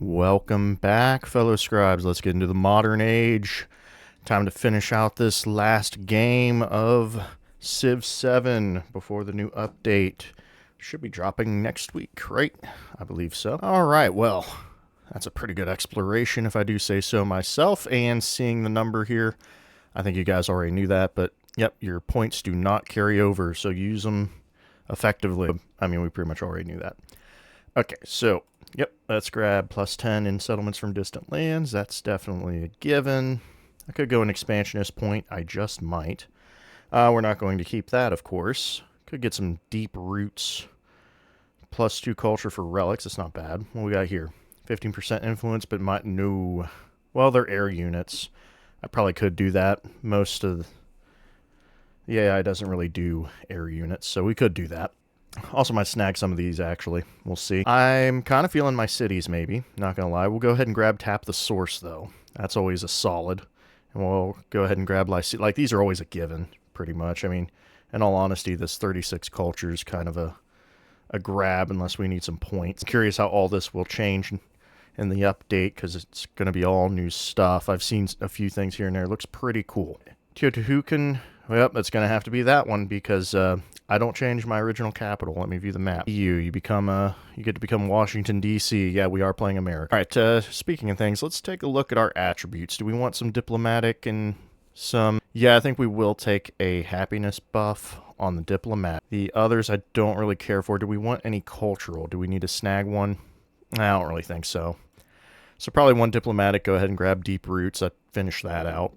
Welcome back, fellow scribes. Let's get into the modern age. Time to finish out this last game of Civ 7 before the new update. Should be dropping next week, right? I believe so. Alright, well, that's a pretty good exploration if I do say so myself. And seeing the number here, I think you guys already knew that, but yep, your points do not carry over, so use them effectively. I mean, we pretty much already knew that. Okay, so yep, let's grab plus 10 in settlements from distant lands. That's definitely a given. I could go an expansionist point. I just might. We're not going to keep that, of course. Could get some deep roots. Plus 2 culture for relics. That's not bad. What we got here? 15% influence, but might no. Well, they're air units. I probably could do that. Most of the AI doesn't really do air units, so we could do that. Also might snag some of these, actually. We'll see. I'm kind of feeling my cities, maybe. Not going to lie. We'll go ahead and grab Tap the Source, though. That's always a solid. And we'll go ahead and grab Lycia. Like, these are always a given, pretty much. I mean, in all honesty, this 36 culture is kind of a grab unless we need some points. Curious how all this will change in the update, because it's going to be all new stuff. I've seen a few things here and there. It looks pretty cool. Teotihuacan, well, it's going to have to be that one, because I don't change my original capital. Let me view the map. You get to become Washington, D.C. Yeah, we are playing America. All right, speaking of things, let's take a look at our attributes. Do we want some diplomatic and some... Yeah, I think we will take a happiness buff on the diplomat. The others I don't really care for. Do we want any cultural? Do we need to snag one? I don't really think so. So probably one diplomatic. Go ahead and grab deep roots. I finished that out.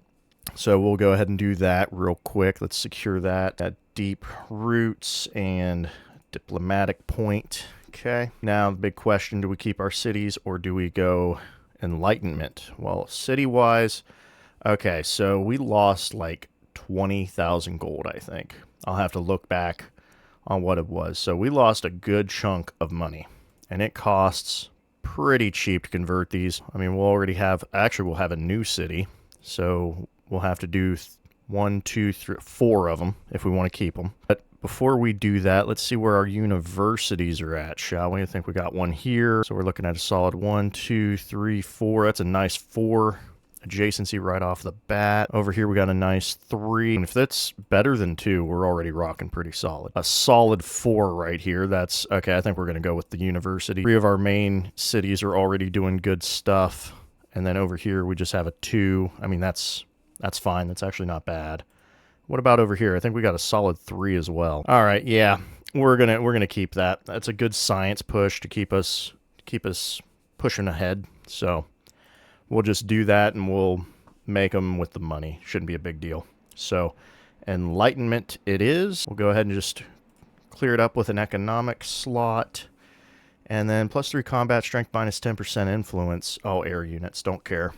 So we'll go ahead and do that real quick. Let's secure that at deep roots and diplomatic point. Okay. Now the big question, do we keep our cities or do we go enlightenment? Well, city-wise, okay, so we lost like 20,000 gold, I think. I'll have to look back on what it was. So we lost a good chunk of money, and it costs pretty cheap to convert these. I mean, we'll already have, actually we'll have a new city, so we'll have to do 1, 2, 3, 4 of them if we want to keep them. But before we do that, let's see where our universities are at, shall we? I think we got one here. So we're looking at a solid 1, 2, 3, 4. That's a nice 4 adjacency right off the bat. Over here we got a nice 3. And if that's better than 2, we're already rocking pretty solid. A solid 4 right here. That's okay. I think we're going to go with the university. 3 of our main cities are already doing good stuff. And then over here we just have a 2. I mean, that's fine. That's actually not bad. What about over here? I think we got a solid 3 as well. All right, yeah, we're gonna keep that. That's a good science push to keep us pushing ahead. So we'll just do that, and we'll make them with the money. Shouldn't be a big deal. So enlightenment it is. We'll go ahead and just clear it up with an economic slot. And then plus 3 combat strength, minus 10% influence. Oh, air units, don't care.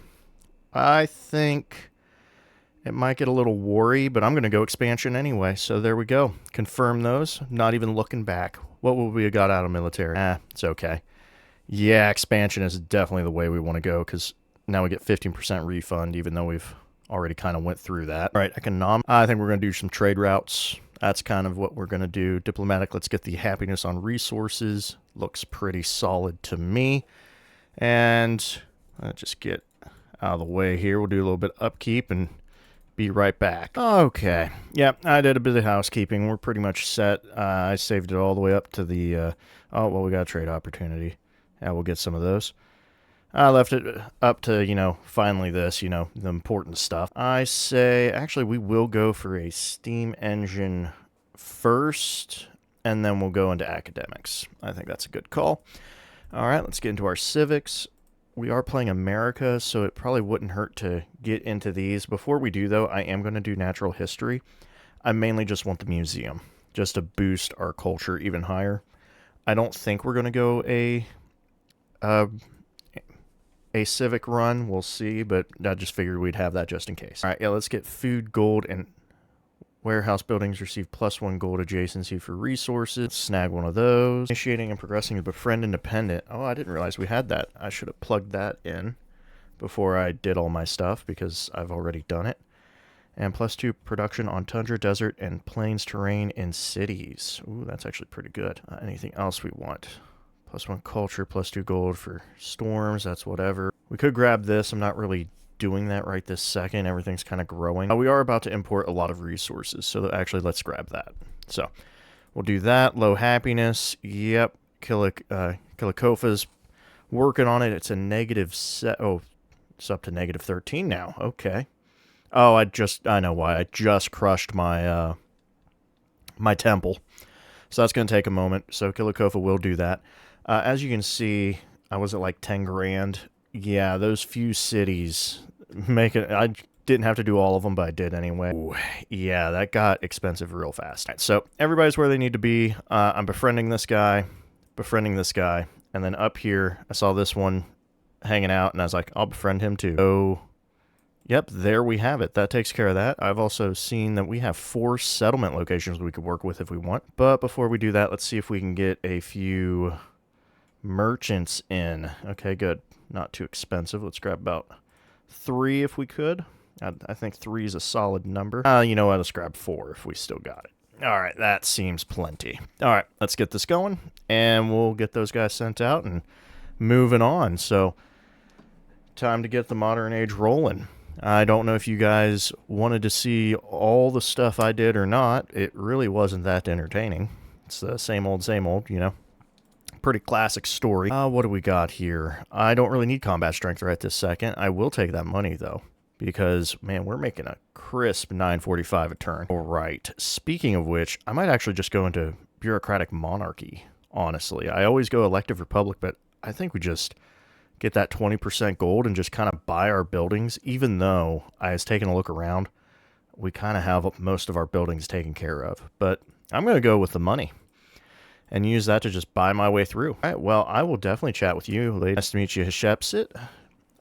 I think it might get a little worry, but I'm going to go expansion anyway. So there we go. Confirm those. Not even looking back. What would we have got out of military? It's okay. Yeah, expansion is definitely the way we want to go, because now we get 15% refund, even though we've already kind of went through that. All right, economic. I think we're going to do some trade routes. That's kind of what we're going to do. Diplomatic, let's get the happiness on resources. Looks pretty solid to me. And let's just get out of the way here. We'll do a little bit of upkeep and be right back. Okay. Yep, I did a bit of housekeeping. We're pretty much set. I saved it all the way up to the... oh, well, we got a trade opportunity. Yeah, we'll get some of those. I left it up to, finally this, the important stuff. I say, actually, we will go for a steam engine first, and then we'll go into academics. I think that's a good call. All right, let's get into our civics. We are playing America, so it probably wouldn't hurt to get into these. Before we do, though, I am going to do natural history. I mainly just want the museum, just to boost our culture even higher. I don't think we're going to go a civic run. We'll see, but I just figured we'd have that just in case. All right, yeah, let's get food, gold, and warehouse buildings receive plus 1 gold adjacency for resources. Snag one of those. Initiating and progressing as befriend independent. Oh, I didn't realize we had that. I should have plugged that in before I did all my stuff, because I've already done it. And plus 2 production on tundra, desert, and plains terrain in cities. Ooh, that's actually pretty good. Anything else we want? +1 culture, +2 gold for storms. That's whatever. We could grab this. I'm not really doing that right this second. Everything's kind of growing. We are about to import a lot of resources, so actually let's grab that. So we'll do that. Low happiness. Yep. Kilikofa's working on it. It's a negative set. Oh, it's up to negative 13 now. Okay. Oh, I know why. I just crushed my my temple. So that's going to take a moment. So Kilikofa will do that. As you can see, I was at like 10 grand. Yeah, those few cities make it. I didn't have to do all of them, but I did anyway. Ooh, yeah, that got expensive real fast. Right, so everybody's where they need to be. I'm befriending this guy, and then up here, I saw this one hanging out, and I was like, I'll befriend him too. So, yep, there we have it. That takes care of that. I've also seen that we have 4 settlement locations we could work with if we want. But before we do that, let's see if we can get a few merchants in. Okay, good. Not too expensive. Let's grab about 3 if we could. I think 3 is a solid number. You know what? Let's grab 4 if we still got it. All right, that seems plenty. All right, let's get this going, and we'll get those guys sent out and moving on. So, time to get the modern age rolling. I don't know if you guys wanted to see all the stuff I did or not. It really wasn't that entertaining. It's the same old, you know. Pretty classic story. What do we got here? I don't really need combat strength right this second. I will take that money, though, because, man, we're making a crisp 945 a turn. All right. Speaking of which, I might actually just go into bureaucratic monarchy, honestly. I always go elective republic, but I think we just get that 20% gold and just kind of buy our buildings, even though I was taking a look around. We kind of have most of our buildings taken care of. But I'm going to go with the money and use that to just buy my way through. All right, well, I will definitely chat with you, lady. Nice to meet you, Hatshepsut.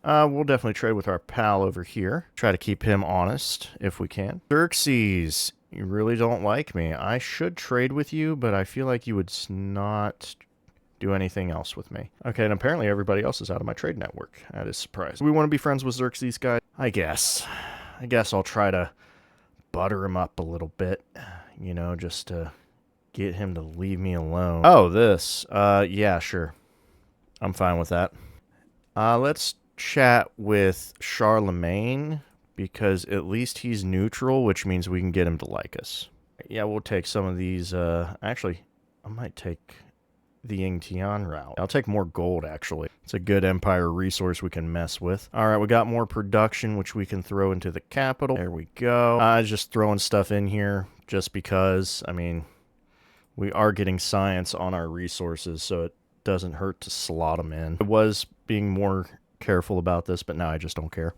We'll definitely trade with our pal over here. Try to keep him honest if we can. Xerxes, you really don't like me. I should trade with you, but I feel like you would not do anything else with me. Okay, and apparently everybody else is out of my trade network. That is surprising. We want to be friends with Xerxes, guys? I guess I'll try to butter him up a little bit, you know, just to get him to leave me alone. Oh, this. Yeah, sure. I'm fine with that. Let's chat with Charlemagne, because at least he's neutral, which means we can get him to like us. Yeah, we'll take some of these. Actually, I might take the Yingtian route. I'll take more gold, actually. It's a good empire resource we can mess with. All right, we got more production, which we can throw into the capital. There we go. Just throwing stuff in here just because, I mean, we are getting science on our resources, so it doesn't hurt to slot them in. I was being more careful about this, but now I just don't care.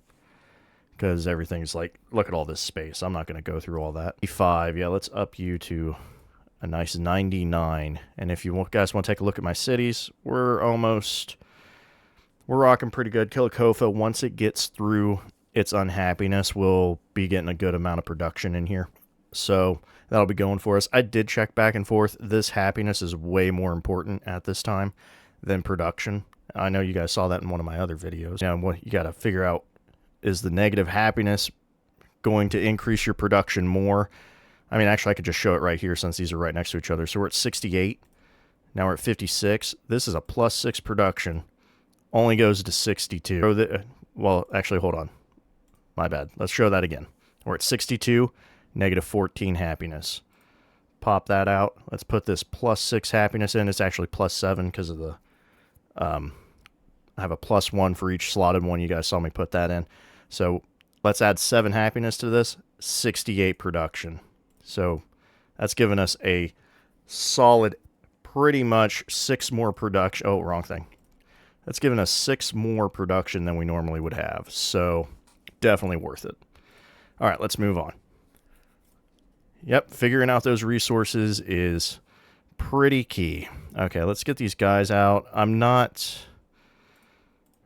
Because everything's like, look at all this space. I'm not going to go through all that. 5, yeah, let's up you to a nice 99. And if you guys want to take a look at my cities, we're rocking pretty good. Kilikofa, once it gets through its unhappiness, will be getting a good amount of production in here. So that'll be going for us. I did check back and forth. This happiness is way more important at this time than production. I know you guys saw that in one of my other videos. You know, what you got to figure out, is the negative happiness going to increase your production more? I mean, actually, I could just show it right here since these are right next to each other. So we're at 68. Now we're at 56. This is a +6 production. Only goes to 62. Well, actually, hold on. My bad. Let's show that again. We're at 62. -14 happiness. Pop that out. Let's put this +6 happiness in. It's actually +7 because of the I have a +1 for each slotted one. You guys saw me put that in. So let's add 7 happiness to this. 68 production. So that's given us a solid pretty much 6 more production. Oh, wrong thing. That's given us 6 more production than we normally would have. So definitely worth it. All right, let's move on. Yep, figuring out those resources is pretty key. Okay, let's get these guys out. I'm not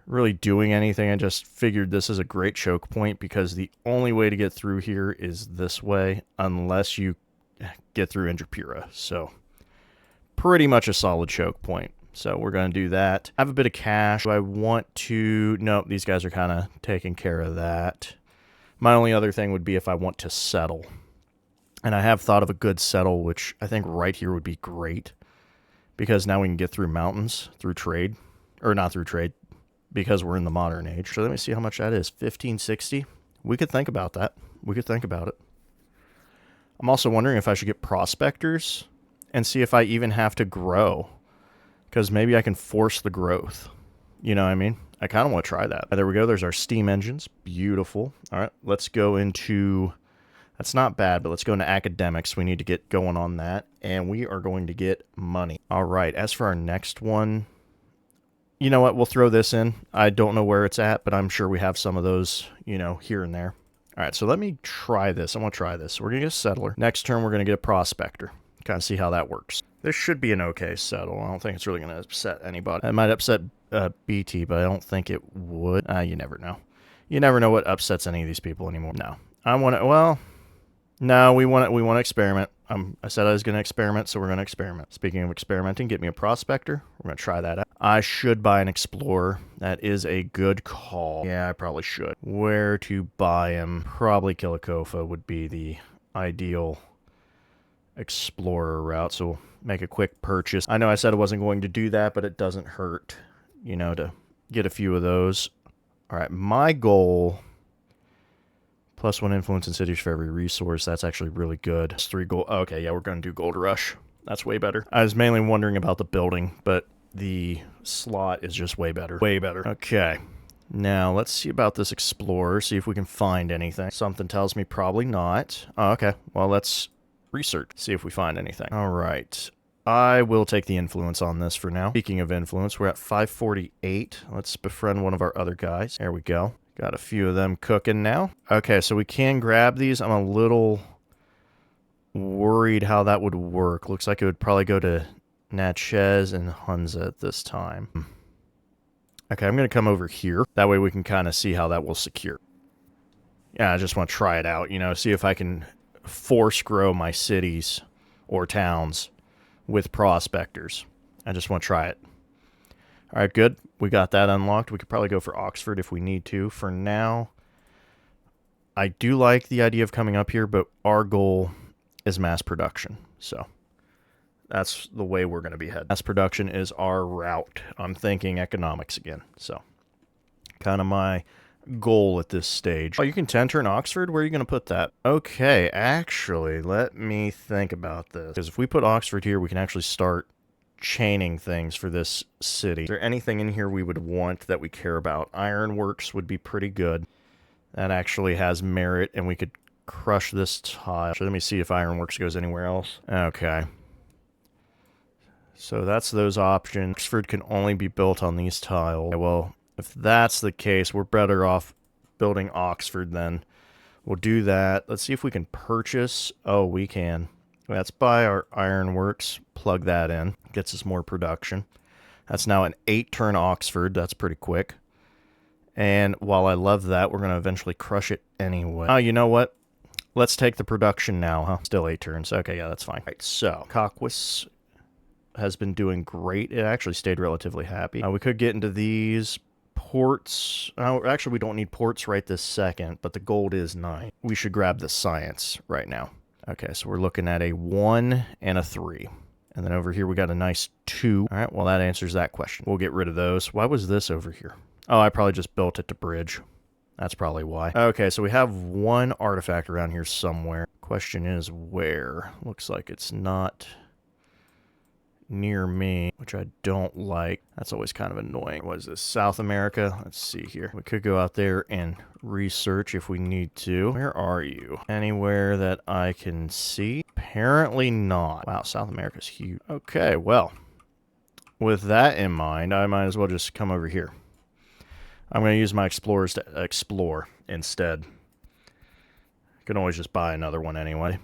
really doing anything. I just figured this is a great choke point because the only way to get through here is this way unless you get through Indrapura. So pretty much a solid choke point. So we're going to do that. I have a bit of cash. Do I want to... Nope, these guys are kind of taking care of that. My only other thing would be if I want to settle. And I have thought of a good settle, which I think right here would be great. because now we can get through mountains through trade, or not through trade, because we're in the modern age. So let me see how much that is. 1560. We could think about that. We could think about it. I'm also wondering if I should get prospectors and see if I even have to grow, because maybe I can force the growth. You know what I mean? I kind of want to try that. There we go. There's our steam engines. Beautiful. All right, let's go into... That's not bad, but let's go into academics. We need to get going on that, and we are going to get money. All right, as for our next one, you know what? We'll throw this in. I don't know where it's at, but I'm sure we have some of those, you know, here and there. All right, so let me try this. I want to try this. We're going to get a settler. Next turn, we're going to get a prospector. Kind of see how that works. This should be an okay settle. I don't think it's really going to upset anybody. It might upset BT, but I don't think it would. You never know. You never know what upsets any of these people anymore. No. I want to, well... No, we want to experiment. I said I was going to experiment, so we're going to experiment. Speaking of experimenting, get me a prospector. We're going to try that out. I should buy an explorer. That is a good call. Yeah, I probably should. Where to buy him? Probably Kilikofa would be the ideal explorer route, so we'll make a quick purchase. I know I said I wasn't going to do that, but it doesn't hurt, you know, to get a few of those. All right, my goal... +1 influence in cities for every resource. That's actually really good. It's 3 gold. Okay, yeah, we're going to do Gold Rush. That's way better. I was mainly wondering about the building, but the slot is just way better. Way better. Okay. Now, let's see about this Explorer. See if we can find anything. Something tells me probably not. Oh, okay. Well, let's research. See if we find anything. All right. I will take the influence on this for now. Speaking of influence, we're at 548. Let's befriend one of our other guys. There we go. Got a few of them cooking now. Okay, so we can grab these. I'm a little worried how that would work. Looks like it would probably go to Natchez and Hunza at this time. Okay, I'm going to come over here. That way we can kind of see how that will secure. Yeah, I just want to try it out, you know, see if I can force grow my cities or towns with prospectors. I just want to try it. All right, good. We got that unlocked. We could probably go for Oxford if we need to. For now, I do like the idea of coming up here, but our goal is mass production. So that's the way we're going to be heading. Mass production is our route. I'm thinking economics again. So kind of my goal at this stage. Oh, you can 10-turn Oxford? Where are you going to put that? Okay, actually, let me think about this. Because if we put Oxford here, we can actually start chaining things for this city. Is there anything in here we would want that we care about? Ironworks would be pretty good. That actually has merit, and we could crush this tile. So let me see if Ironworks goes anywhere else. Okay. So that's those options. Oxford can only be built on these tiles. Okay, well, if that's the case, we're better off building Oxford then. We'll do that. Let's see if we can purchase. Oh, we can. Let's buy our Ironworks, plug that in, gets us more production. That's now an 8-turn Oxford. That's pretty quick. And while I love that, we're going to eventually crush it anyway. Oh, you know what? Let's take the production now, huh? Still 8 turns. Okay, yeah, that's fine. All right, so Coquus has been doing great. It actually stayed relatively happy. We could get into these ports. Actually, we don't need ports right this second, but the gold is 9. We should grab the science right now. Okay, so we're looking at a 1 and a 3. And then over here we got a nice 2. All right, well, that answers that question. We'll get rid of those. Why was this over here? Oh, I probably just built it to bridge. That's probably why. Okay, so we have one artifact around here somewhere. Question is where? Looks like it's not near me, which I don't like. That's always kind of annoying. What is this? South America? Let's see here. We could go out there and research if we need to. Where are you? Anywhere that I can see? Apparently not. Wow, South America's huge. Okay, well, with that in mind, I might as well just come over here. I'm going to use my explorers to explore instead. Can always just buy another one anyway.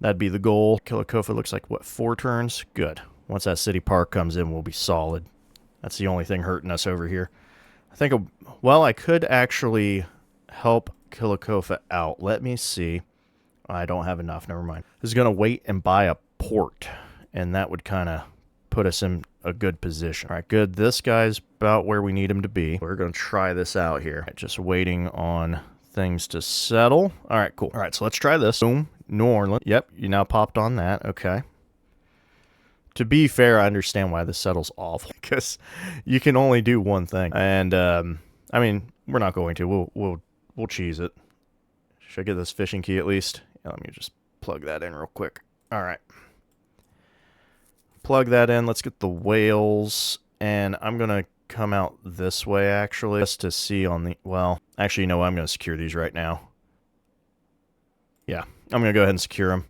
That'd be the goal. Kilikofa looks like, what, 4 turns? Good. Once that city park comes in, we'll be solid. That's the only thing hurting us over here. I think, well, I could actually help Kilikofa out. Let me see. I don't have enough. Never mind. I was going to wait and buy a port, and that would kind of put us in a good position. All right, good. This guy's about where we need him to be. We're going to try this out here. Right, just waiting on things to settle. All right, cool. All right, so let's try this. Boom. New Orleans. Yep, you now popped on that. Okay. To be fair, I understand why this settle's awful, because you can only do one thing. And, I mean, we're not going to. We'll cheese it. Should I get this fishing key at least? Yeah, let me just plug that in real quick. All right. Plug that in. Let's get the whales. And I'm going to come out this way, actually, just to see on the... Well, actually, you know what? I'm going to secure these right now. Yeah, I'm going to go ahead and secure them.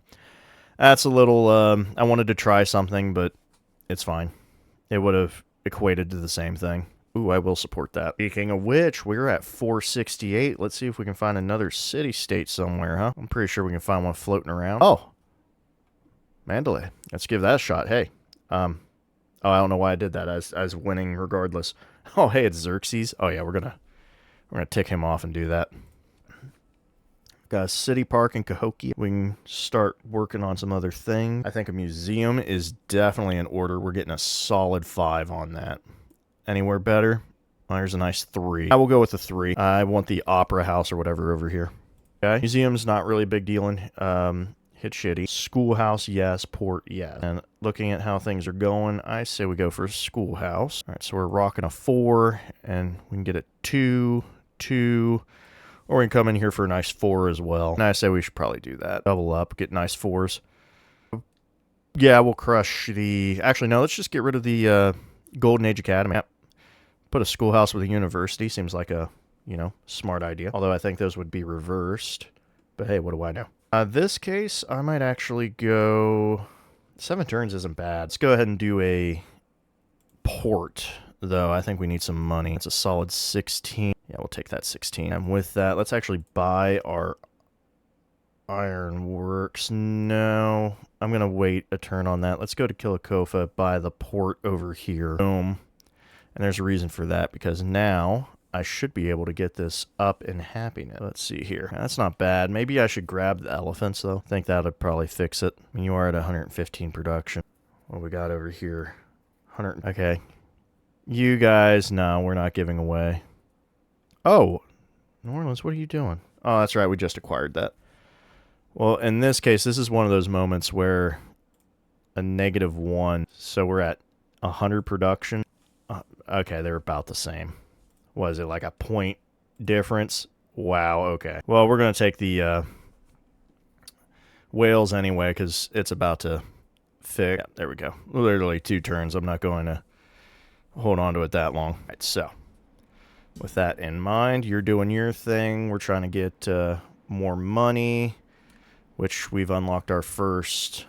That's a little... I wanted to try something, but it's fine. It would have equated to the same thing. Ooh, I will support that. Speaking of which, we're at 468. Let's see if we can find another city-state somewhere, huh? I'm pretty sure we can find one floating around. Oh! Mandalay. Let's give that a shot. Hey. Oh, I don't know why I did that. I was winning regardless. Oh, hey, it's Xerxes. Oh, yeah, we're gonna tick him off and do that. Got a city park in Cahokia. We can start working on some other things. I think a museum is definitely in order. We're getting a solid 5 on that. Anywhere better? Oh, there's a nice 3. I will go with the 3. I want the opera house or whatever over here. Okay. Museum's not really a big deal in hit shitty. Schoolhouse, yes. Port, yes. And looking at how things are going, I say we go for schoolhouse. All right, so we're rocking a 4, and we can get a 2, 2, or we can come in here for a nice 4 as well. And I say we should probably do that. Double up, get nice 4s. Yeah, we'll crush the... Actually, no, let's just get rid of the Golden Age Academy. Put a schoolhouse with a university. Seems like a, smart idea. Although I think those would be reversed. But hey, what do I know? This case, I might actually go... 7 turns isn't bad. Let's go ahead and do a port, though. I think we need some money. It's a solid 16. Yeah, we'll take that 16. And with that, let's actually buy our ironworks. No, I'm going to wait a turn on that. Let's go to Kilikofa, buy the port over here. Boom. And there's a reason for that, because now I should be able to get this up in happiness. Let's see here. That's not bad. Maybe I should grab the elephants, though. I think that would probably fix it. I mean, you are at 115 production. What do we got over here? 100. Okay. You guys, no, we're not giving away. Oh, New Orleans, what are you doing? Oh, that's right. We just acquired that. Well, in this case, this is one of those moments where a -1. So we're at 100 production. Okay, they're about the same. Was it like a point difference? Wow, okay. Well, we're going to take the whales anyway, because it's about to fix. Yeah, there we go. Literally 2 turns. I'm not going to hold on to it that long. All right, so with that in mind, you're doing your thing. We're trying to get more money, which we've unlocked our first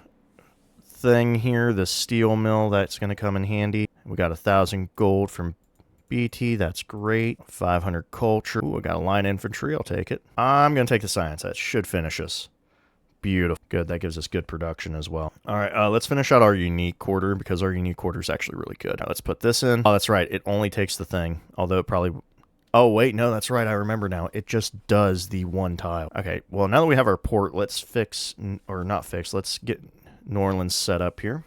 thing here, the steel mill. That's going to come in handy. We got 1,000 gold from BT. That's great. 500 culture. Ooh, I got a line infantry. I'll take it. I'm going to take the science. That should finish us. Beautiful. Good. That gives us good production as well. All right. Let's finish out our unique quarter, because our unique quarter is actually really good. Now, let's put this in. Oh, that's right. It only takes the thing. Although it probably... Oh, wait. No, that's right. I remember now. It just does the 1 tile. Okay. Well, now that we have our port, let's fix... Or not fix. Let's get New Orleans set up here.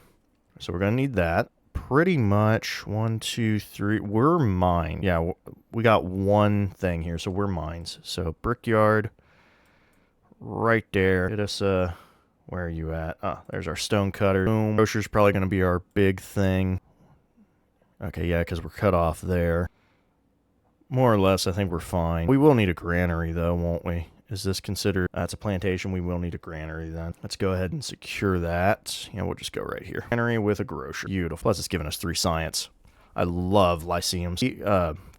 So we're going to need that. Pretty much 1, 2, 3. We're mine. Yeah, we got 1 thing here, so we're mines. So brickyard right there. Get us where are you at? Ah, there's our stone cutter. Boom. Grocer's probably going to be our big thing. Okay, yeah, because we're cut off there. More or less, I think we're fine. We will need a granary, though, won't we? Is this considered... That's a plantation. We will need a granary, then. Let's go ahead and secure that. Yeah, we'll just go right here. Granary with a grocer. Beautiful. Plus, it's giving us 3 science. I love lyceums.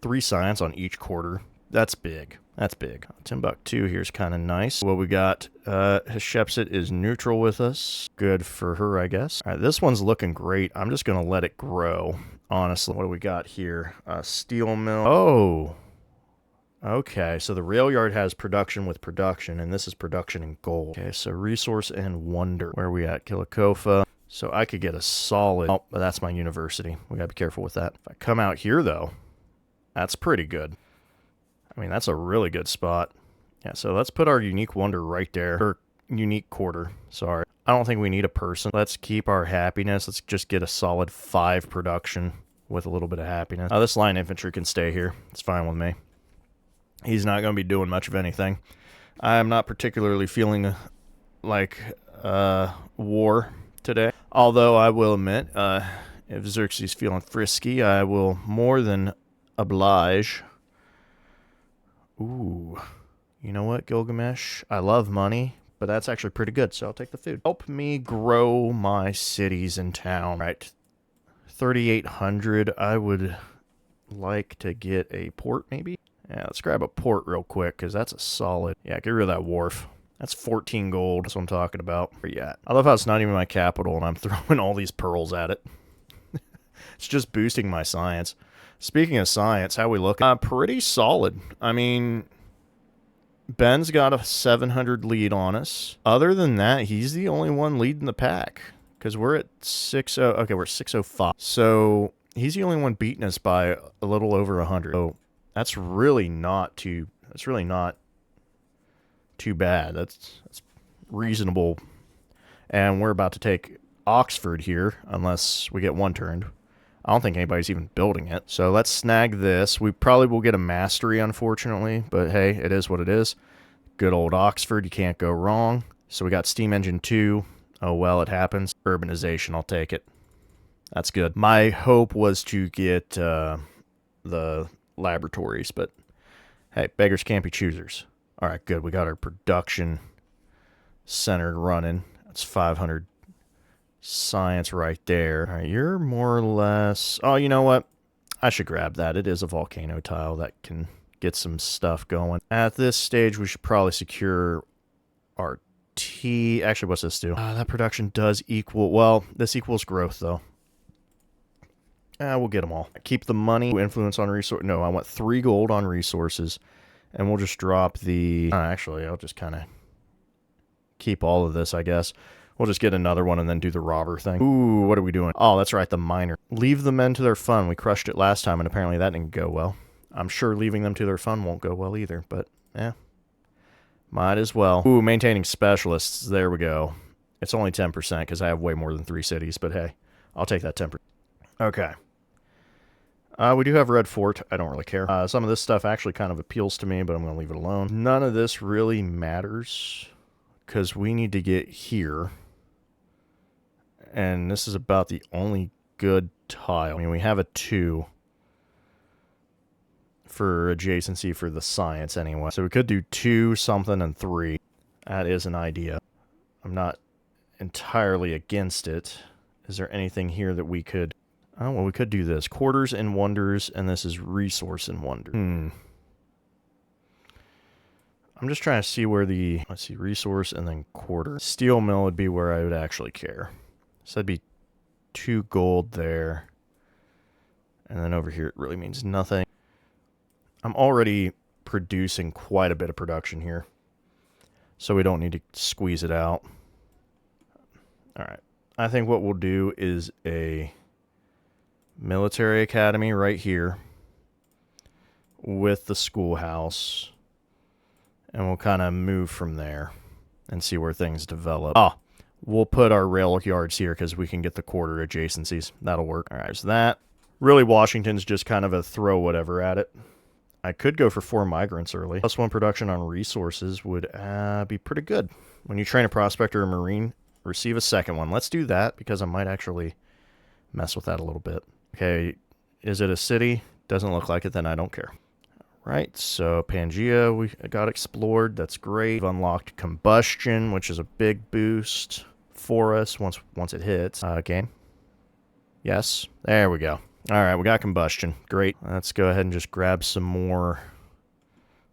3 science on each quarter. That's big. That's big. Timbuktu here's kind of nice. What we got, Hatshepsut is neutral with us. Good for her, I guess. All right, this one's looking great. I'm just going to let it grow, honestly. What do we got here? Steel mill. Oh, okay. So the rail yard has production with production, and this is production in gold. Okay, so resource and wonder. Where are we at? Kilikofa. So I could get a solid... Oh, but that's my university. We got to be careful with that. If I come out here, though, that's pretty good. I mean, that's a really good spot. Yeah, so let's put our unique wonder right there. Or unique quarter, sorry. I don't think we need a person. Let's keep our happiness. Let's just get a solid 5 production with a little bit of happiness. This line infantry can stay here. It's fine with me. He's not going to be doing much of anything. I'm not particularly feeling like war today. Although I will admit, if Xerxes feeling frisky, I will more than oblige. Ooh. You know what, Gilgamesh? I love money, but that's actually pretty good, so I'll take the food. Help me grow my cities and town. Right. 3,800. I would like to get a port, maybe? Yeah, let's grab a port real quick, because that's a solid... Yeah, get rid of that wharf. That's 14 gold. That's what I'm talking about. Where you at? I love how it's not even my capital, and I'm throwing all these pearls at it. It's just boosting my science. Speaking of science, how we look? Pretty solid. I mean... Ben's got a 700 lead on us. Other than that, he's the only one leading the pack. Because we're at 6-0. Okay, we're 605. So he's the only one beating us by a little over 100. So that's really not too bad. That's reasonable. And we're about to take Oxford here, unless we get one turned. I don't think anybody's even building it. So let's snag this. We probably will get a mastery, unfortunately. But hey, it is what it is. Good old Oxford. You can't go wrong. So we got Steam Engine 2. Oh, well, it happens. Urbanization. I'll take it. That's good. My hope was to get the laboratories. But hey, beggars can't be choosers. All right, good. We got our production center running. That's 500 science right there. All right, you're more or less... Oh, you know what? I should grab that. It is a volcano tile that can get some stuff going. At this stage, we should probably secure our tea. Actually, what's this do? That production does equal... Well, this equals growth, though. We'll get them all. Keep the money. Influence on resource... No, I want 3 gold on resources. And we'll just drop the... actually, I'll just kind of keep all of this, I guess. We'll just get another one and then do the robber thing. Ooh, what are we doing? Oh, that's right, the miner. Leave the men to their fun. We crushed it last time, and apparently that didn't go well. I'm sure leaving them to their fun won't go well either, but, yeah. Might as well. Ooh, maintaining specialists. There we go. It's only 10% because I have way more than 3 cities, but hey, I'll take that 10%. Okay. We do have Red Fort. I don't really care. Some of this stuff actually kind of appeals to me, but I'm going to leave it alone. None of this really matters because we need to get here. And this is about the only good tile. I mean, we have a 2 for adjacency for the science anyway. So we could do 2, something, and 3. That is an idea. I'm not entirely against it. Is there anything here that we could... Oh, well, we could do this. Quarters and wonders, and this is resource and wonder. I'm just trying to see where the... Let's see, resource and then quarter. Steel mill would be where I would actually care. So that'd be 2 gold there. And then over here it really means nothing. I'm already producing quite a bit of production here. So we don't need to squeeze it out. Alright. I think what we'll do is a military academy right here. With the schoolhouse. And we'll kind of move from there. And see where things develop. We'll put our rail yards here because we can get the quarter adjacencies. That'll work. All right, so that. Really, Washington's just kind of a throw whatever at it. I could go for 4 migrants early. +1 production on resources would be pretty good. When you train a prospector or marine, receive a second one. Let's do that because I might actually mess with that a little bit. Okay, is it a city? Doesn't look like it, then I don't care. Right, so Pangea, we got explored. That's great. We've unlocked combustion, which is a big boost for us once it hits. Game. Yes, there we go. All right, we got combustion. Great. Let's go ahead and just grab some more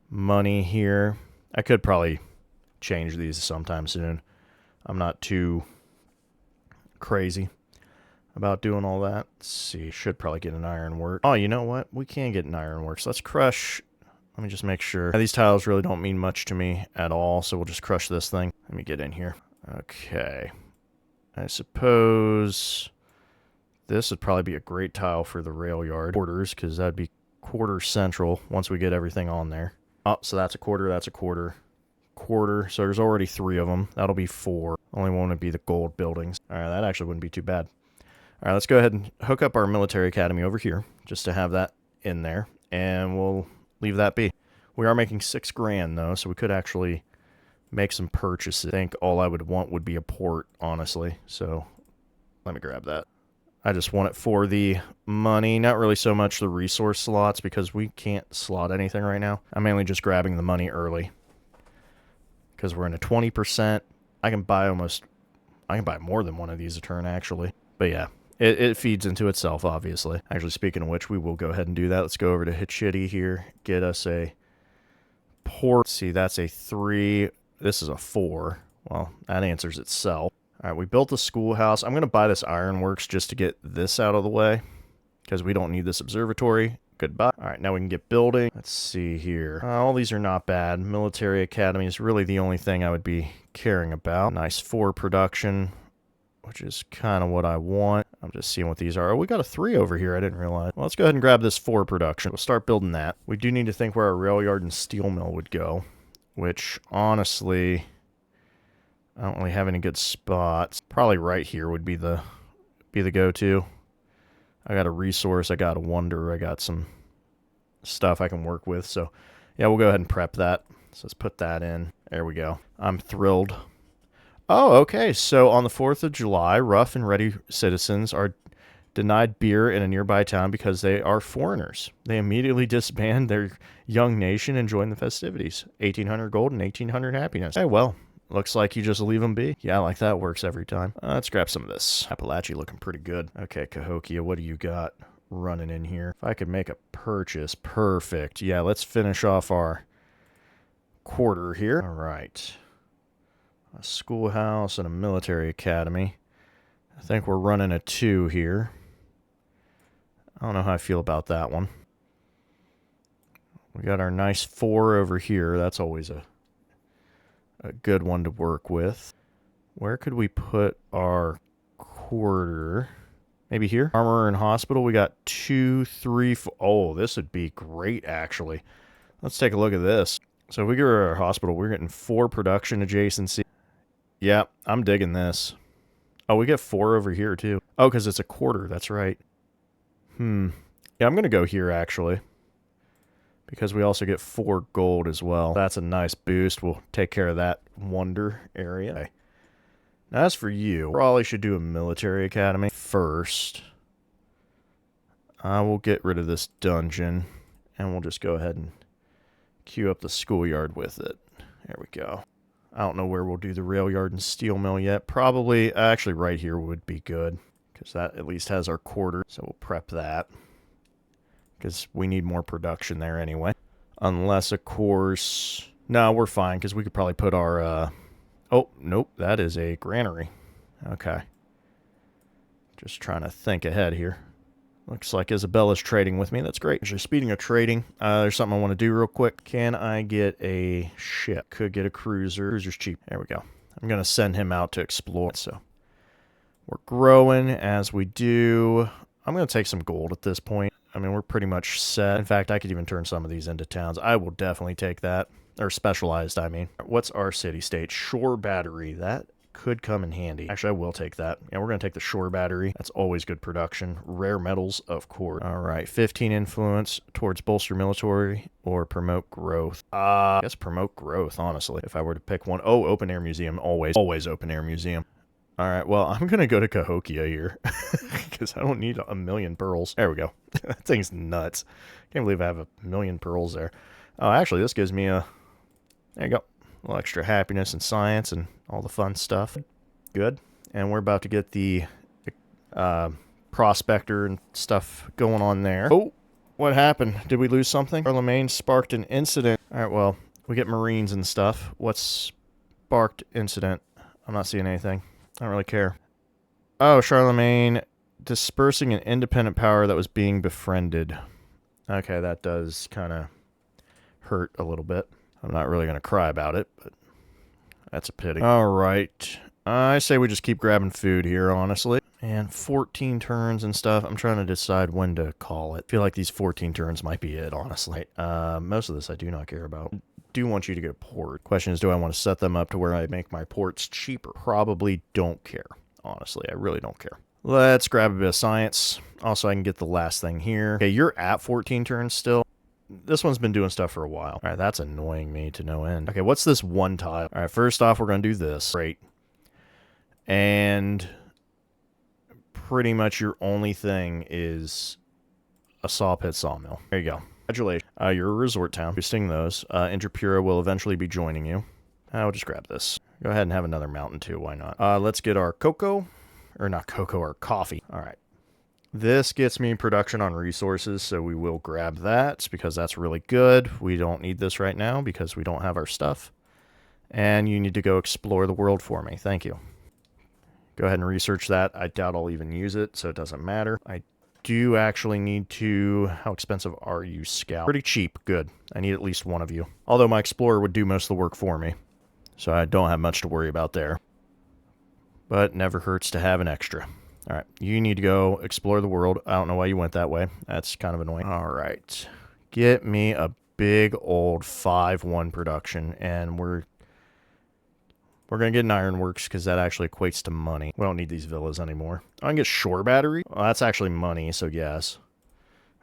money here. I could probably change these sometime soon. I'm not too crazy about doing all that. Let's see, should probably get an ironwork. Oh, you know what? We can get an ironwork. So let's crush. Let me just make sure. These tiles really don't mean much to me at all, so we'll just crush this thing. Let me get in here. Okay. I suppose this would probably be a great tile for the rail yard. Quarters, because that'd be quarter central once we get everything on there. Oh, so that's a quarter, that's a quarter. Quarter, so there's already 3 of them. That'll be 4. Only one would be the gold buildings. All right, that actually wouldn't be too bad. All right, let's go ahead and hook up our military academy over here, just to have that in there, and we'll leave that be. We are making 6 grand, though, so we could actually make some purchases. I think all I would want would be a port, honestly, so Let me grab that. I just want it for the money, not really so much the resource slots because we can't slot anything right now. I'm mainly just grabbing the money early because we're in a 20%. I can buy more than one of these a turn actually. But yeah, it feeds into itself, obviously. Actually, speaking of which, we will go ahead and do that. Let's go over to Hitchity here, get us a port. See, that's a 3. This is a 4. Well, that answers itself. All right, we built the schoolhouse. I'm going to buy this ironworks just to get this out of the way because we don't need this observatory. Goodbye. All right, now we can get building. Let's see here. All these are not bad. Military academy is really the only thing I would be caring about. Nice 4 production, which is kind of what I want. I'm just seeing what these are. Oh, we got a 3 over here. I didn't realize. Well, let's go ahead and grab this 4 production. We'll start building that. We do need to think where our rail yard and steel mill would go, which honestly, I don't really have any good spots. Probably right here would be the go-to. I got a resource, I got a wonder, I got some stuff I can work with. So yeah, we'll go ahead and prep that. So let's put that in. There we go. I'm thrilled. Oh, okay. So on the 4th of July, rough and ready citizens are denied beer in a nearby town because they are foreigners. They immediately disband their young nation and join the festivities. 1,800 gold and 1,800 happiness. Hey, well. Looks like you just leave them be. Yeah, like that works every time. Let's grab some of this. Appalachia looking pretty good. Okay, Cahokia, what do you got running in here? If I could make a purchase, perfect. Yeah, let's finish off our quarter here. All right. A schoolhouse and a military academy. I think we're running a 2 here. I don't know how I feel about that one. We got our nice 4 over here. That's always a good one to work with. Where could we put our quarter? Maybe here? Armor and hospital. We got 2, 3, 4. Oh, this would be great, actually. Let's take a look at this. So if we go to our hospital, we're getting 4 production adjacency. Yeah, I'm digging this. Oh, we get 4 over here, too. Oh, because it's a quarter. That's right. Yeah, I'm going to go here, actually, because we also get 4 gold as well. That's a nice boost. We'll take care of that wonder area. Okay. Now, as for you, probably should do a military academy first. I will get rid of this dungeon, and we'll just go ahead and queue up the schoolyard with it. There we go. I don't know where we'll do the rail yard and steel mill yet. Probably, actually, right here would be good, because that at least has our quarter. So we'll prep that, because we need more production there anyway. Unless, of course... No, we're fine, because we could probably put our... Oh, nope, that is a granary. Okay. Just trying to think ahead here. Looks like Isabella's trading with me. That's great. Actually, speaking of trading, there's something I want to do real quick. Can I get a ship? Could get a cruiser. Cruiser's cheap. There we go. I'm going to send him out to explore. So we're growing as we do. I'm going to take some gold at this point. I mean, we're pretty much set. In fact, I could even turn some of these into towns. I will definitely take that. Or specialized, I mean. What's our city-state? Shore battery. That could come in handy. Actually, I will take that. Yeah, we're going to take the shore battery. That's always good production. Rare metals, of course. All right, 15 influence towards bolster military or promote growth. I guess promote growth, honestly, if I were to pick one. Oh, open air museum. Always open air museum. All right, well, I'm going to go to Cahokia here because I don't need a million pearls. There we go. That thing's nuts. Can't believe I have a million pearls there. Oh, actually, this gives me a... There you go. A little extra happiness and science and all the fun stuff. Good. And we're about to get the prospector and stuff going on there. Oh, what happened? Did we lose something? Charlemagne sparked an incident. All right, well, we get Marines and stuff. What's sparked incident? I'm not seeing anything. I don't really care. Oh, Charlemagne dispersing an independent power that was being befriended. Okay, that does kind of hurt a little bit. I'm not really going to cry about it, but that's a pity. All right. I say we just keep grabbing food here, honestly. And 14 turns and stuff. I'm trying to decide when to call it. I feel like these 14 turns might be it, honestly. Most of this I do not care about. Do want you to get a port. Question is, do I want to set them up to where I make my ports cheaper? Probably don't care. Honestly, I really don't care. Let's grab a bit of science. Also, I can get the last thing here. Okay, you're at 14 turns still. This one's been doing stuff for a while. All right, that's annoying me to no end. Okay, what's this one tile? All right, first off, we're going to do this. Great. And pretty much your only thing is a saw pit sawmill. There you go. Congratulations. You're a resort town. Boosting those. Intrapura will eventually be joining you. I'll just grab this. Go ahead and have another mountain too. Why not? Let's get our cocoa. Or not cocoa, our coffee. All right. This gets me production on resources, so we will grab that because that's really good. We don't need this right now because we don't have our stuff. And you need to go explore the world for me. Thank you. Go ahead and research that. I doubt I'll even use it, so it doesn't matter. I do actually need to... How expensive are you, Scout? Pretty cheap. Good. I need at least one of you. Although my Explorer would do most of the work for me. So I don't have much to worry about there. But never hurts to have an extra. Alright, you need to go explore the world. I don't know why you went that way. That's kind of annoying. Alright. Get me a big old 5-1 production, and we're going to get an ironworks because that actually equates to money. We don't need these villas anymore. I can get shore battery. Well, that's actually money, so yes.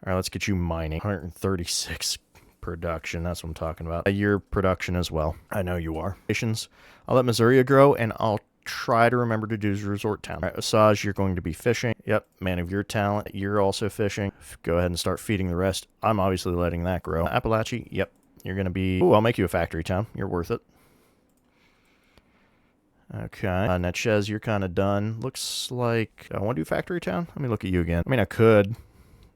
Alright, let's get you mining. 136 production, that's what I'm talking about. Your production as well. I know you are. I'll let Missouri grow, and I'll try to remember to do resort town. All right, Osage, you're going to be fishing. Yep, man of your talent, you're also fishing. Go ahead and start feeding the rest. I'm obviously letting that grow. Appalachia, yep, you're going to be... Ooh, I'll make you a factory town. You're worth it. Okay. Natchez, you're kind of done. Looks like... I want to do factory town? Let me look at you again. I mean, I could.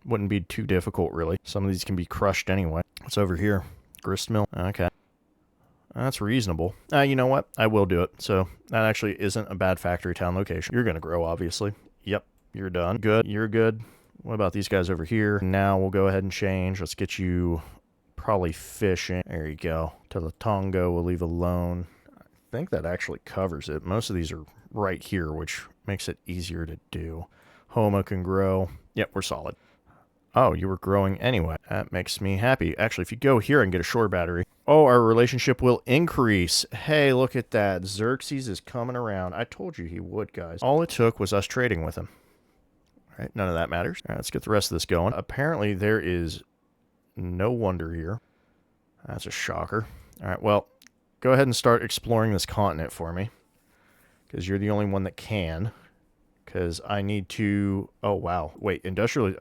Wouldn't be too difficult, really. Some of these can be crushed anyway. What's over here? Grist mill? Okay. That's reasonable. You know what? I will do it. So that actually isn't a bad factory town location. You're going to grow, obviously. Yep, you're done. Good. You're good. What about these guys over here? Now we'll go ahead and change. Let's get you probably fishing. There you go. Teletongo we'll leave alone. I think that actually covers it. Most of these are right here, which makes it easier to do. Homa can grow. Yep, we're solid. Oh, you were growing anyway. That makes me happy. Actually, if you go here and get a shore battery. Oh, our relationship will increase. Hey, look at that. Xerxes is coming around. I told you he would, guys. All it took was us trading with him. All right, none of that matters. All right, let's get the rest of this going. Apparently, there is no wonder here. That's a shocker. All right, well, go ahead and start exploring this continent for me. Because you're the only one that can. Because I need to... Oh, wow. Wait, industrial...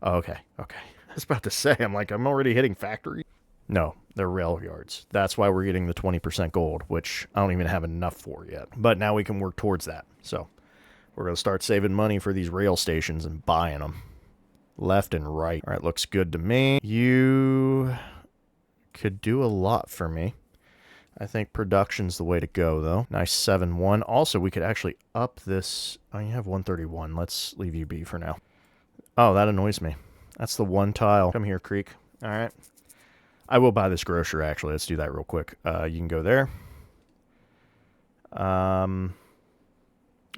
Oh, okay, okay. I was about to say, I'm already hitting factory. No, they're rail yards. That's why we're getting the 20% gold, which I don't even have enough for yet. But now we can work towards that. So we're going to start saving money for these rail stations and buying them. Left and right. All right, looks good to me. You could do a lot for me. I think production's the way to go, though. Nice 7-1. Also, we could actually up this. Oh, you have 131. Let's leave you be for now. Oh, that annoys me. That's the one tile. Come here, Creek. All right. I will buy this grocer, actually. Let's do that real quick. You can go there. Ooh, an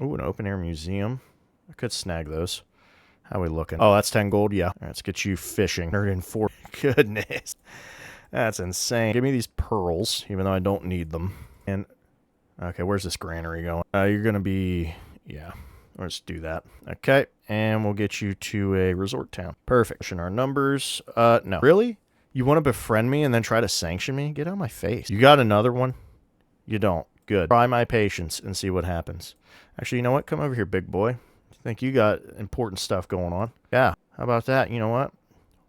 open-air museum. I could snag those. How are we looking? Oh, that's 10 gold? Yeah. All right, let's get you fishing. 104. Goodness. That's insane. Give me these pearls, even though I don't need them. And, okay, where's this granary going? You're going to be... Yeah. Let's do that. Okay, and we'll get you to a resort town. Perfect. Our numbers. No. Really? You want to befriend me and then try to sanction me? Get out of my face. You got another one? You don't. Good. Try my patience and see what happens. Actually, you know what? Come over here, big boy. I think you got important stuff going on. Yeah. How about that? You know what?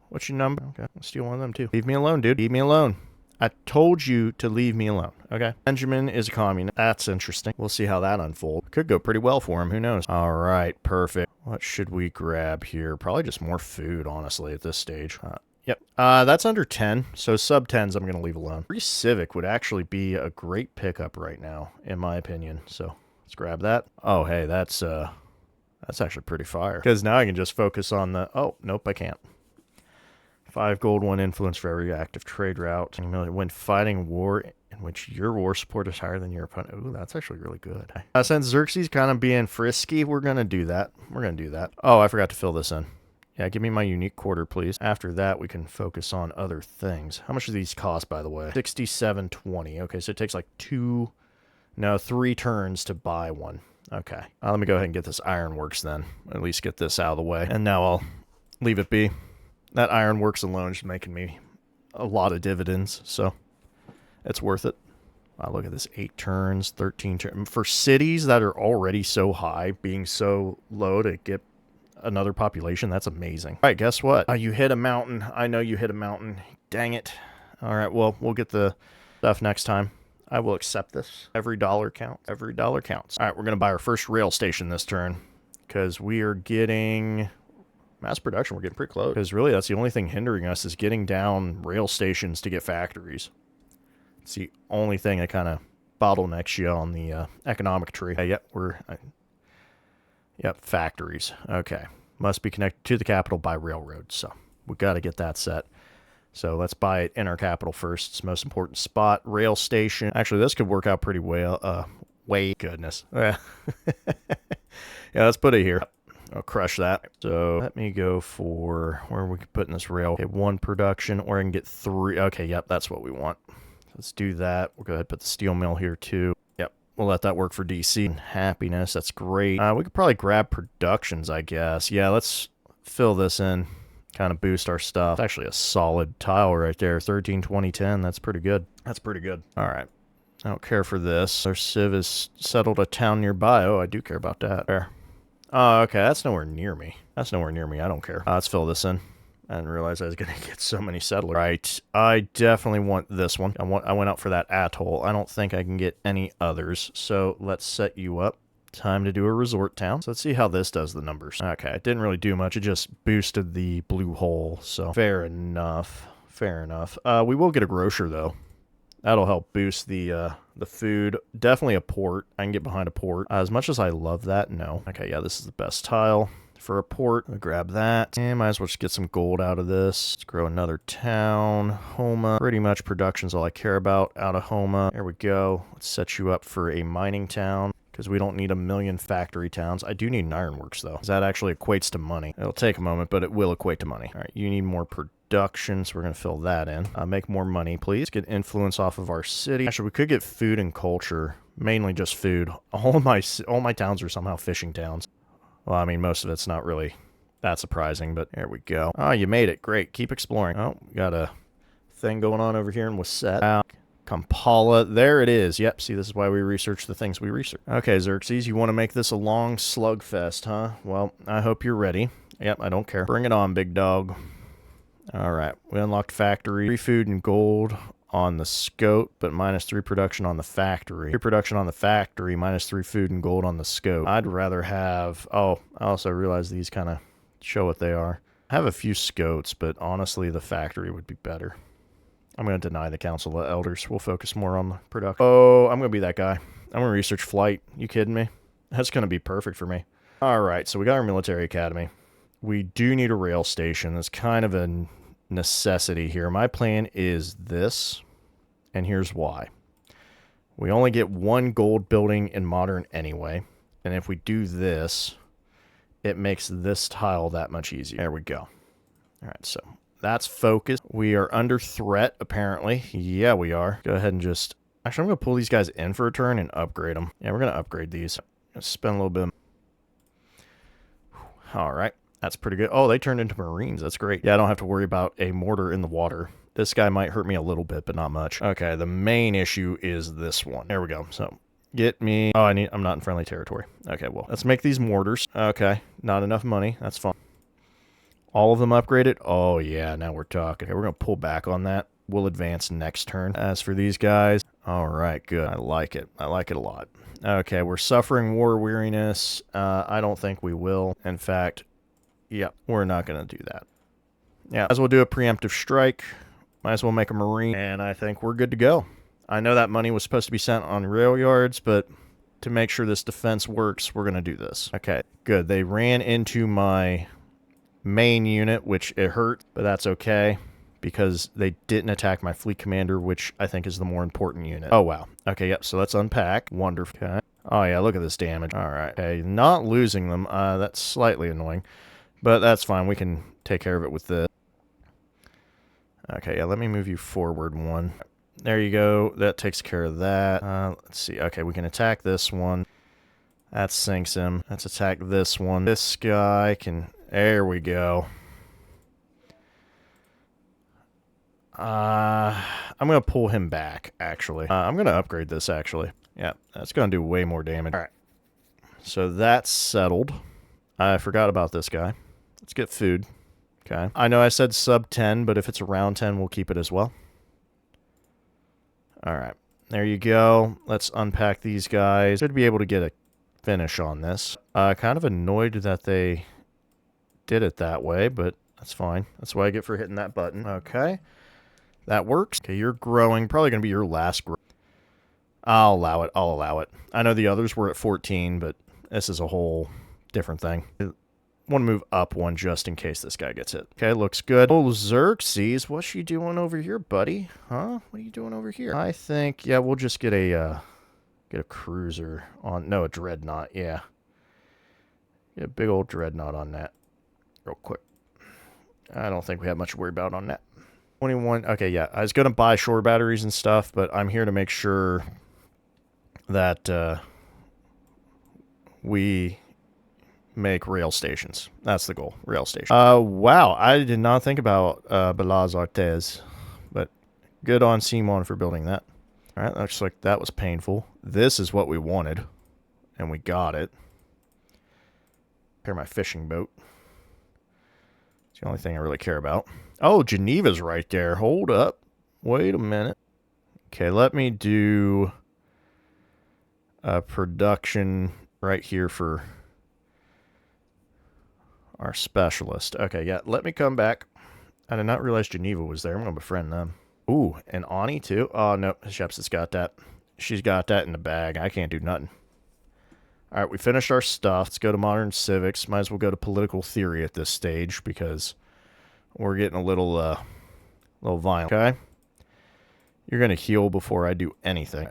What's your number? Okay, I'll steal one of them too. Leave me alone, dude. Leave me alone. I told you to leave me alone, okay? Benjamin is a communist. That's interesting. We'll see how that unfolds. Could go pretty well for him. Who knows? All right, perfect. What should we grab here? Probably just more food, honestly, at this stage. Yep. That's under 10, so sub-10s I'm going to leave alone. Free Civic would actually be a great pickup right now, in my opinion. So let's grab that. Oh, hey, that's actually pretty fire. Because now I can just focus on the... Oh, nope, I can't. 5 gold, 1 influence for every active trade route. When fighting war in which your war support is higher than your opponent. Ooh, that's actually really good. Since Xerxes kind of being frisky, we're going to do that. We're going to do that. Oh, I forgot to fill this in. Yeah, give me my unique quarter, please. After that, we can focus on other things. How much do these cost, by the way? 67.20. Okay, so it takes like 3 turns to buy one. Okay. Let me go ahead and get this ironworks then. At least get this out of the way. And now I'll leave it be. That ironworks alone is making me a lot of dividends, so it's worth it. Wow, look at this. 8 turns, 13 turns. For cities that are already so high, being so low to get another population, that's amazing. All right, guess what? You hit a mountain. I know you hit a mountain. Dang it. All right, well, we'll get the stuff next time. I will accept this. Every dollar counts. Every dollar counts. All right, we're going to buy our first rail station this turn because we are getting mass production. We're getting pretty close because really that's the only thing hindering us is getting down rail stations to get factories. It's the only thing that kind of bottlenecks you on the economic tree. Yep, yep, factories. Okay. Must be connected to the capital by railroad. So we got to get that set. So let's buy it in our capital first. It's the most important spot. Rail station. Actually, this could work out pretty well. Goodness. Yeah, let's put it here. I'll crush that. So let me go for where we could put in this rail. Okay, 1 production, or I can get 3. Okay, yep, that's what we want. Let's do that. We'll go ahead and put the steel mill here too. Yep, we'll let that work for DC. Happiness, that's great. We could probably grab productions, I guess. Yeah, let's fill this in. Kind of boost our stuff. It's actually a solid tile right there. 13, 20, 10. That's pretty good. That's pretty good. All right. I don't care for this. Our civ has settled a town nearby. Oh, I do care about that. There. Oh, okay. That's nowhere near me. That's nowhere near me. I don't care. Let's fill this in. I didn't realize I was going to get so many settlers. Right. I definitely want this one. I went out for that atoll. I don't think I can get any others. So let's set you up. Time to do a resort town. So let's see how this does the numbers. Okay, it didn't really do much. It just boosted the blue hole. So fair enough. Fair enough. We will get a grocer though. That'll help boost the food. Definitely a port. I can get behind a port. As much as I love that, no. Okay, yeah, this is the best tile for a port. I'll grab that. And might as well just get some gold out of this. Let's grow another town. Homa. Pretty much production's all I care about out of Homa. There we go. Let's set you up for a mining town, because we don't need a million factory towns. I do need an ironworks, though, because that actually equates to money. It'll take a moment, but it will equate to money. All right, you need more production, so we're going to fill that in. Make more money, please. Let's get influence off of our city. Actually, we could get food and culture, mainly just food. All my towns are somehow fishing towns. Well, I mean, most of it's not really that surprising, but there we go. Oh, you made it. Great. Keep exploring. Oh, we got a thing going on over here in Wasset. Kampala, there it is. Yep, see, this is why we research the things we research. Okay, Xerxes, you want to make this a long slugfest, huh? Well, I hope you're ready. Yep, I don't care. Bring it on, big dog. All right, we unlocked factory. 3 food and gold on the scope, but -3 production on the factory. 3 production on the factory, -3 food and gold on the scope. I'd rather have... Oh, I also realize these kind of show what they are. I have a few scotes, but honestly, the factory would be better. I'm going to deny the Council of Elders. We'll focus more on the production. Oh, I'm going to be that guy. I'm going to research flight. You kidding me? That's going to be perfect for me. All right, so we got our military academy. We do need a rail station. That's kind of a necessity here. My plan is this, and here's why. We only get 1 gold building in modern anyway, and if we do this, it makes this tile that much easier. There we go. All right, so... that's focus. We are under threat, apparently. Yeah, we are. Go ahead and just... Actually, I'm going to pull these guys in for a turn and upgrade them. Yeah, we're going to upgrade these. Spend a little bit. All right. That's pretty good. Oh, they turned into Marines. That's great. Yeah, I don't have to worry about a mortar in the water. This guy might hurt me a little bit, but not much. Okay, the main issue is this one. There we go. So, get me... Oh, I'm not in friendly territory. Okay, well, let's make these mortars. Okay, not enough money. That's fine. All of them upgraded? Oh, yeah, now we're talking. Okay, we're going to pull back on that. We'll advance next turn. As for these guys, all right, good. I like it. I like it a lot. Okay, we're suffering war weariness. I don't think we will. In fact, yeah, we're not going to do that. Yeah, might as well do a preemptive strike. Might as well make a marine. And I think we're good to go. I know that money was supposed to be sent on rail yards, but to make sure this defense works, we're going to do this. Okay, good. They ran into my... main unit, which it hurt, but that's okay because they didn't attack my fleet commander, which I think is the more important unit. Oh, wow. Okay, yep, so let's unpack. Wonderful. Okay. Oh, yeah, look at this damage. All right. Okay, not losing them. That's slightly annoying, but that's fine. We can take care of it with this. Okay, yeah, let me move you forward 1. There you go. That takes care of that. Let's see. Okay, we can attack this one. That sinks him. Let's attack this one. This guy can... There we go. I'm going to pull him back, actually. I'm going to upgrade this, actually. Yeah, that's going to do way more damage. All right. So that's settled. I forgot about this guy. Let's get food. Okay. I know I said sub 10, but if it's around 10, we'll keep it as well. All right. There you go. Let's unpack these guys. Should be able to get a finish on this. Kind of annoyed that they did it that way, but that's fine. That's what I get for hitting that button. Okay. That works. Okay, you're growing. Probably going to be your last grow. I'll allow it. I'll allow it. I know the others were at 14, but this is a whole different thing. I want to move up one just in case this guy gets hit. Okay, looks good. Oh, Xerxes, what's you doing over here, buddy? Huh? What are you doing over here? I think, yeah, we'll just get a cruiser on. No, a dreadnought, yeah. Get a big old dreadnought on that real quick. I don't think we have much to worry about on that. 21. Okay, yeah. I was going to buy shore batteries and stuff, but I'm here to make sure that we make rail stations. That's the goal. Rail stations. Wow. I did not think about Balaz Artes, but good on Simon for building that. All right. Looks like that was painful. This is what we wanted, and we got it. Repair my fishing boat. It's the only thing I really care about. Oh, Geneva's right there. Hold up. Wait a minute. Okay, let me do a production right here for our specialist. Okay, yeah, let me come back. I did not realize Geneva was there. I'm going to befriend them. Ooh, and Ani too? Oh, no, Sheps has got that. She's got that in the bag. I can't do nothing. All right, we finished our stuff. Let's go to modern civics. Might as well go to political theory at this stage because we're getting a little violent. Okay? You're going to heal before I do anything.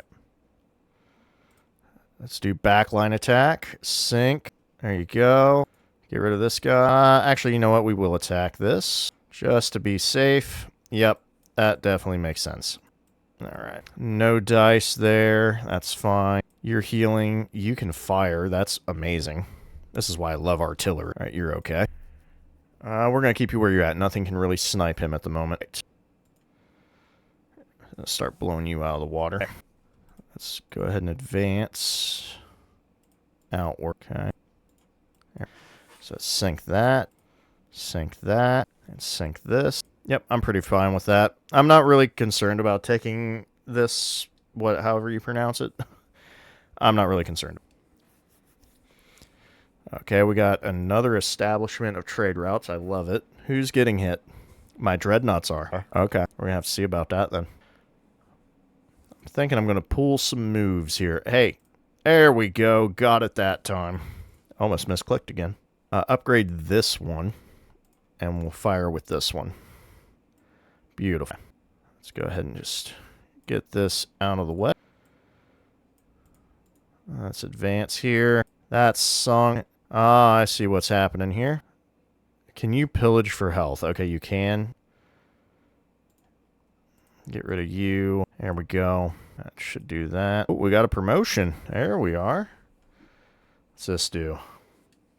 Let's do backline attack. Sink. There you go. Get rid of this guy. Actually, you know what? We will attack this just to be safe. Yep, that definitely makes sense. All right. No dice there. That's fine. You're healing. You can fire. That's amazing. This is why I love artillery. All right, you're okay. We're going to keep you where you're at. Nothing can really snipe him at the moment. Let's start blowing you out of the water. Let's go ahead and advance outward. Okay. So sink that, and sink this. Yep, I'm pretty fine with that. I'm not really concerned about taking this, however you pronounce it. I'm not really concerned. Okay, we got another establishment of trade routes. I love it. Who's getting hit? My dreadnoughts are. Okay, we're going to have to see about that then. I'm thinking I'm going to pull some moves here. Hey, there we go. Got it that time. Almost misclicked again. Upgrade this one, and we'll fire with this one. Beautiful. Let's go ahead and just get this out of the way. Let's advance here. That's song. Ah, I see what's happening here. Can you pillage for health? Okay, you can. Get rid of you. There we go. That should do that. Oh, we got a promotion. There we are. What's this do?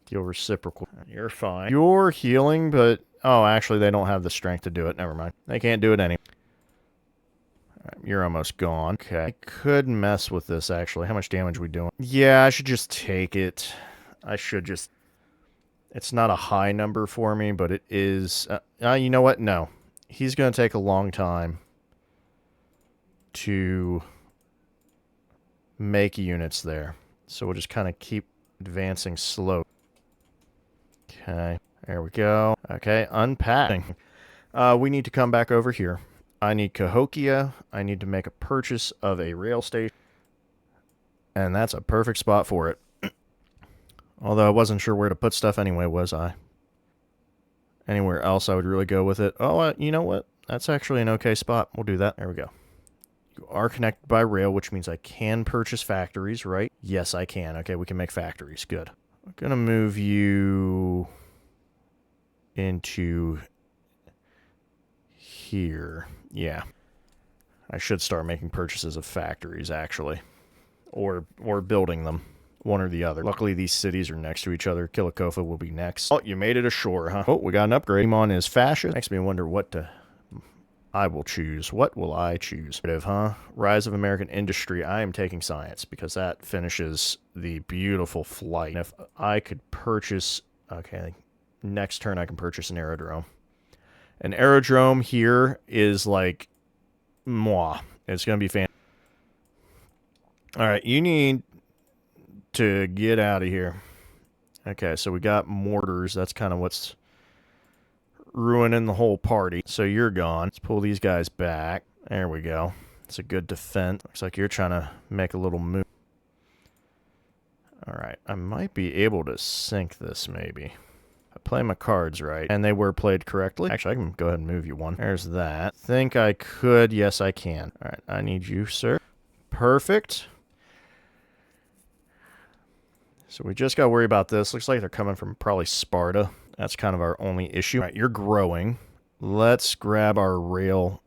Deal reciprocal. You're fine. You're healing, but... Oh, actually, they don't have the strength to do it. Never mind. They can't do it anyway. Right, you're almost gone. Okay. I could mess with this, actually. How much damage are we doing? Yeah, I should just take it. I should just... It's not a high number for me, but it is... you know what? No. He's going to take a long time to make units there. So we'll just kind of keep advancing slow. Okay, there we go. Okay, unpacking. We need to come back over here. I need Cahokia. I need to make a purchase of a rail station. And that's a perfect spot for it. Although I wasn't sure where to put stuff anyway, was I? Anywhere else I would really go with it. Oh, you know what? That's actually an okay spot. We'll do that. There we go. You are connected by rail, which means I can purchase factories, right? Yes, I can. Okay, we can make factories. Good. I'm going to move you into here. Yeah. I should start making purchases of factories, actually. Or building them. One or the other. Luckily, these cities are next to each other. Kilikofa will be next. Oh, you made it ashore, huh? Oh, we got an upgrade. Simon is fascist. Makes me wonder what to I will choose. What will I choose? Huh? Rise of American Industry. I am taking science because that finishes the beautiful flight. And if I could purchase... Okay, next turn I can purchase an aerodrome. An aerodrome here is like... Mwah. It's going to be fantastic. Alright, you need to get out of here. Okay, so we got mortars. That's kind of what's ruining the whole party. So you're gone. Let's pull these guys back. There we go. It's a good defense. Looks like you're trying to make a little move. Alright, I might be able to sink this maybe. I play my cards right, and they were played correctly. Actually, I can go ahead and move you one. There's that. Think I could. Yes, I can. Alright, I need you, sir. Perfect. So we just got to worry about this. Looks like they're coming from probably Sparta. That's kind of our only issue. All right, you're growing. Let's grab our rail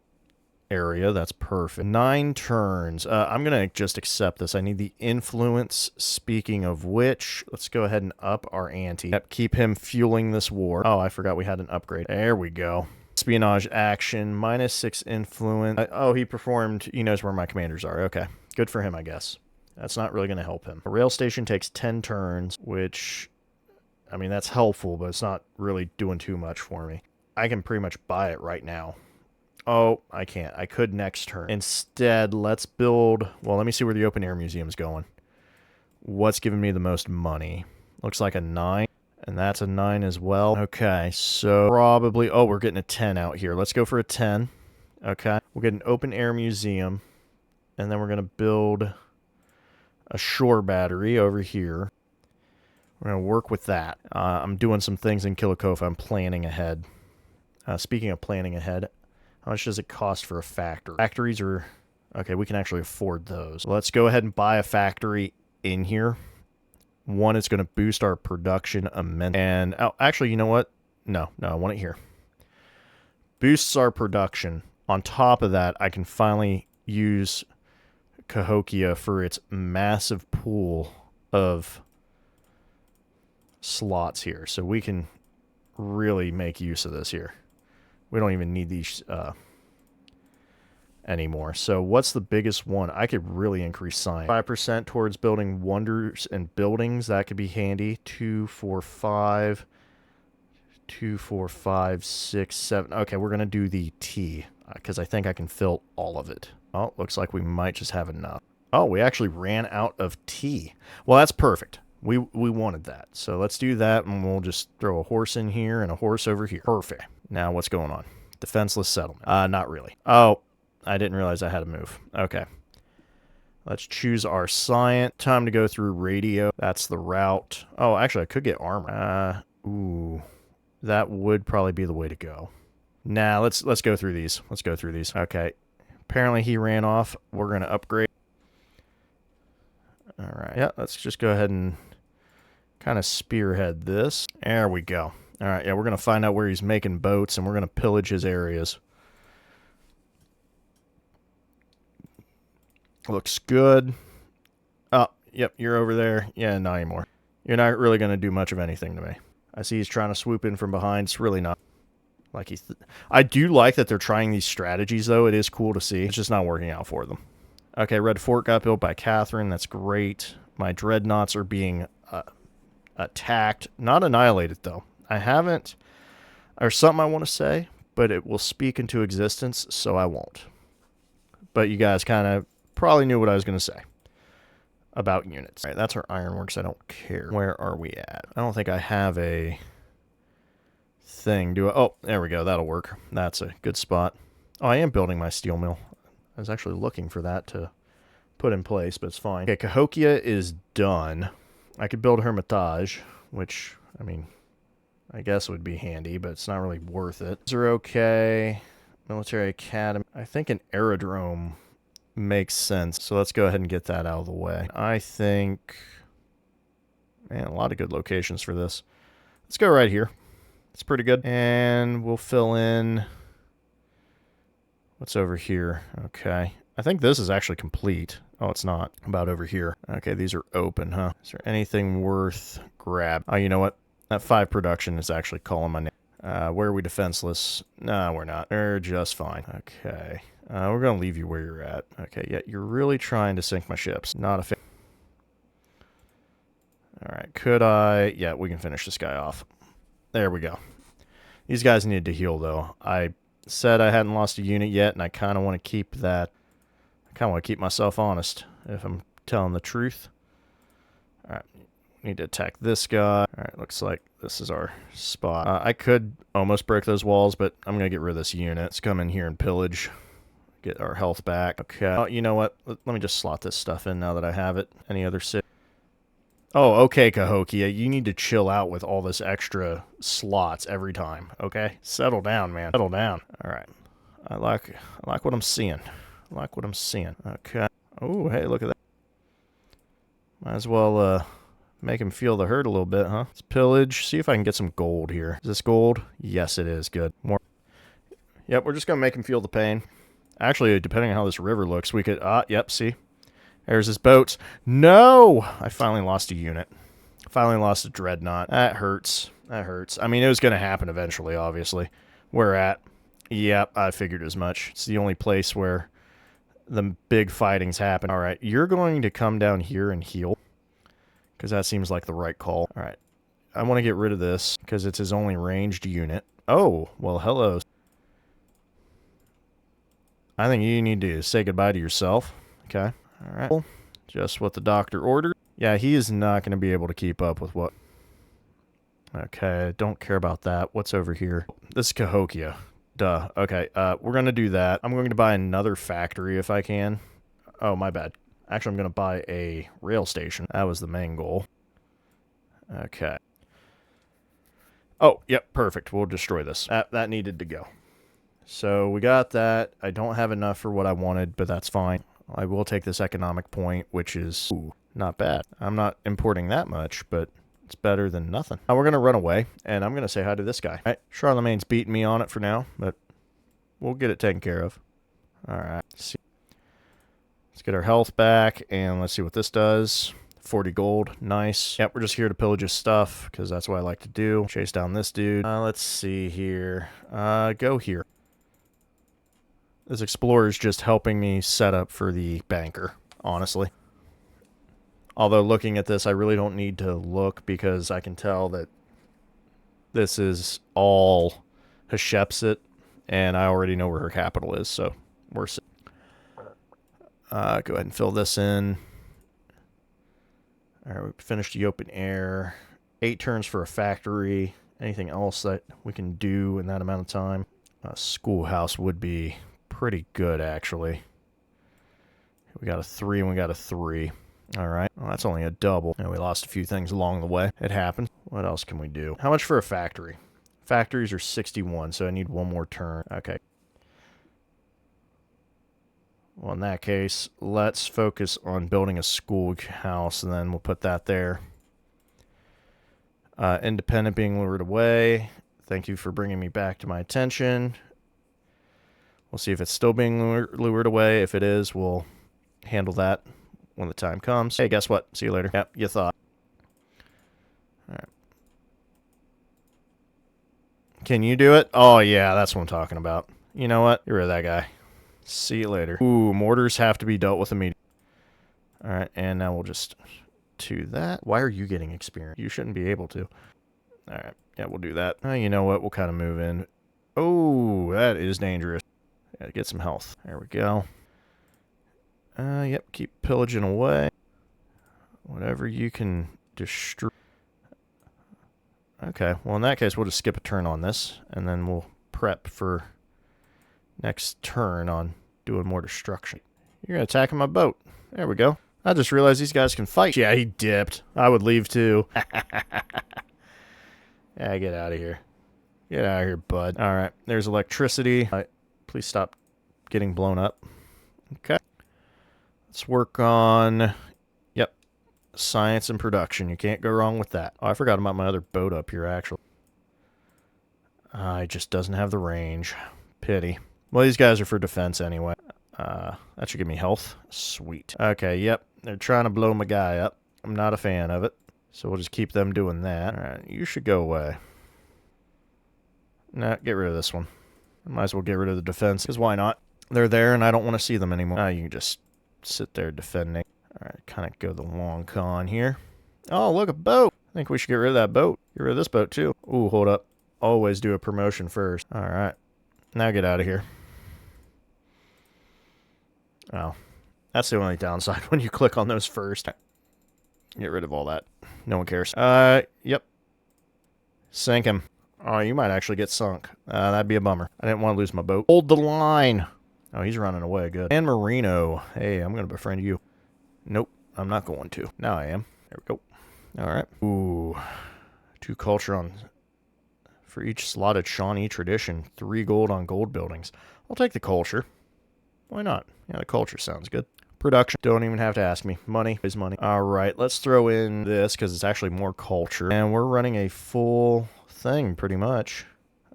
area. That's perfect. 9 turns. I'm going to just accept this. I need the influence. Speaking of which, let's go ahead and up our ante. Yep, keep him fueling this war. Oh, I forgot we had an upgrade. There we go. Espionage action. -6 influence. Oh, he performed. He knows where my commanders are. Okay. Good for him, I guess. That's not really going to help him. A rail station takes 10 turns, which, I mean, that's helpful, but it's not really doing too much for me. I can pretty much buy it right now. Oh, I can't. I could next turn. Instead, let's build... Well, let me see where the open air museum's going. What's giving me the most money? Looks like a 9, and that's a 9 as well. Okay, so probably... Oh, we're getting a 10 out here. Let's go for a 10. Okay. We'll get an open air museum, and then we're going to build... a shore battery over here. We're going to work with that. I'm doing some things in Kilikofa. I'm planning ahead. Speaking of planning ahead, how much does it cost for a factory? Factories are... Okay, we can actually afford those. Let's go ahead and buy a factory in here. One, it's going to boost our production immensely. And, oh, actually, you know what? No, I want it here. Boosts our production. On top of that, I can finally use... Cahokia for its massive pool of slots here. So we can really make use of this here. We don't even need these anymore. So what's the biggest one? I could really increase science. 5% towards building wonders and buildings. That could be handy. 2, 4, 5. 2, 4, 5, 6, 7. Okay, we're going to do the T because I think I can fill all of it. Oh, looks like we might just have enough. Oh, we actually ran out of tea. Well, that's perfect. We wanted that. So let's do that, and we'll just throw a horse in here and a horse over here. Perfect. Now, what's going on? Defenseless settlement. Not really. Oh, I didn't realize I had to move. Okay. Let's choose our science. Time to go through radio. That's the route. Oh, actually, I could get armor. Ooh. That would probably be the way to go. Nah, let's go through these. Let's go through these. Okay. Apparently he ran off. We're going to upgrade. All right. Yeah, let's just go ahead and kind of spearhead this. There we go. All right. Yeah, we're going to find out where he's making boats, and we're going to pillage his areas. Looks good. Oh, yep, you're over there. Yeah, not anymore. You're not really going to do much of anything to me. I see he's trying to swoop in from behind. It's really not. Like I do like that they're trying these strategies, though. It is cool to see. It's just not working out for them. Okay, Red Fort got built by Catherine. That's great. My dreadnoughts are being attacked. Not annihilated, though. I haven't... There's something I want to say, but it will speak into existence, so I won't. But you guys kind of probably knew what I was going to say about units. All right, that's our ironworks. I don't care. Where are we at? I don't think I have a... thing. Oh, there we go. That'll work. That's a good spot. Oh, I am building my steel mill. I was actually looking for that to put in place, but it's fine. Okay, Cahokia is done. I could build Hermitage, which, I mean, I guess would be handy, but it's not really worth it. These are okay. Military Academy. I think an aerodrome makes sense, so let's go ahead and get that out of the way. I think... Man, a lot of good locations for this. Let's go right here. It's pretty good. And we'll fill in... What's over here? Okay. I think this is actually complete. Oh, it's not. About over here. Okay, these are open, huh? Is there anything worth grab? Oh, you know what? That 5 production is actually calling my name. Where are we defenseless? No, we're not. They're just fine. Okay. We're going to leave you where you're at. Okay, yeah, you're really trying to sink my ships. Not a fan. Alright, could I... Yeah, we can finish this guy off. There we go. These guys need to heal, though. I said I hadn't lost a unit yet, and I kind of want to keep that... I kind of want to keep myself honest, if I'm telling the truth. Alright, need to attack this guy. Alright, looks like this is our spot. I could almost break those walls, but I'm going to get rid of this unit. Let's come in here and pillage. Get our health back. Okay. Oh, you know what? Let me just slot this stuff in now that I have it. Any other city? Oh, okay, Cahokia. You need to chill out with all this extra slots every time, okay? Settle down, man. Settle down. All right. I like what I'm seeing. I like what I'm seeing. Okay. Oh, hey, look at that. Might as well make him feel the hurt a little bit, huh? Let's pillage. See if I can get some gold here. Is this gold? Yes, it is. Good. More. Yep, we're just going to make him feel the pain. Actually, depending on how this river looks, we could... yep, see? There's his boats. No! I finally lost a unit. Finally lost a dreadnought. That hurts. That hurts. I mean, it was going to happen eventually, obviously. We're at... Yep, I figured as much. It's the only place where the big fighting's happen. Alright, you're going to come down here and heal. Because that seems like the right call. Alright. I want to get rid of this, because it's his only ranged unit. Oh, well, hello. I think you need to say goodbye to yourself. Okay. Alright. Just what the doctor ordered. Yeah, he is not going to be able to keep up with what... Okay, don't care about that. What's over here? This is Cahokia. Duh. Okay, we're going to do that. I'm going to buy another factory if I can. Oh, my bad. Actually, I'm going to buy a rail station. That was the main goal. Okay. Oh, yep, perfect. We'll destroy this. That needed to go. So we got that. I don't have enough for what I wanted, but that's fine. I will take this economic point, which is not bad. I'm not importing that much, but it's better than nothing. Now we're going to run away, and I'm going to say hi to this guy. All right, Charlemagne's beating me on it for now, but we'll get it taken care of. All right. Let's get our health back, and let's see what this does. 40 gold. Nice. Yep, we're just here to pillage his stuff, because that's what I like to do. Chase down this dude. Let's see here. Go here. This explorer is just helping me set up for the banker, honestly. Although looking at this, I really don't need to look because I can tell that this is all Hatshepsut, and I already know where her capital is, so we're set. Go ahead and fill this in. Alright, we finished the open air. 8 turns for a factory. Anything else that we can do in that amount of time? A schoolhouse would be... pretty good, actually. We got a 3 and we got a 3. Alright. Well, that's only a double. And we lost a few things along the way. It happened. What else can we do? How much for a factory? Factories are 61, so I need one more turn. Okay. Well, in that case, let's focus on building a schoolhouse, and then we'll put that there. Independent being lured away. Thank you for bringing me back to my attention. We'll see if it's still being lured away. If it is, we'll handle that when the time comes. Hey, guess what? See you later. Yep, you thought. All right. Can you do it? Oh, yeah, that's what I'm talking about. You know what? Get rid of that guy. See you later. Ooh, mortars have to be dealt with immediately. All right, and now we'll just do that. Why are you getting experience? You shouldn't be able to. All right, yeah, we'll do that. You know what? We'll kind of move in. Oh, that is dangerous. Gotta get some health. There we go. Yep, keep pillaging away. Whatever you can destroy. Okay, well in that case we'll just skip a turn on this, and then we'll prep for next turn on doing more destruction. You're gonna attack my boat. There we go. I just realized these guys can fight. Yeah, he dipped. I would leave too. Yeah, get out of here. Get out of here, bud. Alright, there's electricity. Please stop getting blown up. Okay. Let's work on... Yep. Science and production. You can't go wrong with that. Oh, I forgot about my other boat up here, actually. It just doesn't have the range. Pity. Well, these guys are for defense anyway. That should give me health. Sweet. Okay, yep. They're trying to blow my guy up. I'm not a fan of it. So we'll just keep them doing that. Alright, you should go away. Nah, get rid of this one. Might as well get rid of the defense, because why not? They're there, and I don't want to see them anymore. You can just sit there defending. All right, kind of go the long con here. Oh, look, a boat. I think we should get rid of that boat. Get rid of this boat, too. Ooh, hold up. Always do a promotion first. All right. Now get out of here. Oh, that's the only downside when you click on those first. Get rid of all that. No one cares. Yep. Sink him. Oh, you might actually get sunk. That'd be a bummer. I didn't want to lose my boat. Hold the line. Oh, he's running away. Good. San Marino. Hey, I'm going to befriend you. Nope, I'm not going to. Now I am. There we go. All right. Ooh. 2 culture on... For each slotted Shawnee tradition. 3 gold on gold buildings. I'll take the culture. Why not? Yeah, the culture sounds good. Production. Don't even have to ask me. Money is money. All right, let's throw in this because it's actually more culture. And we're running a full thing pretty much.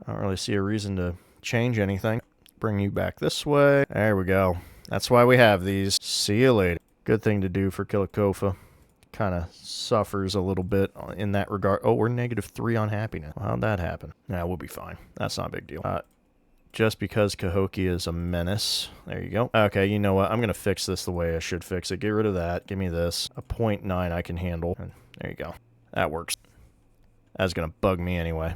I don't really see a reason to change anything. Bring you back this way. There we go. That's why we have these. See you later. Good thing to do for Kilikofa. Kind of suffers a little bit in that regard. Oh, we're -3 on happiness. Well, how'd that happen? Yeah, we'll be fine. That's not a big deal. Just because Cahokia is a menace. There you go. Okay, you know what? I'm going to fix this the way I should fix it. Get rid of that. Give me this. A 0.9 I can handle. And there you go. That works. That's going to bug me anyway.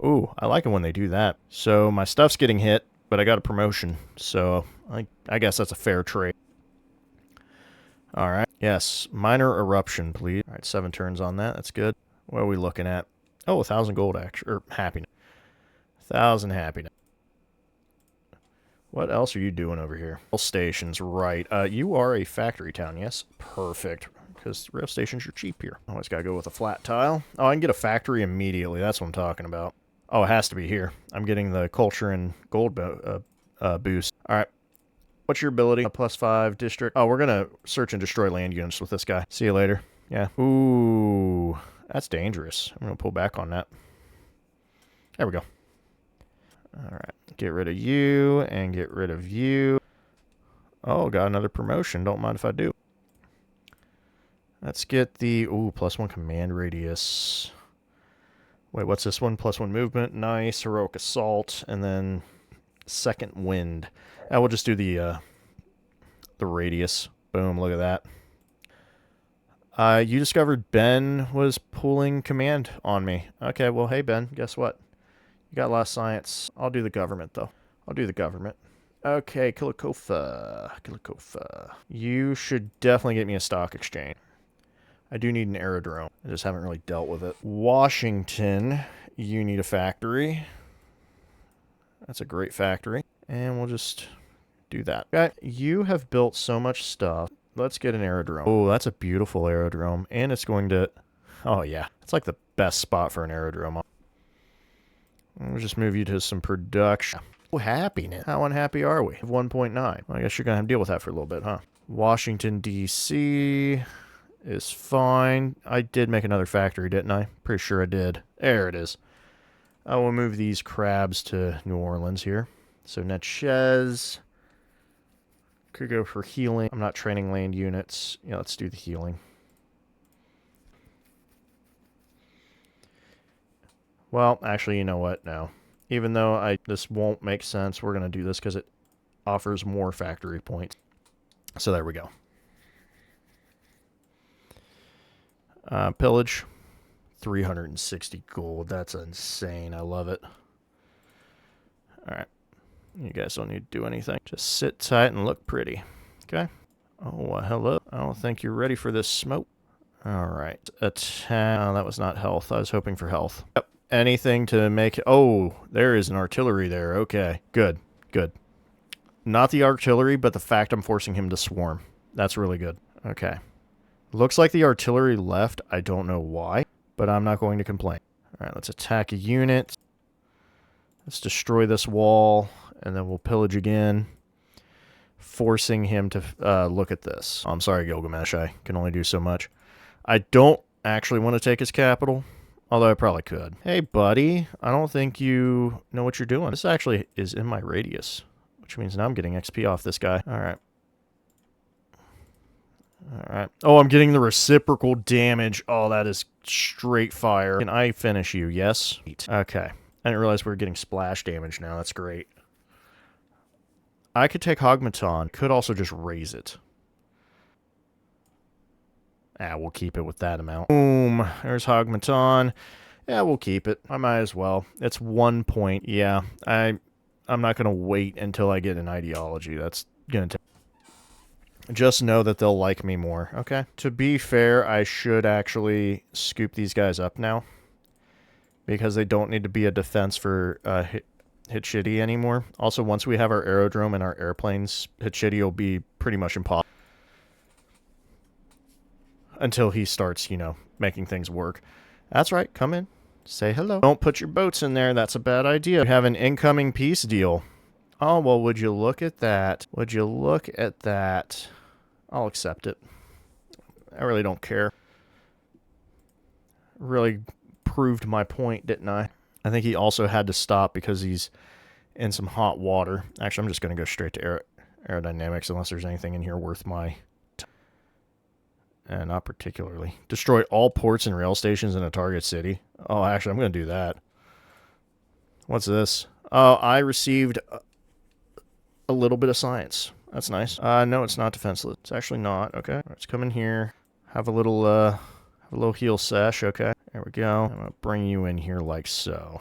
Ooh, I like it when they do that. So my stuff's getting hit, but I got a promotion. So I guess that's a fair trade. All right. Yes. Minor eruption, please. All right, 7 turns on that. That's good. What are we looking at? Oh, 1,000 gold, actually. Or happiness. 1,000 happiness. What else are you doing over here? Rail stations, right. You are a factory town, yes? Perfect. Because rail stations are cheap here. Always got to go with a flat tile. Oh, I can get a factory immediately. That's what I'm talking about. Oh, it has to be here. I'm getting the culture and gold boost. All right. What's your ability? A +5 district. Oh, we're going to search and destroy land units with this guy. See you later. Yeah. Ooh, that's dangerous. I'm going to pull back on that. There we go. All right. Get rid of you and get rid of you. Oh, got another promotion. Don't mind if I do. Let's get the... Ooh, +1 command radius. Wait, what's this one? +1 movement. Nice. Heroic assault. And then second wind. We'll just do the radius. Boom, look at that. You discovered Ben was pulling command on me. Okay, well, hey, Ben, guess what? You got a lot of science. I'll do the government, though. I'll do the government. Okay, Kilikofa. You should definitely get me a stock exchange. I do need an aerodrome. I just haven't really dealt with it. Washington, you need a factory. That's a great factory. And we'll just do that. Okay, you have built so much stuff. Let's get an aerodrome. Oh, that's a beautiful aerodrome. And it's going to... Oh, yeah. It's like the best spot for an aerodrome. We'll just move you to some production. Oh, happiness. How unhappy are we? 1.9. Well, I guess you're going to have to deal with that for a little bit, huh? Washington, D.C. is fine. I did make another factory, didn't I? Pretty sure I did. There it is. I will move these crabs to New Orleans here. So Natchez could go for healing. I'm not training land units. Yeah, let's do the healing. Well, actually, you know what? No. Even though this won't make sense, we're going to do this because it offers more factory points. So there we go. Pillage. 360 gold. That's insane. I love it. All right. You guys don't need to do anything. Just sit tight and look pretty. Okay. Oh, hello. I don't think you're ready for this smoke. All right. Attack. Oh, that was not health. I was hoping for health. Yep. Anything to make... Oh, there is an artillery there. Okay. Good. Good. Not the artillery, but the fact I'm forcing him to swarm. That's really good. Okay. Looks like the artillery left. I don't know why, but I'm not going to complain. All right, let's attack a unit. Let's destroy this wall, and then we'll pillage again, forcing him to look at this. I'm sorry, Gilgamesh. I can only do so much. I don't actually want to take his capital, although I probably could. Hey, buddy. I don't think you know what you're doing. This actually is in my radius, which means now I'm getting XP off this guy. All right. All right. Oh, I'm getting the reciprocal damage. Oh, that is straight fire. Can I finish you? Yes? Okay. I didn't realize we were getting splash damage now. That's great. I could take Hogmaton. Could also just raise it. We'll keep it with that amount. Boom. There's Hogmaton. Yeah, we'll keep it. I might as well. It's 1 point. Yeah, I'm not going to wait until I get an ideology. That's going to take... Just know that they'll like me more. Okay. To be fair, I should actually scoop these guys up now. Because they don't need to be a defense for hit shitty anymore. Also, once we have our aerodrome and our airplanes, hit shitty will be pretty much impossible. Until he starts, you know, making things work. That's right. Come in. Say hello. Don't put your boats in there. That's a bad idea. We have an incoming peace deal. Oh, well, would you look at that? Would you look at that? I'll accept it. I really don't care. Really proved my point, didn't I? I think he also had to stop because he's in some hot water. Actually, I'm just going to go straight to aerodynamics unless there's anything in here worth my... not particularly. Destroy all ports and rail stations in a target city. Oh, actually, I'm going to do that. What's this? Oh, I received a little bit of science. That's nice. No, it's not defenseless. It's actually not. Okay. Let's come in here. Have a little heal sesh. Okay. There we go. I'm going to bring you in here like so.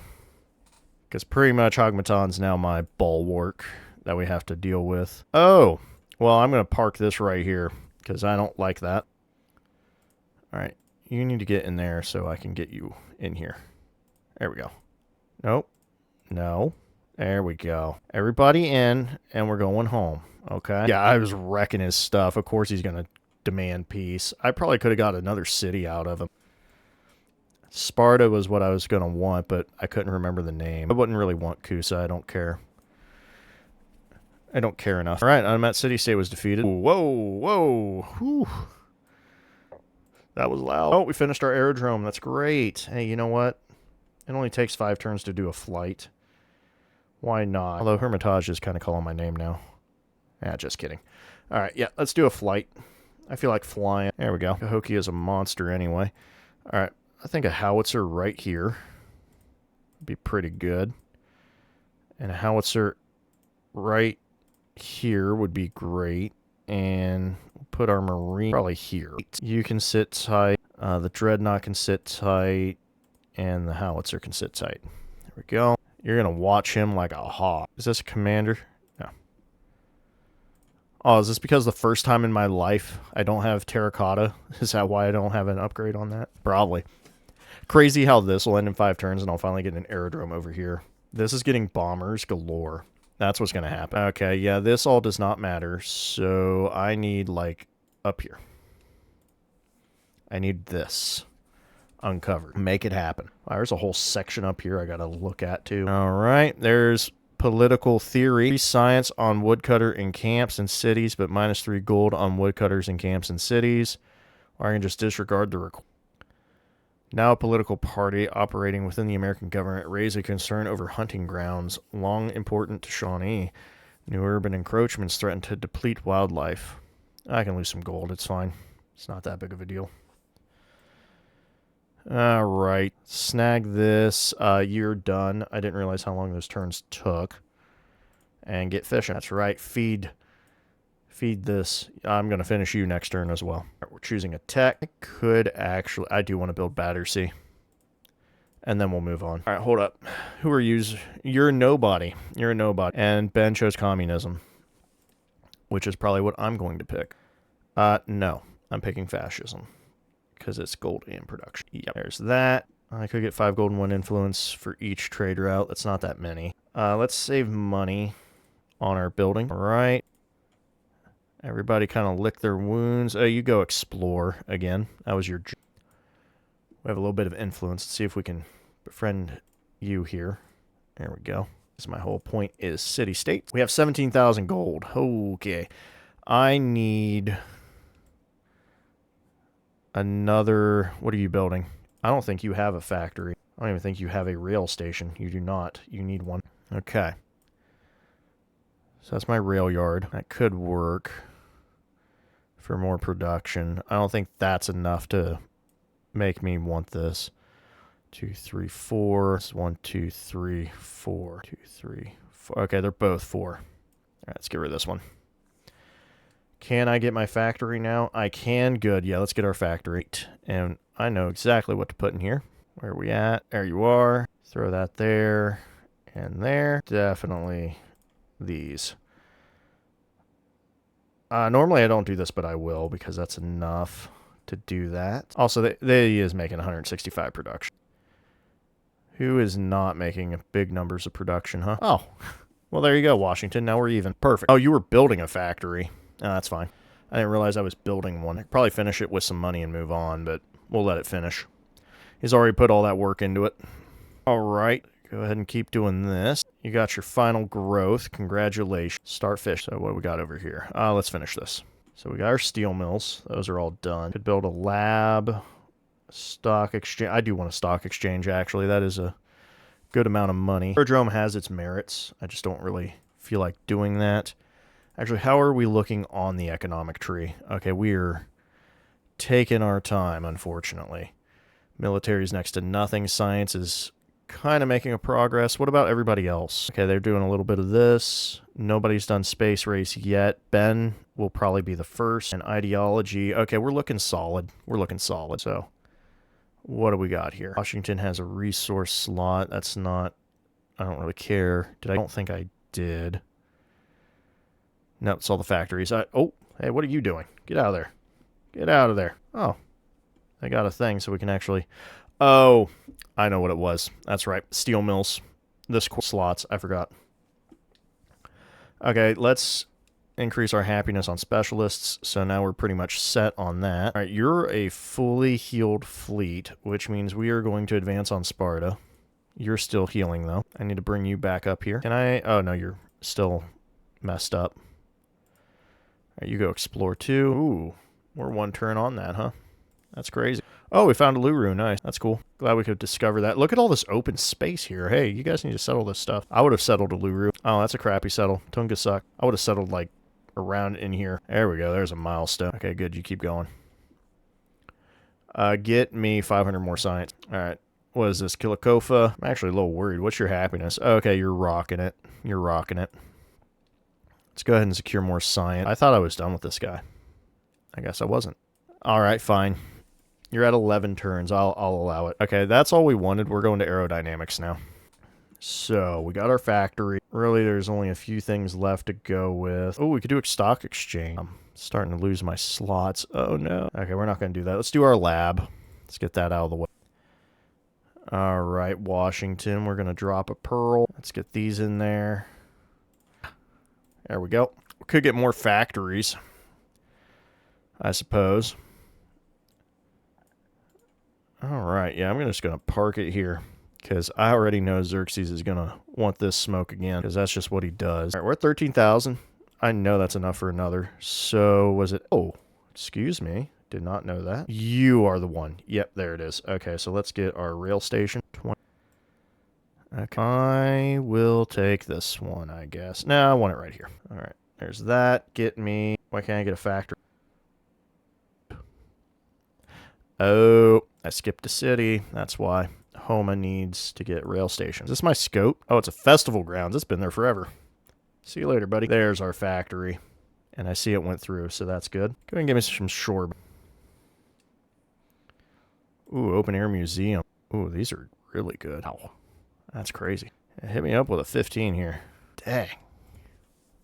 Because pretty much Hogmaton's now my bulwark that we have to deal with. Oh, well, I'm going to park this right here because I don't like that. All right. You need to get in there so I can get you in here. There we go. Nope. No. There we go. Everybody in, and we're going home. Okay? Yeah, I was wrecking his stuff. Of course he's going to demand peace. I probably could have got another city out of him. Sparta was what I was going to want, but I couldn't remember the name. I wouldn't really want Kusa. I don't care. I don't care enough. All right, Unmet City State was defeated. Whoa, whoa. Whew. That was loud. Oh, we finished our aerodrome. That's great. Hey, you know what? It only takes 5 turns to do a flight. Why not? Although Hermitage is kind of calling my name now. Just kidding. All right, yeah, let's do a flight. I feel like flying. There we go. Cahokia is a monster anyway. All right, I think a howitzer right here would be pretty good. And a howitzer right here would be great. And we'll put our marine probably here. You can sit tight. The dreadnought can sit tight. And the howitzer can sit tight. There we go. You're going to watch him like a hawk. Is this a commander? No. Oh, is this because the first time in my life I don't have terracotta? Is that why I don't have an upgrade on that? Probably. Crazy how this will end in 5 turns and I'll finally get an aerodrome over here. This is getting bombers galore. That's what's going to happen. Okay, yeah, this all does not matter. So I need, like, up here. I need this uncovered. Make it happen. Wow, there's a whole section up here I got to look at, too. All right, there's political theory. Science on woodcutter in camps and cities, but -3 gold on woodcutters in camps and cities. Or I can just disregard the requirement. Now a political party operating within the American government raised a concern over hunting grounds, long important to Shawnee. New urban encroachments threaten to deplete wildlife. I can lose some gold, it's fine. It's not that big of a deal. Alright, snag this. You're done. I didn't realize how long those turns took. And get fishing. That's right, feed this. I'm going to finish you next turn as well. We're choosing a tech. I do want to build Battersea. And then we'll move on. All right, hold up. Who are you? You're a nobody. You're a nobody. And Ben chose communism, which is probably what I'm going to pick. No, I'm picking fascism because it's gold and production. Yep, there's that. I could get 5 gold and 1 influence for each trade route. That's not that many. Let's save money on our building. All right. Everybody kind of lick their wounds. Oh, you go explore again. That was your... We have a little bit of influence. Let's see if we can befriend you here. There we go. So my whole point is city-states. We have 17,000 gold. Okay. I need another... What are you building? I don't think you have a factory. I don't even think you have a rail station. You do not. You need one. Okay. So that's my rail yard. That could work for more production. I don't think that's enough to make me want this. 2, 3, 4. It's 1, 2, 3, 4. 2, 3, 4. Okay, they're both 4. All right, let's get rid of this one. Can I get my factory now? I can. Good. Yeah, let's get our factory. And I know exactly what to put in here. Where are we at? There you are. Throw that there and there. Definitely these. Normally I don't do this, but I will because that's enough to do that. Also, they is making 165 production. Who is not making big numbers of production, huh? Oh, well, there you go, Washington. Now we're even. Perfect. Oh, you were building a factory. Oh, that's fine. I didn't realize I was building one. I'd probably finish it with some money and move on, but we'll let it finish. He's already put all that work into it. All right. Go ahead and keep doing this. You got your final growth. Congratulations. Start fish. So what do we got over here? Let's finish this. So we got our steel mills. Those are all done. Could build a lab. Stock exchange. I do want a stock exchange, actually. That is a good amount of money. Aerodrome has its merits. I just don't really feel like doing that. Actually, how are we looking on the economic tree? Okay, we're taking our time, unfortunately. Military is next to nothing. Science is kind of making a progress. What about everybody else? Okay, they're doing a little bit of this. Nobody's done space race yet. Ben will probably be the first. And ideology. Okay, we're looking solid. We're looking solid. So what do we got here? Washington has a resource slot. That's not... I don't really care. I don't think I did. No, it's all the factories. Oh, hey, what are you doing? Get out of there. Get out of there. Oh, I got a thing so we can actually... Oh, I know what it was. That's right. Steel mills. This slots. I forgot. Okay, let's increase our happiness on specialists. So now we're pretty much set on that. All right, you're a fully healed fleet, which means we are going to advance on Sparta. You're still healing, though. I need to bring you back up here. Can I... Oh, no, you're still messed up. All right, you go explore too. Ooh, we're one turn on that, huh? That's crazy. Oh, we found a Luru. Nice. That's cool. Glad we could discover that. Look at all this open space here. Hey, you guys need to settle this stuff. I would have settled a Luru. Oh, that's a crappy settle. Tunga suck. I would have settled, like, around in here. There we go. There's a milestone. Okay, good. You keep going. Get me 500 more science. All right. What is this? Kilikofa? I'm actually a little worried. What's your happiness? Okay, you're rocking it. You're rocking it. Let's go ahead and secure more science. I thought I was done with this guy. I guess I wasn't. All right, fine. You're at 11 turns. I'll allow it. Okay, that's all we wanted. We're going to aerodynamics now. So, we got our factory. Really, there's only a few things left to go with. Oh, we could do a stock exchange. I'm starting to lose my slots. Oh, no. Okay, we're not going to do that. Let's do our lab. Let's get that out of the way. All right, Washington. We're going to drop a pearl. Let's get these in there. There we go. We could get more factories, I suppose. All right, yeah, I'm just going to park it here because I already know Xerxes is going to want this smoke again because that's just what he does. All right, we're at 13,000. I know that's enough for another. So was it... Oh, excuse me. Did not know that. You are the one. Yep, there it is. Okay, so let's get our rail station. 20. Okay. I will take this one, I guess. No, I want it right here. All right, there's that. Get me... Why can't I get a factory? Oh, I skipped a city. That's why. Homa needs to get rail stations. Is this my scope? Oh, it's a festival grounds. It's been there forever. See you later, buddy. There's our factory. And I see it went through, so that's good. Go ahead and give me some shore. Ooh, open air museum. Ooh, these are really good. Oh, that's crazy. Hit me up with a 15 here. Dang.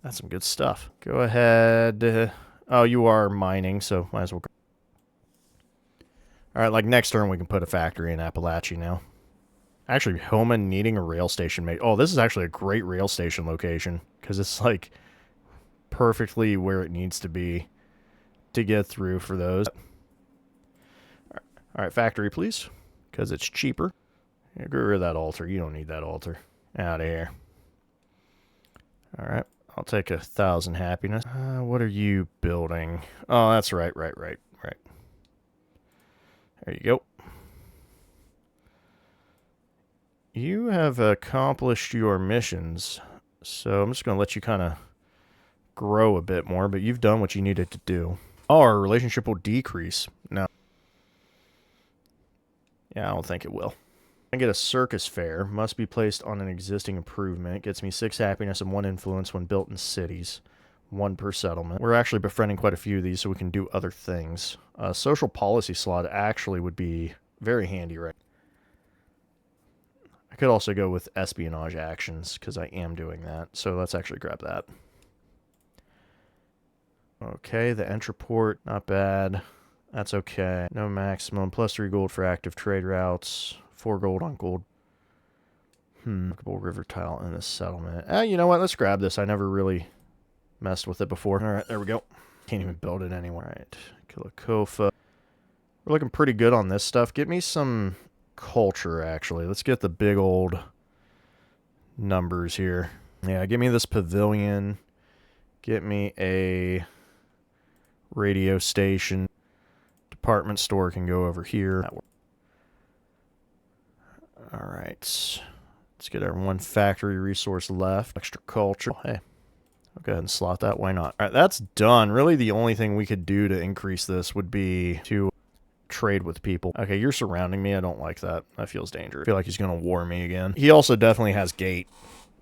That's some good stuff. Go ahead. Oh, you are mining, so might as well. All right, like next turn we can put a factory in Appalachia now. Actually, Homa needing a rail station made. Oh, this is actually a great rail station location because it's like perfectly where it needs to be to get through for those. All right, factory, please, because it's cheaper. Yeah, get rid of that altar. You don't need that altar. Out of here. All right, I'll take 1,000 happiness. What are you building? Oh, that's right. There you go. You have accomplished your missions, so I'm just going to let you kind of grow a bit more, but you've done what you needed to do. Oh, our relationship will decrease. No. Yeah, I don't think it will. I get a circus fair. Must be placed on an existing improvement. Gets me 6 happiness and 1 influence when built in cities. 1 per settlement. We're actually befriending quite a few of these so we can do other things. Social policy slot actually would be very handy, right? I could also go with espionage actions because I am doing that. So let's actually grab that. Okay, the Entreport, not bad. That's okay. No maximum. Plus 3 gold for active trade routes. 4 gold on gold. River tile in this settlement. You know what? Let's grab this. I never really messed with it before. All right, there we go. Can't even build it anywhere. All right, Kilakofa. We're looking pretty good on this stuff. Get me some culture, actually. Let's get the big old numbers here. Yeah, give me this pavilion. Get me a radio station. Department store can go over here. All right. Let's get our 1 factory resource left. Extra culture. Oh, hey. I'll go ahead and slot that. Why not? All right, that's done. Really, the only thing we could do to increase this would be to trade with people. Okay, you're surrounding me. I don't like that. That feels dangerous. I feel like he's going to war me again. He also definitely has gate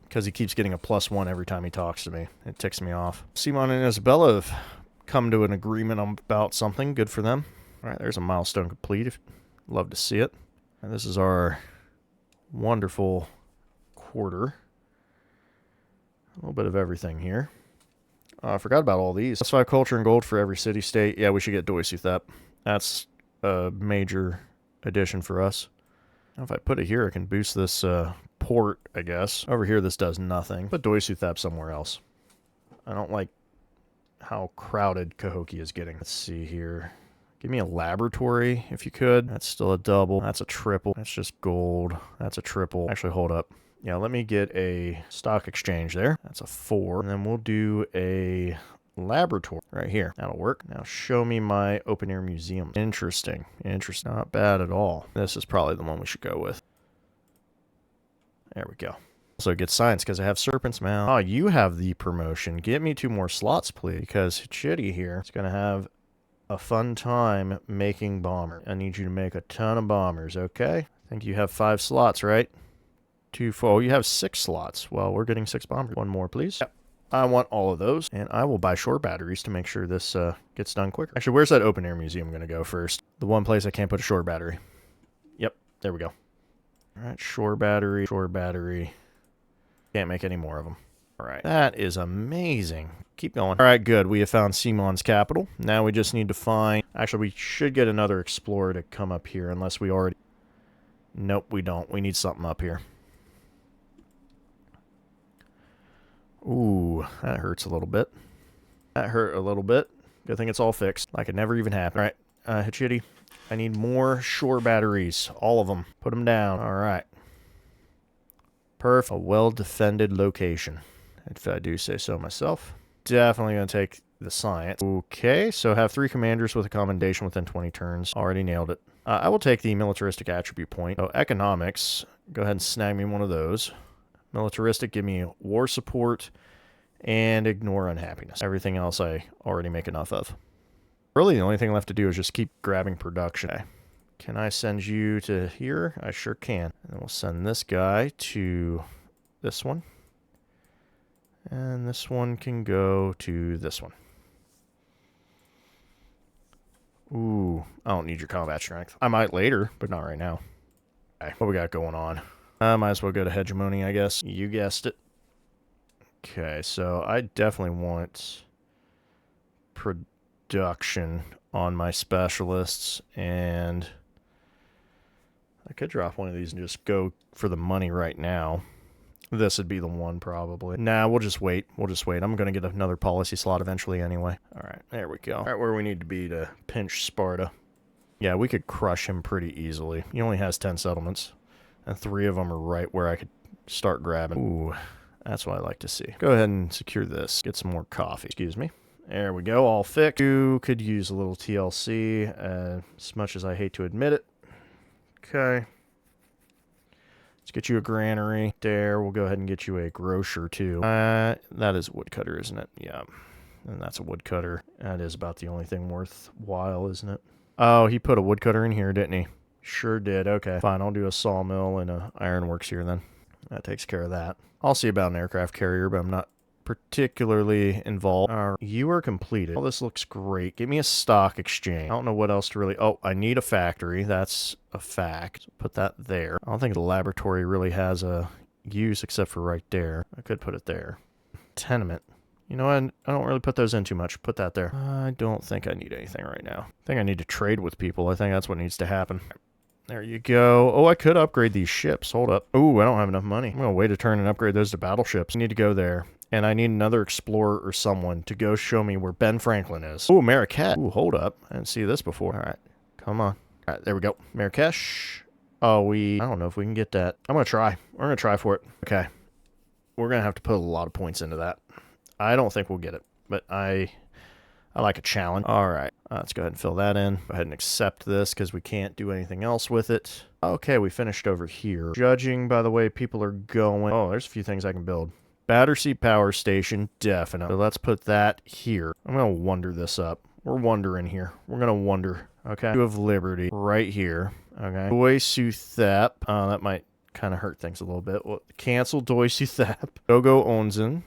because he keeps getting a +1 every time he talks to me. It ticks me off. Simon and Isabella have come to an agreement about something. Good for them. All right, there's a milestone complete. Love to see it. And this is our wonderful quarter. A little bit of everything here. I forgot about all these. That's 5 culture and gold for every city-state. Yeah, we should get Deity. That's a major addition for us. Now, if I put it here, I can boost this port, I guess. Over here, this does nothing. Put Deity somewhere else. I don't like how crowded Cahokia is getting. Let's see here. Give me a laboratory, if you could. That's still a double. That's a triple. That's just gold. That's a triple. Actually, hold up. Yeah, let me get a stock exchange there. That's a 4. And then we'll do a laboratory right here. That'll work. Now show me my open air museum. Interesting. Interesting. Not bad at all. This is probably the one we should go with. There we go. Also get science because I have Serpent's Mouth. Oh, you have the promotion. Get me 2 more slots, please. Because Chitty here is going to have a fun time making bombers. I need you to make a ton of bombers, okay? I think you have 5 slots, right? 2, 4. You have 6 slots. Well, we're getting 6 bombers. 1 more, please. Yep. I want all of those, and I will buy shore batteries to make sure this gets done quicker. Actually, where's that open air museum going to go first? The one place I can't put a shore battery. Yep, there we go. All right, shore battery, shore battery. Can't make any more of them. All right, that is amazing. Keep going. All right, good. We have found Simon's capital. Now we just need to find... Actually, we should get another explorer to come up here, unless we already... Nope, we don't. We need something up here. Ooh, that hurts a little bit. That hurt a little bit. Good thing it's all fixed. Like it never even happened. All right, Hichiti, I need more shore batteries. All of them. Put them down. All right. Perfect. A well-defended location, if I do say so myself. Definitely going to take the science. Okay, so have 3 commanders with a commendation within 20 turns. Already nailed it. I will take the militaristic attribute point. Oh, economics. Go ahead and snag me one of those. Militaristic, give me war support, and ignore unhappiness. Everything else I already make enough of. Really, the only thing left to do is just keep grabbing production. Okay. Can I send you to here? I sure can. And we'll send this guy to this one. And this one can go to this one. Ooh, I don't need your combat strength. I might later, but not right now. Okay, what we got going on? I might as well go to hegemony, I guess. You guessed it. Okay, so I definitely want production on my specialists, and I could drop one of these and just go for the money right now. This would be the one, probably. Nah, we'll just wait. We'll just wait. I'm going to get another policy slot eventually anyway. All right, there we go. Right where we need to be to pinch Sparta. Yeah, we could crush him pretty easily. He only has 10 settlements. And 3 of them are right where I could start grabbing. Ooh, that's what I like to see. Go ahead and secure this. Get some more coffee. Excuse me. There we go, all fixed. You could use a little TLC, as much as I hate to admit it. Okay. Let's get you a granary. There, we'll go ahead and get you a grocer, too. That is a woodcutter, isn't it? Yeah. And that's a woodcutter. That is about the only thing worthwhile, isn't it? Oh, he put a woodcutter in here, didn't he? Sure did. Okay, fine. I'll do a sawmill and a ironworks here then. That takes care of that. I'll see about an aircraft carrier, but I'm not particularly involved. You are completed. Oh, this looks great. Give me a stock exchange. I don't know what else to really... Oh, I need a factory. That's a fact. So put that there. I don't think the laboratory really has a use except for right there. I could put it there. Tenement. You know what? I don't really put those in too much. Put that there. I don't think I need anything right now. I think I need to trade with people. I think that's what needs to happen. There you go. Oh, I could upgrade these ships. Hold up. Oh, I don't have enough money. I'm going to wait a turn and upgrade those to battleships. I need to go there. And I need another explorer or someone to go show me where Ben Franklin is. Oh, Marrakech. Ooh, hold up. I didn't see this before. All right. Come on. All right, there we go. Marrakech. Oh, I don't know if we can get that. I'm going to try. We're going to try for it. Okay. We're going to have to put a lot of points into that. I don't think we'll get it, but I like a challenge. All right. Let's go ahead and fill that in. Go ahead and accept this because we can't do anything else with it. Okay, we finished over here. Judging by the way people are going. Oh, there's a few things I can build. Battersea Power Station, definitely. So let's put that here. I'm going to wonder this up. We're wondering here. We're going to wonder. Okay. Statue of Liberty right here. Okay. Doisuthep. That might kind of hurt things a little bit. Well, cancel Doisuthep. Gogo Onzen.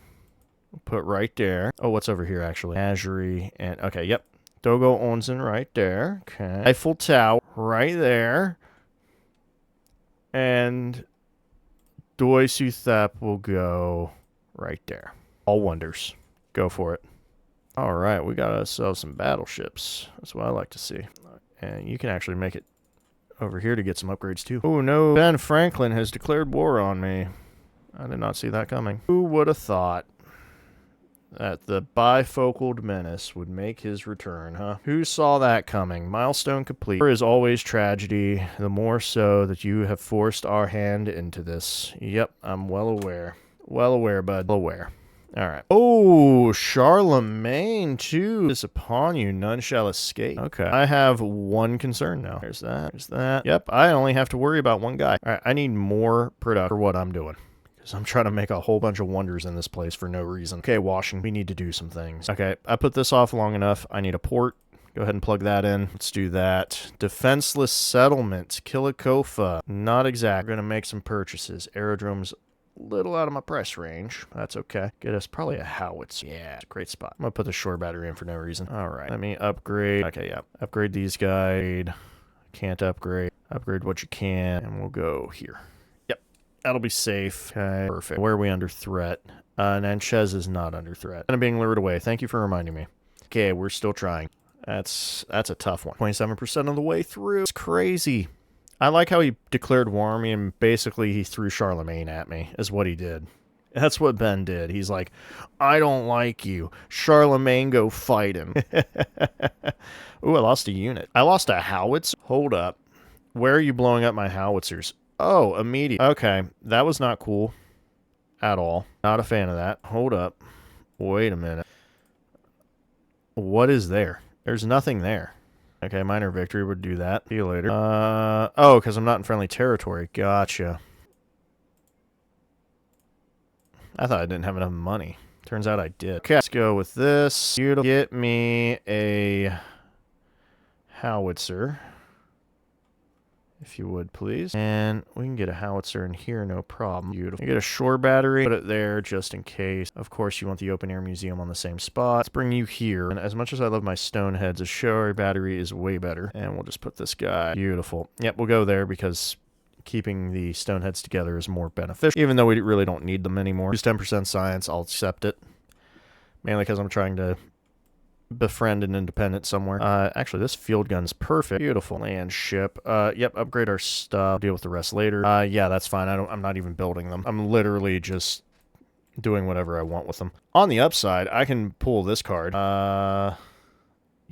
Put right there. Oh, what's over here actually? Menagerie and... Okay, yep. Dogo Onzen right there. Okay. Eiffel Tower right there. And Doisuthep will go... right there. All wonders. Go for it. All right, we got ourselves some battleships. That's what I like to see. And you can actually make it over here to get some upgrades too. Oh no, Ben Franklin has declared war on me. I did not see that coming. Who would have thought that the bifocal menace would make his return, huh? Who saw that coming? Milestone complete. There is always tragedy, the more so that you have forced our hand into this. Yep, I'm well aware. Well aware, bud. Well aware. All right. Oh, Charlemagne, too. Is upon you. None shall escape. Okay. I have one concern now. There's that. There's that. Yep. I only have to worry about one guy. All right. I need more product for what I'm doing. Because I'm trying to make a whole bunch of wonders in this place for no reason. Okay, Washington. We need to do some things. Okay. I put this off long enough. I need a port. Go ahead and plug that in. Let's do that. Defenseless settlement. Kilikofa. Not exact. We're going to make some purchases. Aerodromes. Little out of my price range. That's okay. Get us probably a howitzer. Yeah, it's a great spot. I'm gonna put the shore battery in for no reason. All right, let me upgrade. Okay, yeah, upgrade these guys. Can't upgrade. Upgrade what you can, and we'll go here. Yep, that'll be safe. Okay, perfect. Where are we under threat? Natchez is not under threat. And I'm being lured away. Thank you for reminding me. Okay, we're still trying. That's a tough one. 27% of the way through. It's crazy. I like how he declared war on me and basically he threw Charlemagne at me, is what he did. That's what Ben did. He's like, I don't like you. Charlemagne, go fight him. Ooh, I lost a unit. I lost a howitzer? Hold up. Where are you blowing up my howitzers? Oh, immediate. Okay, that was not cool at all. Not a fan of that. Hold up. Wait a minute. What is there? There's nothing there. Okay, minor victory would do that. See you later. Oh, because I'm not in friendly territory. Gotcha. I thought I didn't have enough money. Turns out I did. Okay, let's go with this. Get me a howitzer, if you would, please. And we can get a howitzer in here, no problem. Beautiful. You get a shore battery, put it there just in case. Of course, you want the open air museum on the same spot. Let's bring you here. And as much as I love my stone heads, a shore battery is way better. And we'll just put this guy. Beautiful. Yep, we'll go there because keeping the stone heads together is more beneficial, even though we really don't need them anymore. Use 10% science. I'll accept it. Mainly because I'm trying to befriend an independent somewhere. Actually, this field gun's perfect. Beautiful. Land ship. Yep, upgrade our stuff. Deal with the rest later. Yeah, that's fine. I'm not even building them. I'm literally just doing whatever I want with them. On the upside, I can pull this card.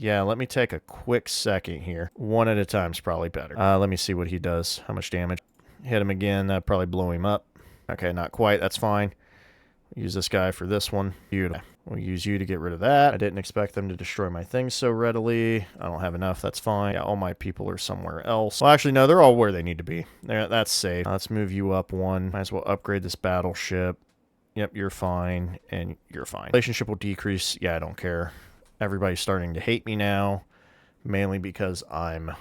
Yeah, let me take a quick second here. One at a time is probably better. Let me see what he does. How much damage? Hit him again. That'd probably blow him up. Okay, not quite. That's fine. Use this guy for this one. Beautiful. We'll use you to get rid of that. I didn't expect them to destroy my things so readily. I don't have enough. That's fine. Yeah, all my people are somewhere else. Well, actually, no, they're all where they need to be. That's safe. Let's move you up one. Might as well upgrade this battleship. Yep, you're fine, and you're fine. Relationship will decrease. Yeah, I don't care. Everybody's starting to hate me now, mainly because I'm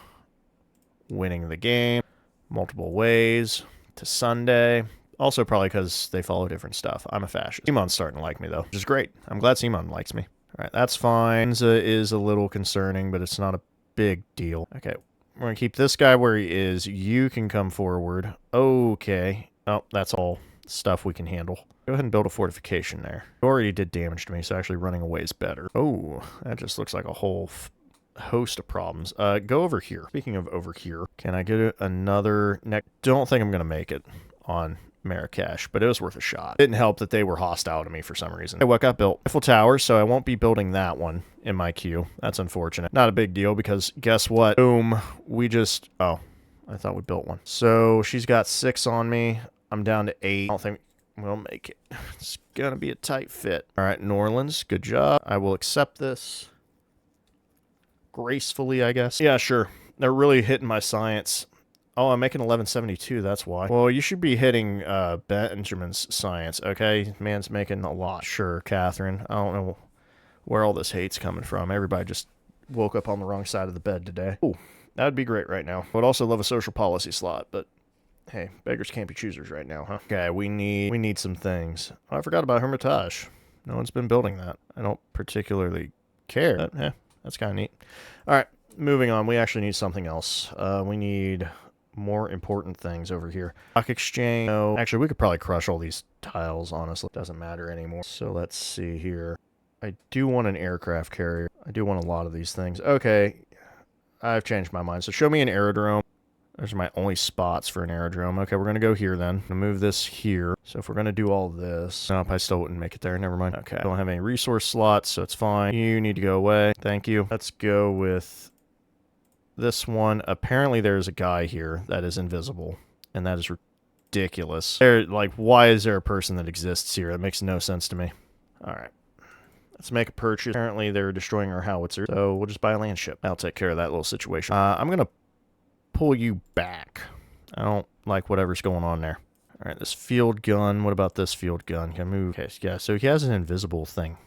winning the game multiple ways to Sunday. Also probably because they follow different stuff. I'm a fascist. Simon's starting to like me, though, which is great. I'm glad Simon likes me. All right, that's fine. Tecumseh is a little concerning, but it's not a big deal. Okay, we're going to keep this guy where he is. You can come forward. Okay. Oh, that's all stuff we can handle. Go ahead and build a fortification there. It already did damage to me, so actually running away is better. Oh, that just looks like a whole host of problems. Go over here. Speaking of over here, can I get another neck? Don't think I'm going to make it on Marrakesh, but it was worth a shot. Didn't help that they were hostile to me for some reason. Okay, what got built? Eiffel Tower, so I won't be building that one in my queue. That's unfortunate. Not a big deal because guess what? Boom. We just... Oh, I thought we built one. So she's got 6 on me. I'm down to 8. I don't think we'll make it. It's gonna be a tight fit. All right, New Orleans, good job. I will accept this gracefully, I guess. Yeah, sure. They're really hitting my science. Oh, I'm making 1172, that's why. Well, you should be hitting Benjamin's science, okay? Man's making a lot. Sure, Catherine. I don't know where all this hate's coming from. Everybody just woke up on the wrong side of the bed today. Ooh, that would be great right now. I would also love a social policy slot, but hey, beggars can't be choosers right now, huh? Okay, we need some things. Oh, I forgot about Hermitage. No one's been building that. I don't particularly care. But, that's kind of neat. All right, moving on. We actually need something else. We need more important things over here. Stock exchange. No, actually, we could probably crush all these tiles, honestly. It doesn't matter anymore. So let's see here. I do want an aircraft carrier. I do want a lot of these things. Okay, I've changed my mind. So show me an aerodrome. Those are my only spots for an aerodrome. Okay, we're going to go here then. I'm going to move this here. So if we're going to do all this... Nope, I still wouldn't make it there. Never mind. Okay, I don't have any resource slots, so it's fine. You need to go away. Thank you. Let's go with this one. Apparently there's a guy here that is invisible, and that is ridiculous. Like, why is there a person that exists here? That makes no sense to me. All right. Let's make a purchase. Apparently they're destroying our howitzer, so we'll just buy a land ship. I'll take care of that little situation. I'm going to pull you back. I don't like whatever's going on there. All right, this field gun. What about this field gun? Can I move? Okay, yeah, so he has an invisible thing.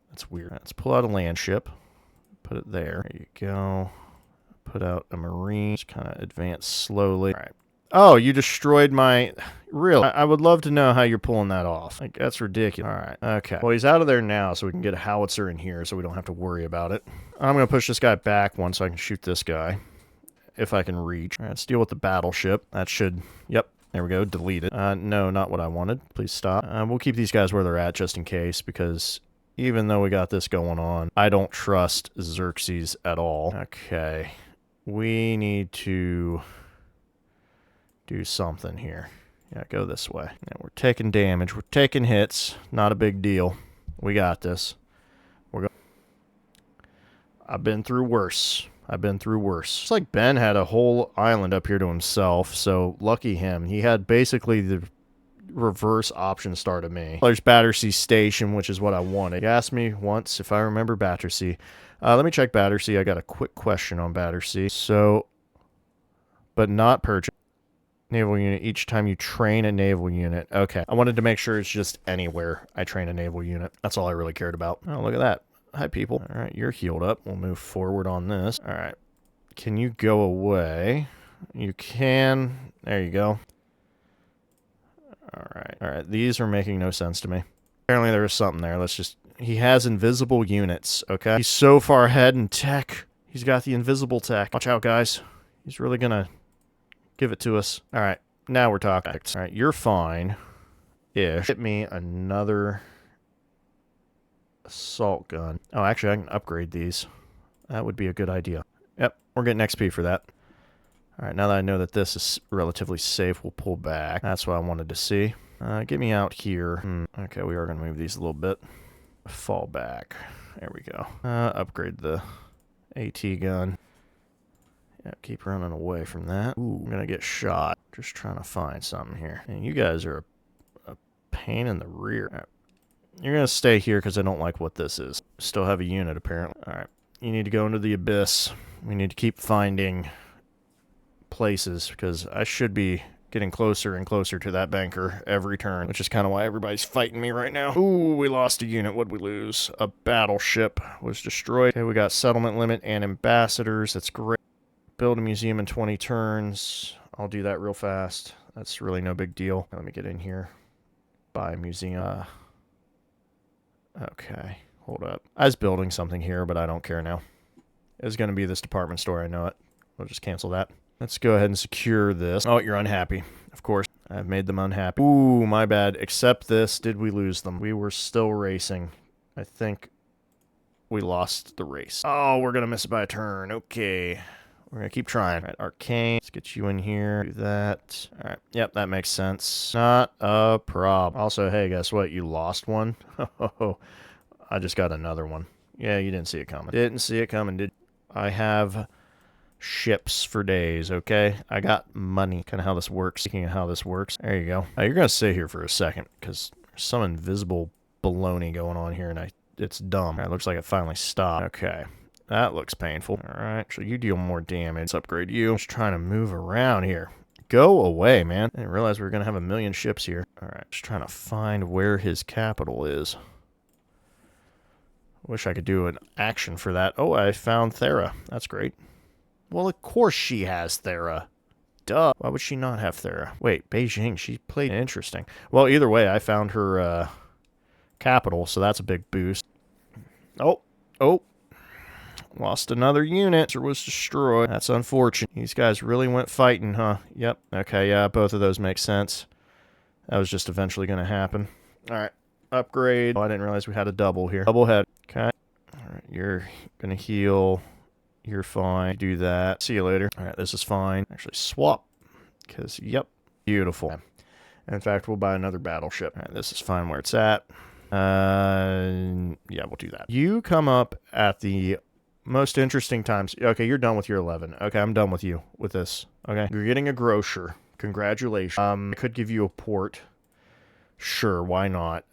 That's weird. Let's pull out a land ship. Put it there. There you go. Put out a marine. Just kind of advance slowly. All right. Oh, you destroyed my... Really? I would love to know how you're pulling that off. Like, that's ridiculous. All right. Okay. Well, he's out of there now, so we can get a howitzer in here so we don't have to worry about it. I'm going to push this guy back one so I can shoot this guy. If I can reach. All right, let's deal with the battleship. That should... Yep. There we go. Delete it. No, not what I wanted. Please stop. We'll keep these guys where they're at just in case, because even though we got this going on, I don't trust Xerxes at all. Okay. We need to do something here. Yeah, go this way. Yeah, we're taking damage. We're taking hits. Not a big deal. We got this. I've been through worse. I've been through worse. It's like Ben had a whole island up here to himself, so lucky him. He had basically the reverse option star to me. There's Battersea Station, which is what I wanted. He asked me once if I remember Battersea. Let me check Battersea. I got a quick question on Battersea. So, but not purchase. Naval unit each time you train a naval unit. Okay. I wanted to make sure it's just anywhere I train a naval unit. That's all I really cared about. Oh, look at that. Hi, people. All right, you're healed up. We'll move forward on this. All right. Can you go away? You can. There you go. All right. All right. These are making no sense to me. Apparently there is something there. Let's just... He has invisible units, okay? He's so far ahead in tech. He's got the invisible tech. Watch out, guys. He's really gonna give it to us. All right. Now we're talking. All right. You're fine-ish. Hit me another... assault gun. Oh, actually, I can upgrade these. That would be a good idea. Yep, we're getting XP for that. All right, now that I know that this is relatively safe, we'll pull back. That's what I wanted to see. Get me out here. Okay, we are going to move these a little bit. Fall back. There we go. Upgrade the AT gun. Yeah, keep running away from that. Ooh, I'm going to get shot. Just trying to find something here. And you guys are a pain in the rear. All right. You're going to stay here because I don't like what this is. Still have a unit, apparently. All right. You need to go into the abyss. We need to keep finding places because I should be getting closer and closer to that banker every turn, which is kind of why everybody's fighting me right now. Ooh, we lost a unit. What'd we lose? A battleship was destroyed. Okay, we got settlement limit and ambassadors. That's great. build a museum in 20 turns. I'll do that real fast. That's really no big deal. Let me get in here. Buy a museum. Okay, hold up. I was building something here, but I don't care now. It's going to be this department store, I know it. We'll just cancel that. Let's go ahead and secure this. Oh, you're unhappy. Of course. I've made them unhappy. Ooh, my bad. Accept this. Did we lose them? We were still racing. I think we lost the race. Oh, we're going to miss it by a turn. Okay. We're going to keep trying. All right, Arcane. Let's get you in here. Do that. All right. Yep, that makes sense. Not a problem. Also, hey, guess what? You lost one. Oh, I just got another one. Yeah, you didn't see it coming. Didn't see it coming, did I have ships for days, okay? I got money. Kind of how this works. Speaking of how this works. There you go. Now, you're going to sit here for a second because there's some invisible baloney going on here, and it's dumb. All right, looks like it finally stopped. Okay. That looks painful. All right, so you deal more damage. Let's upgrade you. Just trying to move around here. Go away, man. I didn't realize we were going to have a million ships here. All right, just trying to find where his capital is. Wish I could do an action for that. Oh, I found Thera. That's great. Well, of course she has Thera. Duh. Why would she not have Thera? Wait, Beijing. She played interesting. Well, either way, I found her capital, so that's a big boost. Oh. Lost another unit or was destroyed. That's unfortunate. These guys really went fighting, huh? Yep. Okay, yeah, both of those make sense. That was just eventually going to happen. All right. Upgrade. Oh, I didn't realize we had a double here. Double head. Okay. All right, you're going to heal. You're fine. Do that. See you later. All right, this is fine. Actually, swap. Because, yep. Beautiful. Okay. In fact, we'll buy another battleship. All right, this is fine where it's at. Yeah, we'll do that. You come up at the most interesting times. Okay, you're done with your 11. Okay, I'm done with you with this. Okay, you're getting a grocer. Congratulations. I could give you a port. Sure, why not?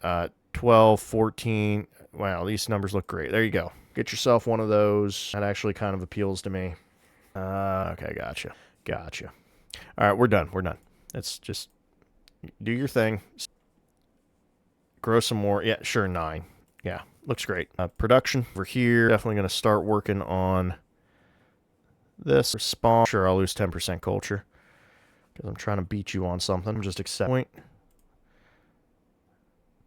12, 14. Wow, these numbers look great. There you go. Get yourself one of those. That actually kind of appeals to me. Okay, gotcha. All right, we're done. Let's just do your thing. Grow some more. Yeah, sure, 9. Yeah, looks great. Production over here. Definitely going to start working on this. Spawn. Sure, I'll lose 10% culture because I'm trying to beat you on something. Just accept. Point.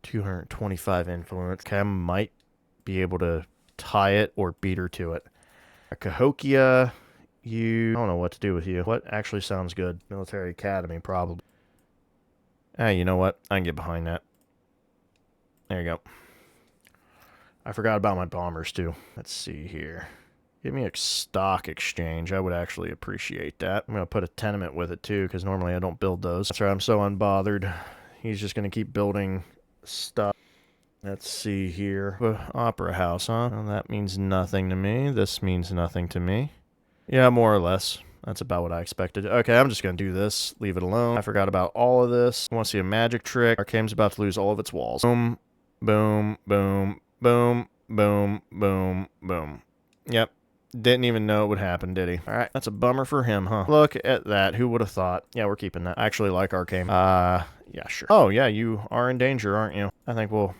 225 influence. Okay, I might be able to tie it or beat her to it. Cahokia, I don't know what to do with you. What actually sounds good? Military Academy, probably. You know what? I can get behind that. There you go. I forgot about my bombers, too. Let's see here. Give me a stock exchange. I would actually appreciate that. I'm going to put a tenement with it, too, because normally I don't build those. That's right, I'm so unbothered. He's just going to keep building stuff. Let's see here. Opera house, huh? Well, that means nothing to me. This means nothing to me. Yeah, more or less. That's about what I expected. Okay, I'm just going to do this. Leave it alone. I forgot about all of this. I want to see a magic trick. Arcane's about to lose all of its walls. Boom, boom, boom, boom, boom, boom, boom. Yep. Didn't even know it would happen, did he? All right, that's a bummer for him, huh? Look at that. Who would have thought? Yeah, we're keeping that. I actually like Arcane. Yeah, sure. Oh, yeah, you are in danger, aren't you? I think we'll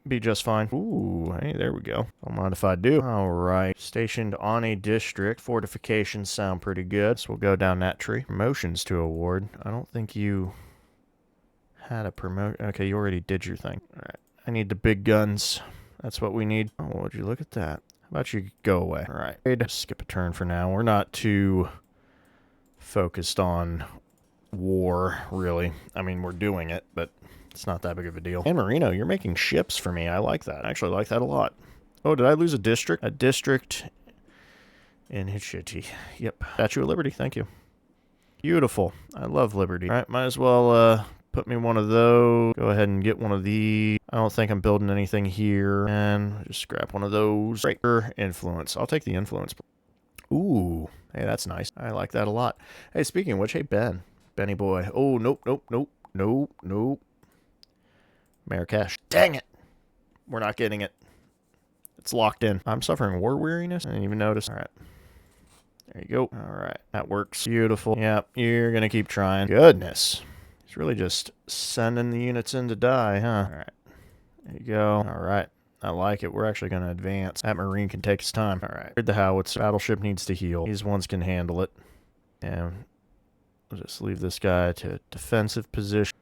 be just fine. Ooh, hey, there we go. Don't mind if I do. All right. Stationed on a district. Fortifications sound pretty good. So we'll go down that tree. Promotions to award. I don't think you had a promotion. Okay, you already did your thing. All right. I need the big guns. That's what we need. Oh, would you look at that? How about you go away? All right. Skip a turn for now. We're not too focused on war, really. I mean, we're doing it, but it's not that big of a deal. And Marino, you're making ships for me. I like that. I actually like that a lot. Oh, did I lose a district? A district in Hitchity. Yep. Statue of Liberty. Thank you. Beautiful. I love Liberty. All right, might as well put me one of those. Go ahead and get one of these. I don't think I'm building anything here. And just scrap one of those. Right. Influence. I'll take the influence. Ooh. Hey, that's nice. I like that a lot. Hey, speaking of which, hey, Ben. Benny boy. Oh, nope. Marrakesh. Dang it. We're not getting it. It's locked in. I'm suffering war weariness. I didn't even notice. All right. There you go. All right. That works. Beautiful. Yep. You're going to keep trying. Goodness. He's really just sending the units in to die, huh? All right. There you go. All right. I like it. We're actually going to advance. That Marine can take his time. All right. The howitzer. Battleship needs to heal. These ones can handle it. And we'll just leave this guy to defensive position.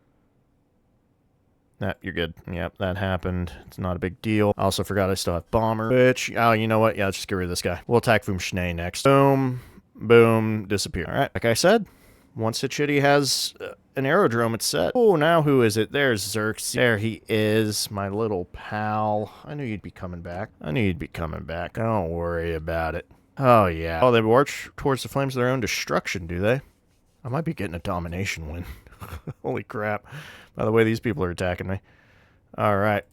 Nah, you're good. Yep, that happened. It's not a big deal. I also forgot I still have bomber. Which, oh, you know what? Yeah, let's just get rid of this guy. We'll attack Tecumseh next. Boom. Boom. Disappear. All right. Like I said, once a chitty has an aerodrome, it's set. Oh, now who is it? There's Xerxes. There he is, my little pal. I knew you'd be coming back. Don't worry about it. Oh, yeah. Oh, they march towards the flames of their own destruction, do they? I might be getting a domination win. Holy crap. By the way, these people are attacking me. Alright.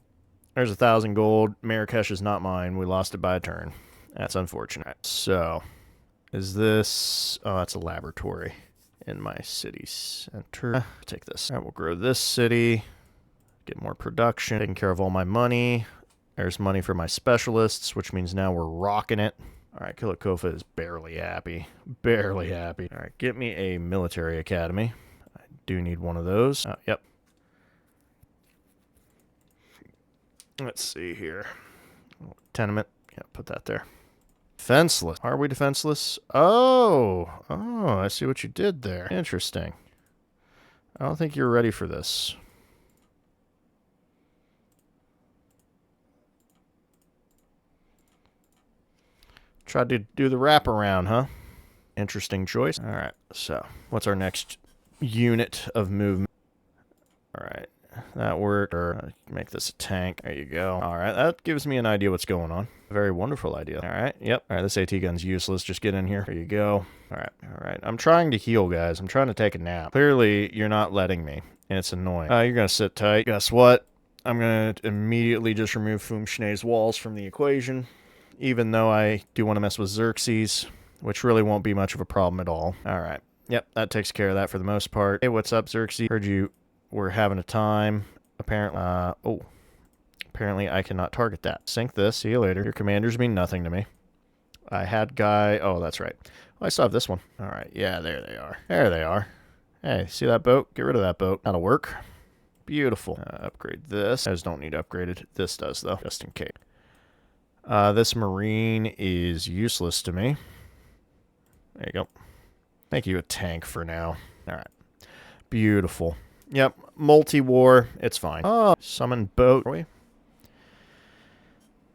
There's 1,000 gold. Marrakesh is not mine. We lost it by a turn. That's unfortunate. So, is this... Oh, that's a laboratory in my city center. Take this. Alright, we'll grow this city. Get more production. Taking care of all my money. There's money for my specialists, which means now we're rocking it. Alright, Kilikofa is barely happy. Barely happy. Alright, get me a military academy. I do need one of those. Yep. Let's see here. Tenement. Yeah, put that there. Defenseless. Are we defenseless? Oh, I see what you did there. Interesting. I don't think you're ready for this. Tried to do the wraparound, huh? Interesting choice. All right, so what's our next unit of movement? All right, that worked. Or make this a tank. There you go. All right, that gives me an idea what's going on. Very wonderful idea. All right, yep. All right, this AT gun's useless. Just get in here. There you go. All right. I'm trying to heal, guys. I'm trying to take a nap. Clearly, you're not letting me, and it's annoying. You're gonna sit tight. Guess what? I'm gonna immediately just remove Tecumseh's walls from the equation, even though I do want to mess with Xerxes, which really won't be much of a problem at all. All right. Yep, that takes care of that for the most part. Hey, what's up, Xerxes? Heard you were having a time. Apparently, apparently I cannot target that. Sink this. See you later. Your commanders mean nothing to me. I had guy... Oh, that's right. Well, I still have this one. All right. Yeah, there they are. There they are. Hey, see that boat? Get rid of that boat. That'll work. Beautiful. Upgrade this. Those don't need upgraded. This does, though, just in case. This Marine is useless to me. There you go. Make you a tank for now. All right. Beautiful. Yep. Multi-war. It's fine. Oh, summon boat. Are we?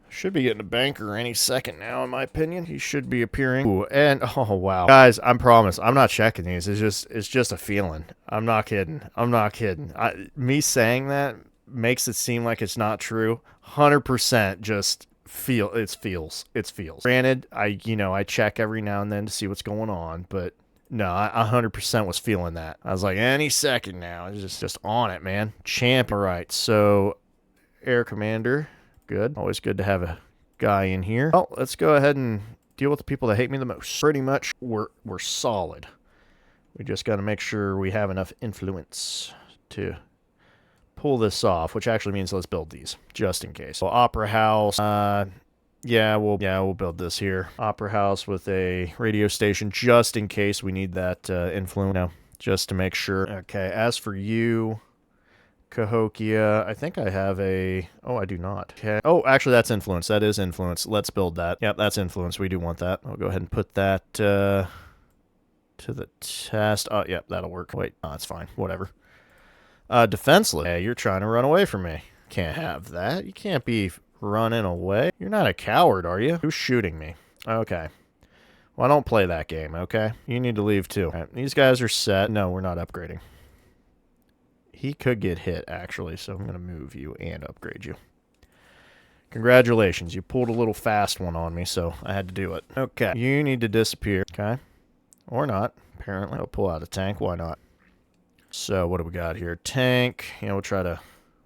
Should be getting a banker any second now, in my opinion. He should be appearing. Ooh, and oh wow, guys, I promise, I'm not checking these. It's just a feeling. I'm not kidding. Me saying that makes it seem like it's not true. 100% just it feels. Granted, I check every now and then to see what's going on, but no, I 100% was feeling that. I was like, any second now. It's just on it, man. Champ. All right, so Air Commander. Good. Always good to have a guy in here. Well, let's go ahead and deal with the people that hate me the most. Pretty much, we're solid. We just got to make sure we have enough influence to pull this off, which actually means let's build these, just in case. So, Opera House. Yeah, we'll build this here. Opera House with a radio station, just in case we need that influence. No, just to make sure. Okay, as for you... Cahokia, I think I have a... Oh, I do not. Okay. Oh, actually, that's influence. That is influence. Let's build that. Yep, that's influence. We do want that. I'll go ahead and put that to the test. Oh, yep, that'll work. Wait, oh, that's fine. Whatever. Defenseless. Hey, you're trying to run away from me. Can't have that. You can't be running away. You're not a coward, are you? Who's shooting me? Okay. Well, I don't play that game, okay? You need to leave, too. All right, these guys are set. No, we're not upgrading. He could get hit, actually, so I'm going to move you and upgrade you. Congratulations. You pulled a little fast one on me, so I had to do it. Okay. You need to disappear. Okay. Or not. Apparently, I'll pull out a tank. Why not? So, what do we got here? Tank. We'll try to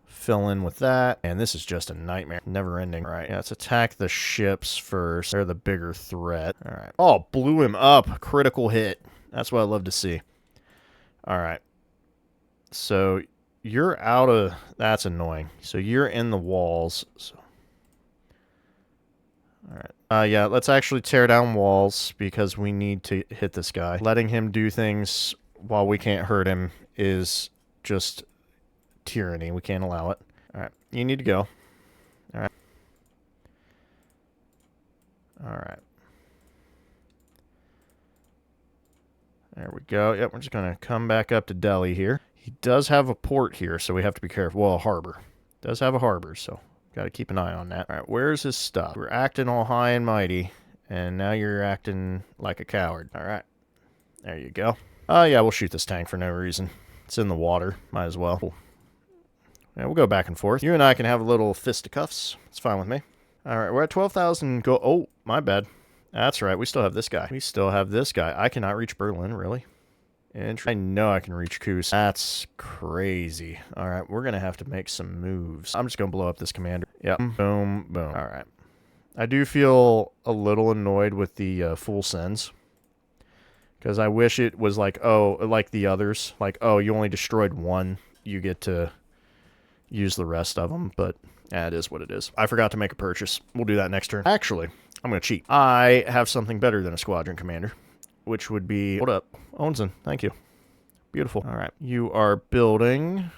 fill in with that. And this is just a nightmare. Never ending. All right. Yeah, let's attack the ships first. They're the bigger threat. All right. Oh, blew him up. Critical hit. That's what I love to see. All right. So, you're out of... That's annoying. So, you're in the walls. So. Alright. Yeah, let's actually tear down walls, because we need to hit this guy. Letting him do things while we can't hurt him is just tyranny. We can't allow it. Alright. You need to go. Alright. All right. There we go. Yep, we're just going to come back up to Delhi here. He does have a port here, so we have to be careful. Well, a harbor. Does have a harbor, so got to keep an eye on that. All right, where's his stuff? We're acting all high and mighty, and now you're acting like a coward. All right. There you go. Yeah, we'll shoot this tank for no reason. It's in the water. Might as well. Cool. Yeah, we'll go back and forth. You and I can have a little fisticuffs. It's fine with me. All right, we're at 12,000. Go. Oh, my bad. That's right. We still have this guy. We still have this guy. I cannot reach Berlin, really. And I know I can reach Kus. That's crazy. All right, we're going to have to make some moves. I'm just going to blow up this commander. Yep. Boom, boom. All right. I do feel a little annoyed with the full sends. Because I wish it was like, oh, like the others. Like, oh, you only destroyed one. You get to use the rest of them. But it is what it is. I forgot to make a purchase. We'll do that next turn. Actually, I'm going to cheat. I have something better than a squadron commander. Which would be... Hold up. Onsen. Thank you. Beautiful. All right. You are building...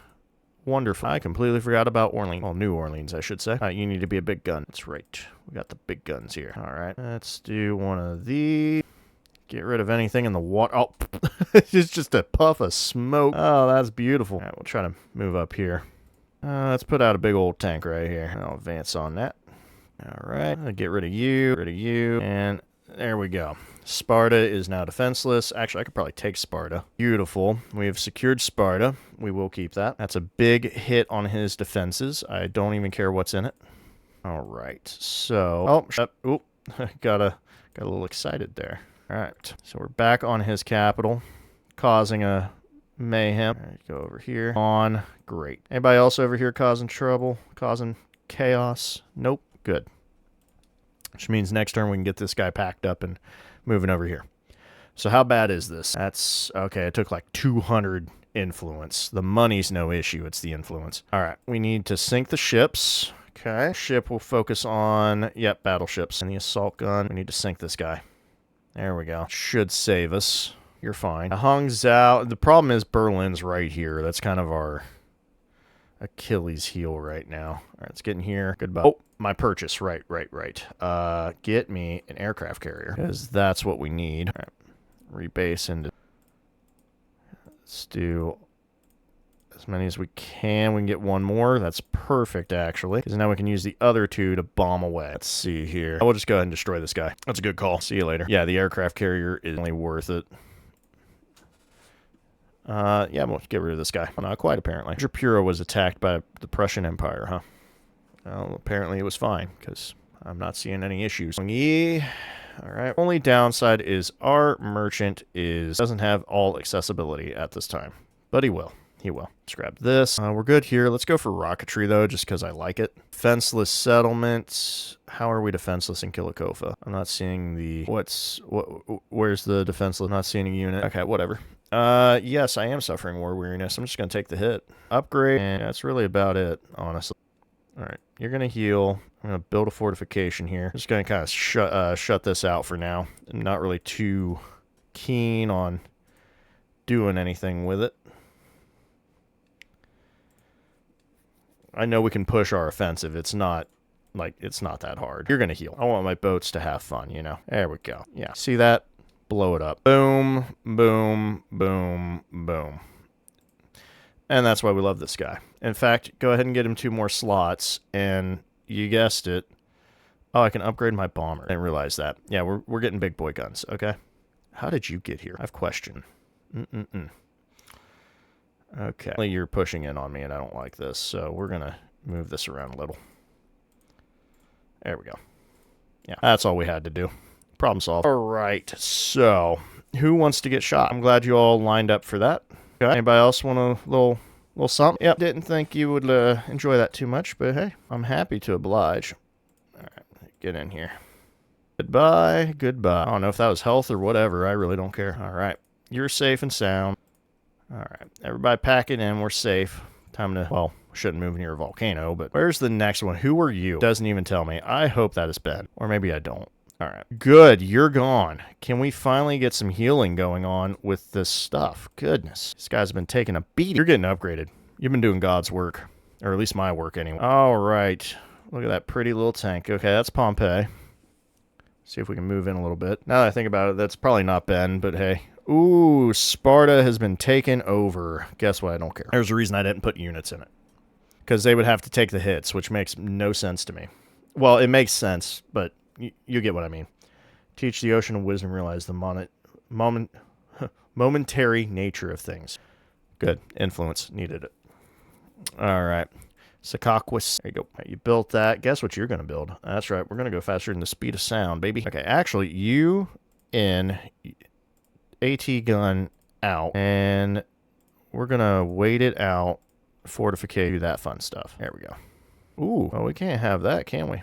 Wonderful. I completely forgot about Orleans. Well, New Orleans, I should say. You need to be a big gun. That's right. We got the big guns here. All right. Let's do one of these. Get rid of anything in the water. Oh, it's just a puff of smoke. Oh, that's beautiful. All right, we'll try to move up here. Let's put out a big old tank right here. I'll advance on that. All right. I'll get rid of you, and there we go. Sparta is now defenseless. Actually, I could probably take Sparta. Beautiful. We have secured Sparta. We will keep that. That's a big hit on his defenses. I don't even care what's in it. All right. So, oh, shut. Oop. got a little excited there. All right, so we're back on his capital, causing a mayhem. All right, go over here. On. Great. Anybody else over here causing trouble, causing chaos? Nope. Good. Which means next turn we can get this guy packed up and moving over here. So how bad is this? That's, okay, it took like 200 influence. The money's no issue, it's the influence. All right, we need to sink the ships. Okay, ship will focus on, yep, battleships. And the assault gun, we need to sink this guy. There we go. Should save us. You're fine. Hangzhou. The problem is Berlin's right here. That's kind of our Achilles heel right now. All right, let's get in here. Goodbye. Oh, my purchase. Right. Get me an aircraft carrier, because that's what we need. All right. Rebase into... Let's do as many as we can. We can get one more. That's perfect, actually, because now we can use the other two to bomb away. Let's see here. We'll just go ahead and destroy this guy. That's a good call. See you later. Yeah, the aircraft carrier is only worth it. Yeah, we'll get rid of this guy. Well, not quite, apparently. Japura was attacked by the Prussian Empire, huh? Well, apparently it was fine, because I'm not seeing any issues. All right. Only downside is our merchant doesn't have all accessibility at this time, but he will. He will. Let's grab this. We're good here. Let's go for rocketry, though, just because I like it. Defenseless settlements. How are we defenseless in Kilikofa? I'm not seeing the... Where's the defenseless? I'm not seeing a unit. Okay, whatever. Yes, I am suffering war weariness. I'm just going to take the hit. Upgrade. And that's really about it, honestly. All right. You're going to heal. I'm going to build a fortification here. Just going to kind of shut this out for now. I'm not really too keen on doing anything with it. I know we can push our offensive. It's not that hard. You're going to heal. I want my boats to have fun, you know. There we go. Yeah. See that? Blow it up. Boom, boom, boom, boom. And that's why we love this guy. In fact, go ahead and get him 2 more slots, and you guessed it. Oh, I can upgrade my bomber. I didn't realize that. Yeah, we're getting big boy guns, okay? How did you get here? I have a question. Okay. You're pushing in on me, and I don't like this, so we're going to move this around a little. There we go. Yeah, that's all we had to do. Problem solved. All right, so who wants to get shot? I'm glad you all lined up for that. Okay. Anybody else want a little something? Yep, didn't think you would enjoy that too much, but hey, I'm happy to oblige. All right, get in here. Goodbye. I don't know if that was health or whatever. I really don't care. All right, you're safe and sound. All right, everybody pack it in. We're safe. Time to, well, shouldn't move near a volcano, but where's the next one? Who are you? Doesn't even tell me. I hope that is Ben, or maybe I don't. All right, good. You're gone. Can we finally get some healing going on with this stuff? Goodness, this guy's been taking a beating. You're getting upgraded. You've been doing God's work, or at least my work anyway. All right, look at that pretty little tank. Okay, that's Pompeii. See if we can move in a little bit. Now that I think about it, that's probably not Ben, but hey. Ooh, Sparta has been taken over. Guess what? I don't care. There's a reason I didn't put units in it. Because they would have to take the hits, which makes no sense to me. Well, it makes sense, but you get what I mean. Teach the ocean of wisdom, realize the momentary nature of things. Good. Influence. Needed it. All right. Secaucus. There you go. You built that. Guess what you're going to build? That's right. We're going to go faster than the speed of sound, baby. Okay, actually, you in AT gun out. And we're going to wait it out. Fortificate, do that fun stuff. There we go. Ooh, well, we can't have that, can we?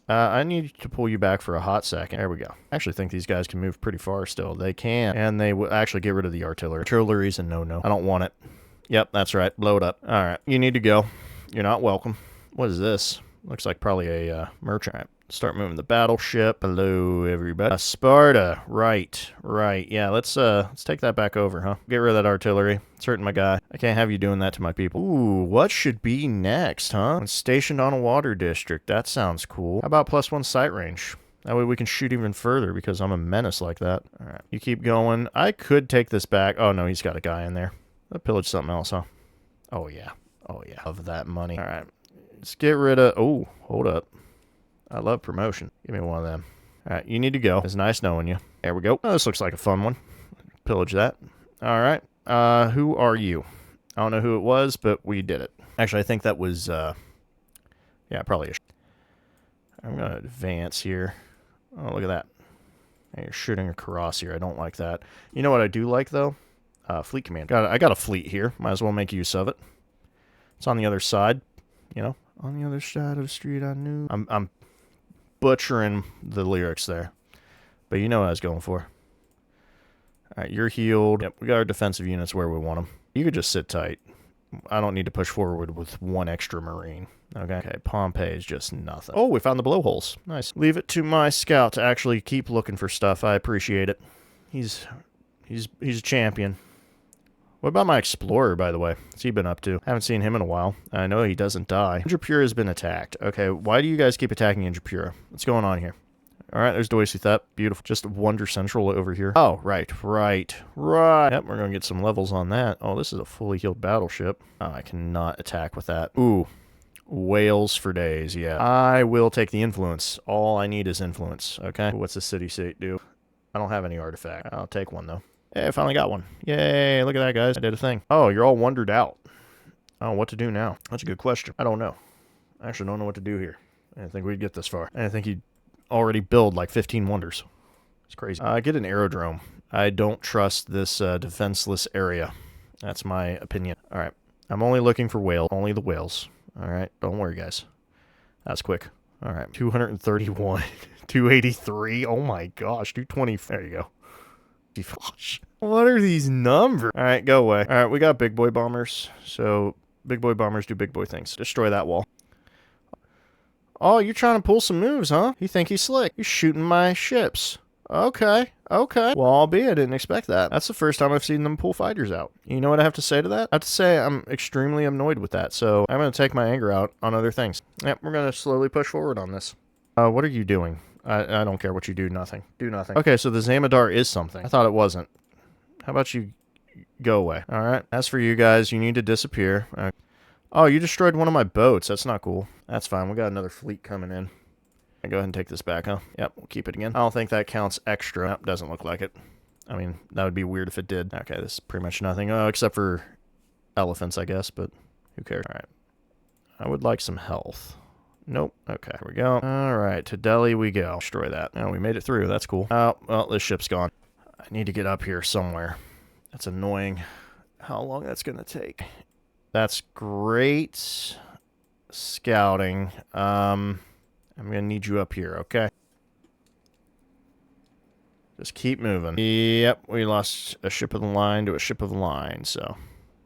I need to pull you back for a hot second. There we go. I actually think these guys can move pretty far still. They can. And they will actually get rid of the artillery. Artillery's a no-no. I don't want it. Yep, that's right. Blow it up. All right. You need to go. You're not welcome. What is this? Looks like probably a merchant. Start moving the battleship. Hello, everybody. Sparta. Right. Yeah, let's take that back over, huh? Get rid of that artillery. It's hurting my guy. I can't have you doing that to my people. Ooh, what should be next, huh? I'm stationed on a water district. That sounds cool. How about +1 sight range? That way we can shoot even further because I'm a menace like that. All right, you keep going. I could take this back. Oh, no, he's got a guy in there. I'll pillage something else, huh? Oh, yeah. Of that money. All right, let's get rid of... Oh, hold up. I love promotion. Give me one of them. All right, you need to go. It's nice knowing you. There we go. Oh, this looks like a fun one. Pillage that. All right. Who are you? I don't know who it was, but we did it. Actually, I think that was, yeah, probably I'm going to advance here. Oh, look at that. Hey, you're shooting a Karas here. I don't like that. You know what I do like, though? Fleet command. I got a fleet here. Might as well make use of it. It's on the other side, you know? On the other side of the street, I knew. I'm butchering the lyrics there. But you know what I was going for. Alright, you're healed. Yep, we got our defensive units where we want them. You could just sit tight. I don't need to push forward with one extra marine. Okay, Pompeii is just nothing. Oh, we found the blowholes. Nice. Leave it to my scout to actually keep looking for stuff. I appreciate it. He's a champion. What about my explorer, by the way? What's he been up to? Haven't seen him in a while. I know he doesn't die. Indrapura has been attacked. Okay, why do you guys keep attacking Indrapura? What's going on here? All right, there's Doisithep. Beautiful. Just Wonder Central over here. Oh, right. Yep, we're going to get some levels on that. Oh, this is a fully healed battleship. Oh, I cannot attack with that. Ooh, whales for days, yeah. I will take the influence. All I need is influence, okay? What's the city-state do? I don't have any artifact. I'll take one, though. Hey, I finally got one. Yay, look at that, guys. I did a thing. Oh, you're all wondered out. Oh, what to do now? That's a good question. I don't know. I actually don't know what to do here. I didn't think we'd get this far. I didn't think you'd already build like 15 wonders. It's crazy. Get an aerodrome. I don't trust this defenseless area. That's my opinion. All right. I'm only looking for whale. Only the whales. All right. Don't worry, guys. That's quick. All right. 231. 283. Oh, my gosh. 220. There you go. Gosh. What are these numbers? All right, go away. All right, we got big boy bombers. So big boy bombers do big boy things. Destroy that wall. Oh, you're trying to pull some moves, huh? You think he's slick. You're shooting my ships. Okay. Well, albeit I didn't expect that. That's the first time I've seen them pull fighters out. You know what I have to say to that? I have to say I'm extremely annoyed with that. So I'm going to take my anger out on other things. Yep, we're going to slowly push forward on this. What are you doing? I don't care what you do. Nothing. Do nothing. Okay, so the Zamadar is something. I thought it wasn't. How about you go away? All right. As for you guys, you need to disappear. Oh, you destroyed one of my boats. That's not cool. That's fine. We got another fleet coming in. Go ahead and take this back, huh? Yep, we'll keep it again. I don't think that counts extra. Nope, doesn't look like it. I mean, that would be weird if it did. Okay, this is pretty much nothing. Oh, except for elephants, I guess, but who cares? All right. I would like some health. Nope. Okay, here we go. All right, to Delhi we go. Destroy that. Oh, we made it through. That's cool. Oh, well, this ship's gone. I need to get up here somewhere. That's annoying. How long that's going to take. That's great scouting. I'm going to need you up here, okay? Just keep moving. Yep, we lost a ship of the line to a ship of the line, so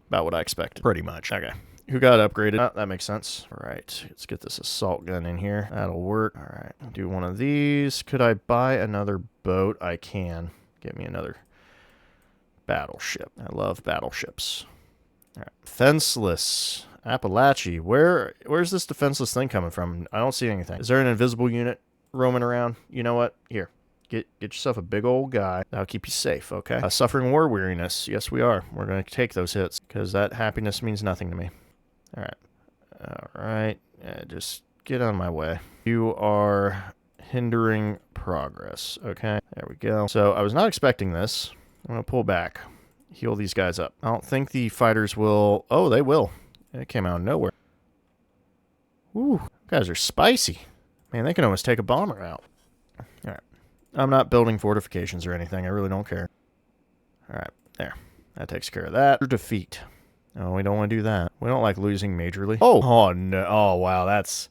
about what I expected. Pretty much. Okay. Who got upgraded? Oh, that makes sense. All right, let's get this assault gun in here. That'll work. All right, do one of these. Could I buy another boat? I can. Get me another battleship. I love battleships. All right, defenseless. Appalachia. Where's this defenseless thing coming from? I don't see anything. Is there an invisible unit roaming around. You know what? Here. Get yourself a big old guy. That'll keep you safe, okay? Suffering war weariness. Yes, we are. We're going to take those hits because that happiness means nothing to me. All right. All right. Just get out of my way. You are hindering progress, okay? There we go. So I was not expecting this. I'm going to pull back. Heal these guys up. I don't think the fighters will... Oh, they will. It came out of nowhere. Woo. Guys are spicy. Man, they can almost take a bomber out. All right. I'm not building fortifications or anything. I really don't care. All right, there. That takes care of that. Defeat. Oh, we don't want to do that. We don't like losing majorly. Oh no. Oh wow, that's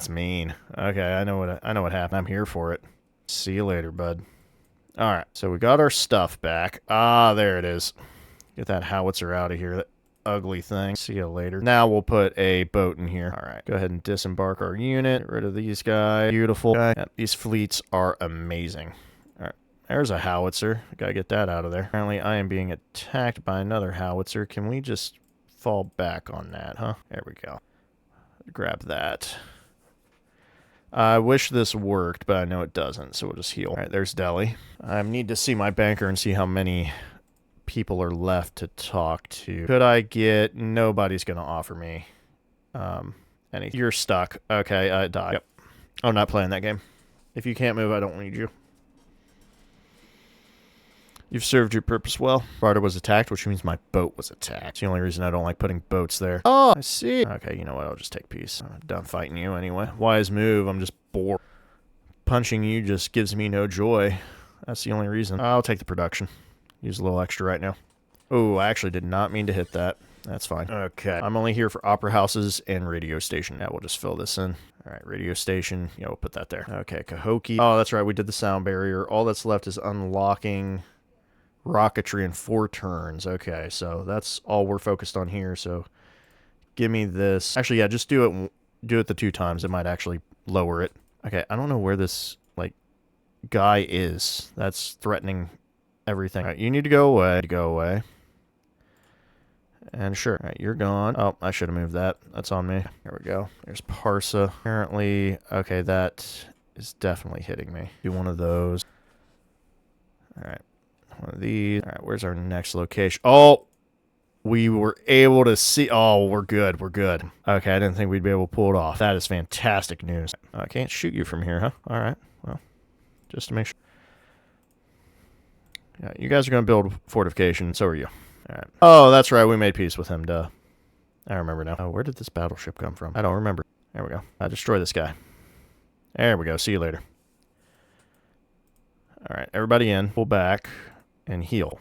mean. Okay, I know what happened. I'm here for it. See you later, bud. All right, so we got our stuff back. Ah, there it is. Get that howitzer out of here. That ugly thing. See you later. Now we'll put a boat in here. All right, go ahead and disembark our unit. Get rid of these guys. Beautiful. Yep, these fleets are amazing. All right, there's a howitzer. Gotta get that out of there. Apparently, I am being attacked by another howitzer. Can we just fall back on that, huh? There we go. Grab that. I wish this worked, but I know it doesn't, so we'll just heal. All right, there's Delhi. I need to see my banker and see how many people are left to talk to. Could I get... Nobody's going to offer me any... You're stuck. Okay, I died. Yep. I'm not playing that game. If you can't move, I don't need you. You've served your purpose well. Sparta was attacked, which means my boat was attacked. It's the only reason I don't like putting boats there. Oh, I see. Okay, you know what? I'll just take peace. I'm done fighting you anyway. Wise move. I'm just bored. Punching you just gives me no joy. That's the only reason. I'll take the production. Use a little extra right now. Oh, I actually did not mean to hit that. That's fine. Okay. I'm only here for opera houses and radio station. Now we'll just fill this in. All right, radio station. Yeah, we'll put that there. Okay, Cahokia. Oh, that's right. We did the sound barrier. All that's left is unlocking rocketry in 4 turns. Okay, so that's all we're focused on here. So give me this. Actually, yeah, just do it the 2 times. It might actually lower it. Okay, I don't know where this guy is. That's threatening everything. All right, you need to go away. Go away. And sure. All right, you're gone. Oh, I should have moved that. That's on me. Here we go. There's Parsa. Apparently, okay, that is definitely hitting me. Do one of those. All right. One of these. All right, where's our next location? Oh, we were able to see. Oh, we're good. We're good. Okay, I didn't think we'd be able to pull it off. That is fantastic news. I can't shoot you from here, huh? All right. Well, just to make sure. Yeah, you guys are going to build fortification. So are you. All right. Oh, that's right. We made peace with him. Duh. I remember now. Oh, where did this battleship come from? I don't remember. There we go. I destroy this guy. There we go. See you later. All right. Everybody in. Pull back. And heal.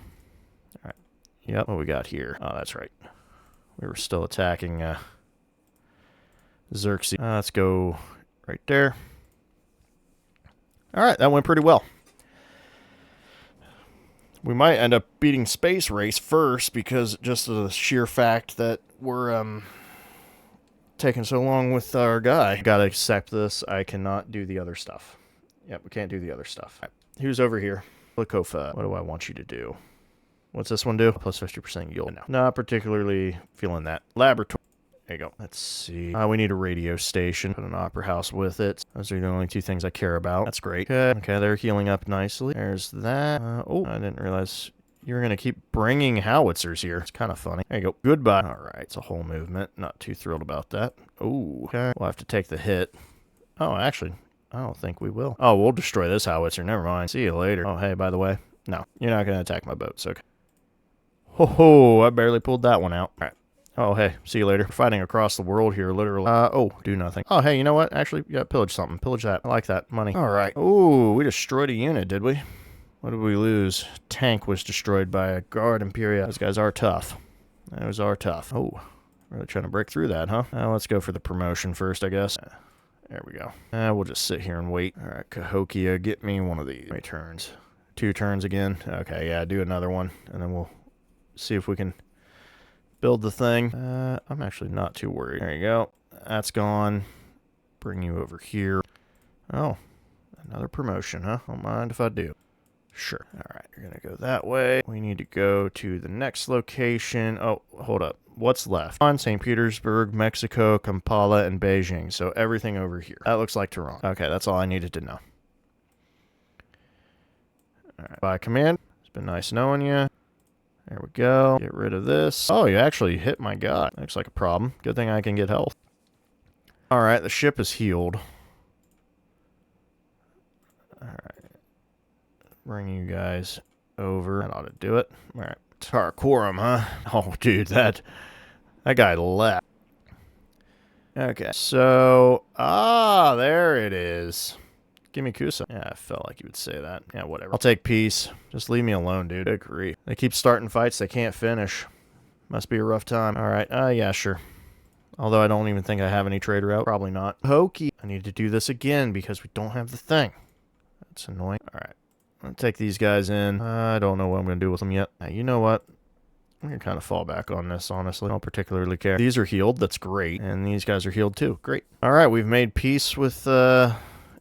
All right. Yep. What we got here? Oh, that's right. We were still attacking Xerxes. Let's go right there. All right. That went pretty well. We might end up beating Space Race first because just of the sheer fact that we're taking so long with our guy. Gotta accept this. I cannot do the other stuff. Yep, we can't do the other stuff. Right. Who's over here? Lakofa, what do I want you to do? What's this one do? Plus 50% yield. No, not particularly feeling that. Laboratory. There you go. Let's see. We need a radio station. Put an opera house with it. Those are the only 2 things I care about. That's great. Okay, they're healing up nicely. There's that. Oh, I didn't realize you were going to keep bringing howitzers here. It's kind of funny. There you go. Goodbye. All right, it's a whole movement. Not too thrilled about that. Oh, okay. We'll have to take the hit. Oh, actually, I don't think we will. Oh, we'll destroy this howitzer. Never mind. See you later. Oh, hey, by the way, no, you're not going to attack my boats. Okay. Ho, I barely pulled that one out. All right. Oh, hey, see you later. We're fighting across the world here, literally. Oh, do nothing. Oh, hey, you know what? Actually, yeah, pillage something. Pillage that. I like that. Money. All right. Oh, we destroyed a unit, did we? What did we lose? Tank was destroyed by a Guard Imperia. Those guys are tough. Those are tough. Oh, really trying to break through that, huh? Let's go for the promotion first, I guess. There we go. We'll just sit here and wait. All right, Cahokia, get me one of these. How many turns? 2 turns again? Okay, yeah, do another one, and then we'll see if we can build the thing. I'm actually not too worried. There you go. That's gone. Bring you over here. Oh, another promotion, huh? Don't mind if I do. Sure. All right, you're going to go that way. We need to go to the next location. Oh, hold up. What's left? On St. Petersburg, Mexico, Kampala, and Beijing. So everything over here. That looks like Toronto. Okay, that's all I needed to know. All right, by command. It's been nice knowing you. There we go. Get rid of this. Oh, you actually hit my guy. Looks like a problem. Good thing I can get health. All right, the ship is healed. All right. Bring you guys over. That ought to do it. All right. Karakorum, huh? Oh, dude, that guy left. Okay, so... Ah, there it is. Give me Kusa. Yeah, I felt like you would say that. Yeah, whatever. I'll take peace. Just leave me alone, dude. Good grief. They keep starting fights they can't finish. Must be a rough time. All right. Yeah, sure. Although I don't even think I have any trader out. Probably not. Hokey. I need to do this again because we don't have the thing. That's annoying. All right. I'll take these guys in. I don't know what I'm going to do with them yet. Now, you know what? I'm going to kind of fall back on this, honestly. I don't particularly care. These are healed. That's great. And these guys are healed too. Great. All right. We've made peace with an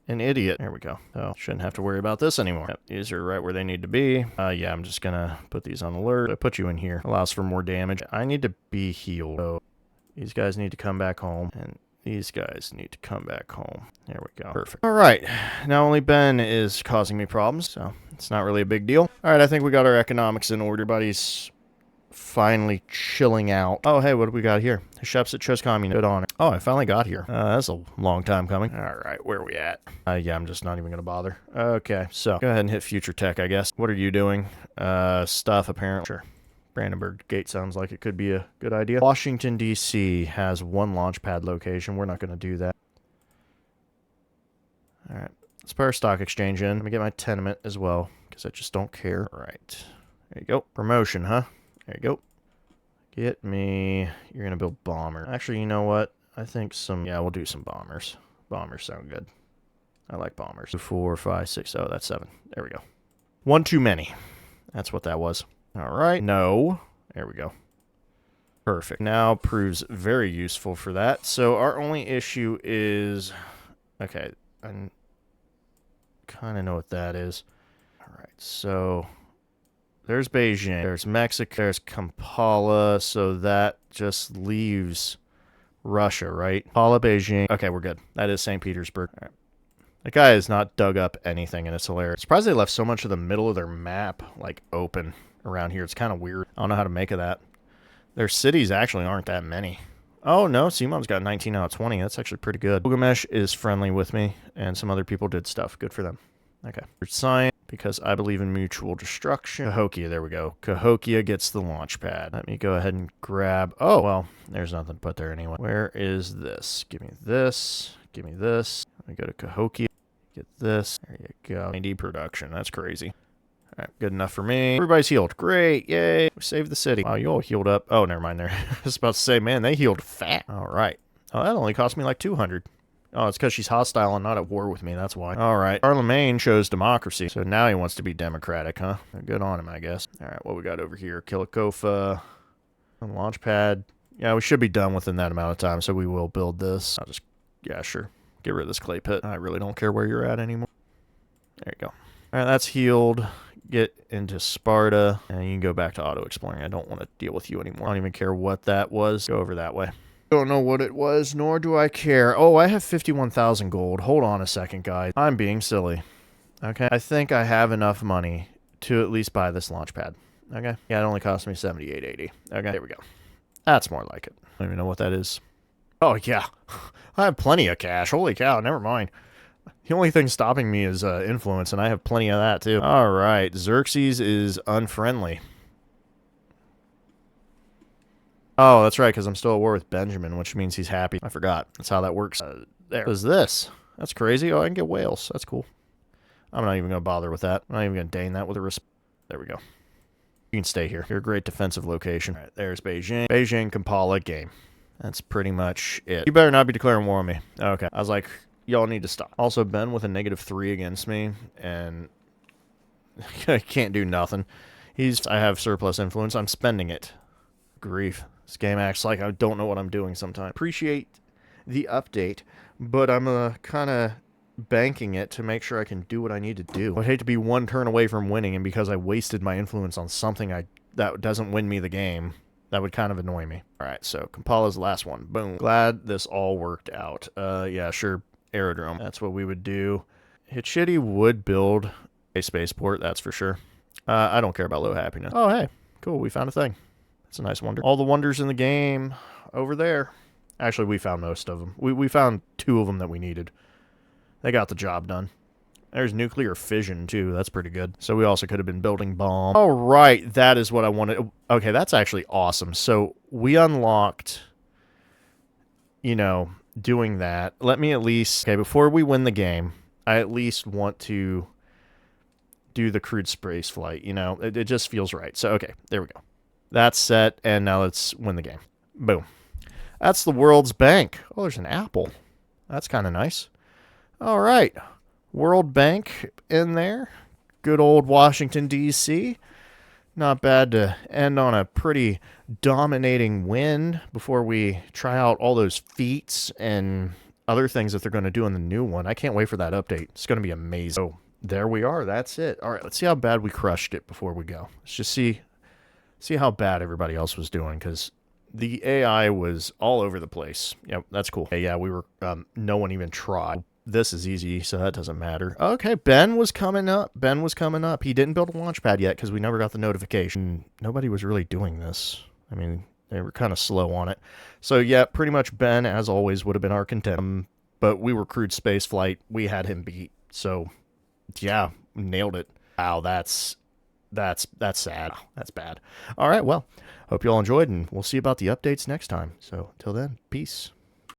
idiot. There we go. So shouldn't have to worry about this anymore. Yep, these are right where they need to be. Yeah, I'm just going to put these on alert. I put you in here. Allows for more damage. I need to be healed. So these guys need to come back home. And these guys need to come back home. There we go. Perfect. All right. Now only Ben is causing me problems, so it's not really a big deal. All right, I think we got our economics in order. Buddy's finally chilling out. Oh, hey, what do we got here? Shepset chose communist. Good on it. Oh, I finally got here. That's a long time coming. All right, where are we at? Yeah, I'm just not even going to bother. Okay, so go ahead and hit future tech, I guess. What are you doing? Stuff, apparently. Sure. Brandenburg Gate sounds like it could be a good idea. Washington, D.C. has one launch pad location. We're not going to do that. All right. Let's put our stock exchange in. Let me get my tenement as well, because I just don't care. All right. There you go. Promotion, huh? There you go. Get me... You're going to build bomber. Actually, you know what? I think some... Yeah, we'll do some bombers. Bombers sound good. I like bombers. 2, 4, 5, 6... Oh, that's 7. There we go. One too many. That's what that was. All right. No. There we go. Perfect. Now proves very useful for that. So our only issue is... Okay. I kind of know what that is. All right. So there's Beijing. There's Mexico. There's Kampala. So that just leaves Russia, right? Kampala, Beijing. Okay, we're good. That is St. Petersburg. All right. That guy has not dug up anything, and it's hilarious. Surprised they left so much of the middle of their map, like, open around here. It's kind of weird. I don't know how to make of that. Their cities actually aren't that many. Oh, no, Simon's got 19 out of 20. That's actually pretty good. Gilgamesh is friendly with me, and some other people did stuff. Good for them. Okay. Sign, because I believe in mutual destruction. Cahokia, there we go. Cahokia gets the launch pad. Let me go ahead and grab... Oh, well, there's nothing put there anyway. Where is this? Give me this. Give me this. Let me go to Cahokia. Get this. There you go. 90 production. That's crazy. All right, good enough for me. Everybody's healed. Great. Yay. We saved the city. Wow, you all healed up. Oh, never mind there. I was about to say, man, they healed fat. All right. Oh, that only cost me like 200. Oh, it's because she's hostile and not at war with me. That's why. All right. Charlemagne chose democracy. So now he wants to be democratic, huh? Good on him, I guess. All right, what we got over here? Kilikofa. Launch pad. Yeah, we should be done within that amount of time, so we will build this. I'll just... Yeah, sure. Get rid of this clay pit. I really don't care where you're at anymore. There you go. All right, that's healed. Get into Sparta, and you can go back to auto-exploring. I don't want to deal with you anymore. I don't even care what that was. Go over that way. Don't know what it was, nor do I care. Oh, I have 51,000 gold. Hold on a second, guys. I'm being silly. Okay, I think I have enough money to at least buy this launch pad. Okay, yeah, it only cost me 78.80. Okay, there we go. That's more like it. I don't even know what that is. Oh, yeah. I have plenty of cash. Holy cow, never mind. The only thing stopping me is influence, and I have plenty of that, too. All right, Xerxes is unfriendly. Oh, that's right, because I'm still at war with Benjamin, which means he's happy. I forgot. That's how that works. There. What is this? That's crazy. Oh, I can get whales. That's cool. I'm not even going to bother with that. I'm not even going to deign that with a resp... There we go. You can stay here. You're a great defensive location. All right, there's Beijing. Beijing, Kampala, game. That's pretty much it. You better not be declaring war on me. Okay. I was like, y'all need to stop. Also, Ben with a -3 against me, and I can't do nothing. I have surplus influence. I'm spending it. Grief. This game acts like I don't know what I'm doing sometimes. Appreciate the update, but I'm kind of banking it to make sure I can do what I need to do. I'd hate to be one turn away from winning, and because I wasted my influence on something that doesn't win me the game, that would kind of annoy me. All right, so Kampala's the last one. Boom. Glad this all worked out. Yeah, sure, aerodrome. That's what we would do. Hitchity would build a spaceport, that's for sure. I don't care about low happiness. Oh, hey, cool, we found a thing. That's a nice wonder. All the wonders in the game over there. Actually, we found most of them. We found 2 of them that we needed. They got the job done. There's nuclear fission, too. That's pretty good. So we also could have been building bombs. All right, that is what I wanted. Okay, that's actually awesome. So we unlocked, doing that. Let me at least... Okay, before we win the game, I at least want to do the crewed space flight. It just feels right. So, okay, there we go. That's set, and now let's win the game. Boom. That's the world's bank. Oh, there's an apple. That's kind of nice. All right. World Bank in there. Good old Washington, D.C. Not bad to end on a pretty dominating win before we try out all those feats and other things that they're going to do in the new one. I can't wait for that update. It's going to be amazing. So there we are. That's it. All right, let's see how bad we crushed it before we go. Let's just see how bad everybody else was doing, because the AI was all over the place. Yep, that's cool. Hey, yeah, we were, no one even tried. This is easy, so that doesn't matter. Okay, Ben was coming up. He didn't build a launch pad yet because we never got the notification. Nobody was really doing this. I mean, they were kind of slow on it. So, yeah, pretty much Ben, as always, would have been our contender. But we were crewed space flight. We had him beat. So, yeah, nailed it. Wow, that's sad. That's bad. All right, well, hope you all enjoyed, and we'll see about the updates next time. So, till then, peace.